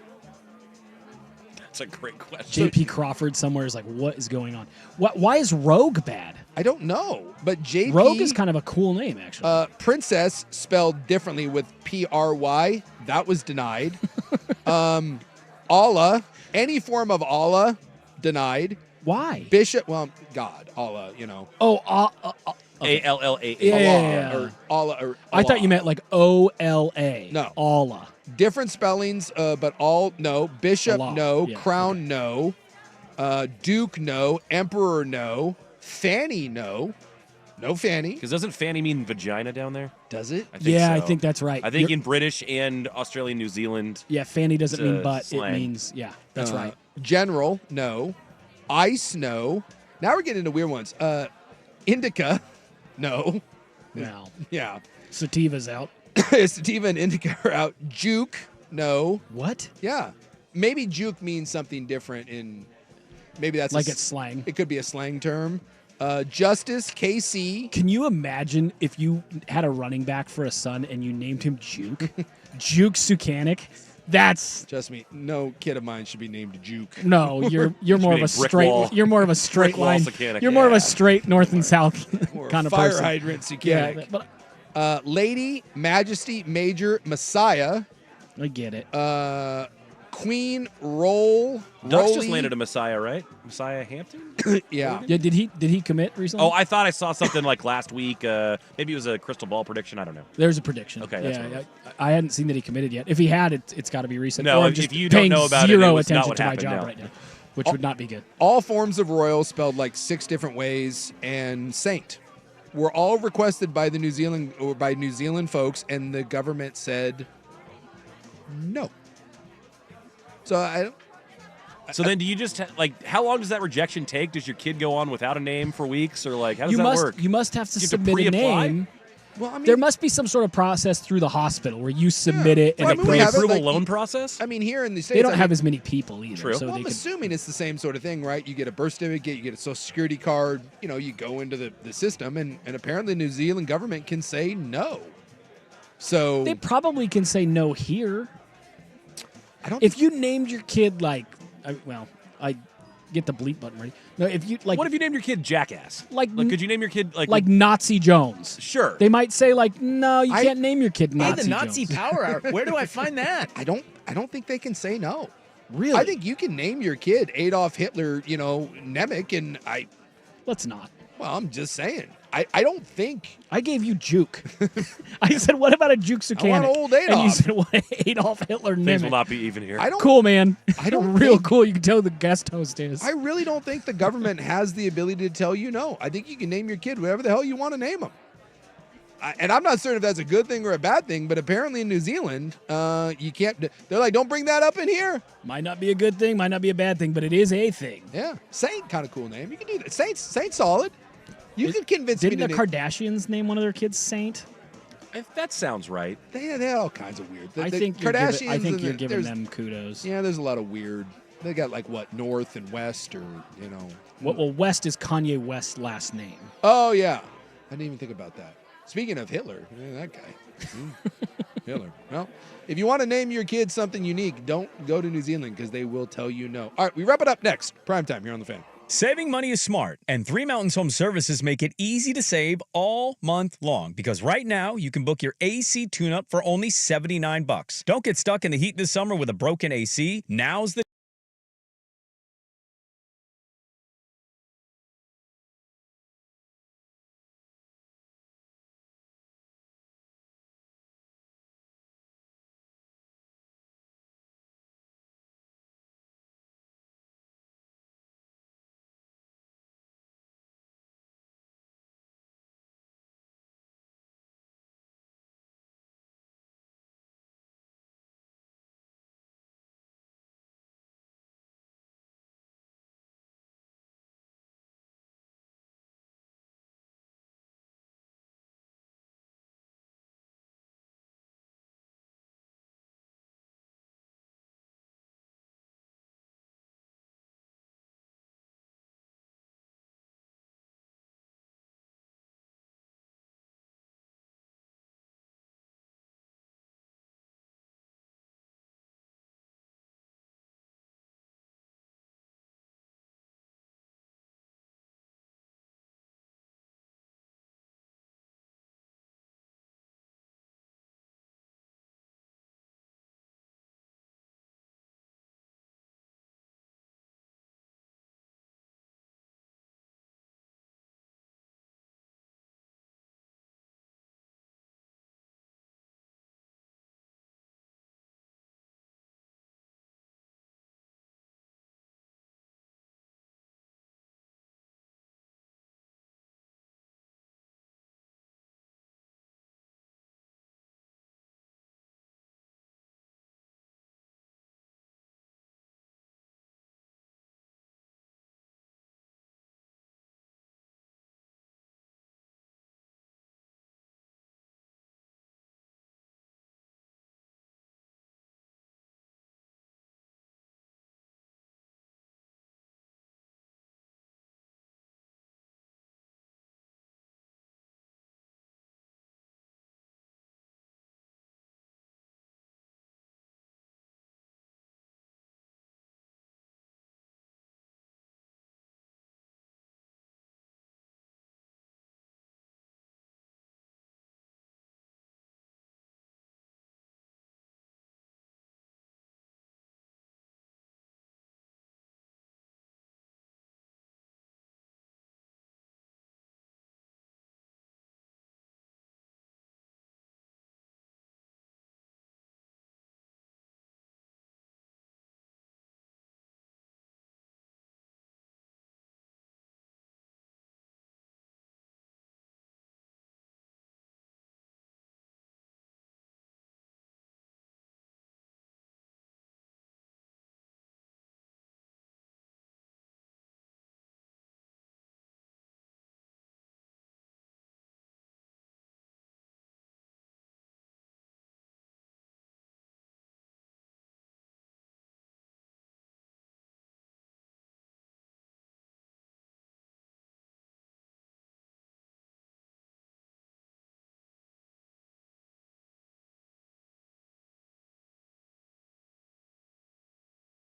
That's a great question. JP Crawford somewhere is like, what is going on? Why is Rogue bad? I don't know, but JP... Rogue is kind of a cool name, actually. Princess spelled differently with PRY. That was denied. Allah, any form of Allah, denied. Why? Bishop, well, God, Allah, you know. Oh, A-L-L-A. Yeah. Or Allah. Or I thought you meant like O-L-A. No. Allah. Different spellings, but all no. Bishop, Allah. no. Yeah, Crown, no. Duke, no. Emperor, no. Fanny, no. No Fanny. Because doesn't Fanny mean vagina down there? Does it? I think Yeah, so. I think that's right. I think in British and Australian, New Zealand. Yeah, Fanny doesn't it's mean a butt. slang. It means, yeah, that's right. General, no. Ice, no. Now we're getting into weird ones. Indica, no. Wow. Yeah. Sativa's out. Sativa and Indica are out. Juke, no. What? Yeah. Maybe juke means something different in... Maybe that's... Like it's slang. It could be a slang term. Justice, KC. Can you imagine if you had a running back for a son and you named him Juke? Juke Sukanik? That's... Trust me, no kid of mine should be named Juke. No, you're more of a straight... You're more of a straight line. Sukanik. You're more of a straight north and south kind of fire person. hydrant Sukanik. Yeah, but Lady, Majesty, Major, Messiah. I get it. Queen Roll. Ducks just landed a Messiah, right? Messiah Hampton? Yeah. Yeah. Did he commit recently? Oh, I thought I saw something like last week. Maybe it was a crystal ball prediction. I don't know. There's a prediction. Okay, that's what it yeah. was. I hadn't seen that he committed yet. If he had, it's got to be recent. No, or if just you don't paying know about it, zero it was not attention what to my happened, job no. right now, which would not be good. All forms of royal spelled like 6 different ways, and saint were all requested by the New Zealand folks, and the government said no. So So then, do you just how long does that rejection take? Does your kid go on without a name for weeks, or how does that work? You must have to You submit a pre-apply? name. Well, I mean, there must be some sort of process through the hospital where you submit it and Well, I mean, it we have it, Approval like, loan process? I mean, here in the States, they don't I have mean, as many people either. True. So well, they I'm can, assuming it's the same sort of thing, right? You get a birth certificate, you get a social security card, you go into the system, and apparently the New Zealand government can say no. So they probably can say no here. I don't. If you named your kid I get the bleep button ready. No, if you What if you named your kid Jackass? Like could you name your kid like Nazi Jones? Sure. They might say no, you can't name your kid Nazi the Nazi Jones. power hour. Where do I find that? I don't think they can say no. Really? I think you can name your kid Adolf Hitler, Nemec, and Let's not. Well, I'm just saying. I don't think. I gave you Juke. I said, what about a Juke Sucanic? I want old Adolf. And you said, what, Adolf Hitler Things will Nemec. not be even here. Cool, man. I don't Real think- cool. You can tell who the guest host is. I really don't think the government has the ability to tell you no. I think you can name your kid whatever the hell you want to name him. And I'm not certain if that's a good thing or a bad thing, but apparently in New Zealand, you can't. They're like, don't bring that up in here. Might not be a good thing, might not be a bad thing, but it is a thing. Yeah, Saint, kind of cool name. You can do that. Saint solid. You can convince me Didn't to the Kardashians name one of their kids Saint? If that sounds right. They had all kinds of weird. I The think Kardashians. you're giving there's- them kudos. Yeah, there's a lot of weird. They got North and West, or Well, West is Kanye West's last name. Oh yeah, I didn't even think about that. Speaking of Hitler, that guy, Hitler. Well, if you want to name your kid something unique, don't go to New Zealand because they will tell you no. All right, we wrap it up next. Primetime here on the Fan. Saving money is smart, and Three Mountains Home Services make it easy to save all month long because right now you can book your AC tune-up for only $79. Don't get stuck in the heat this summer with a broken AC. Now's the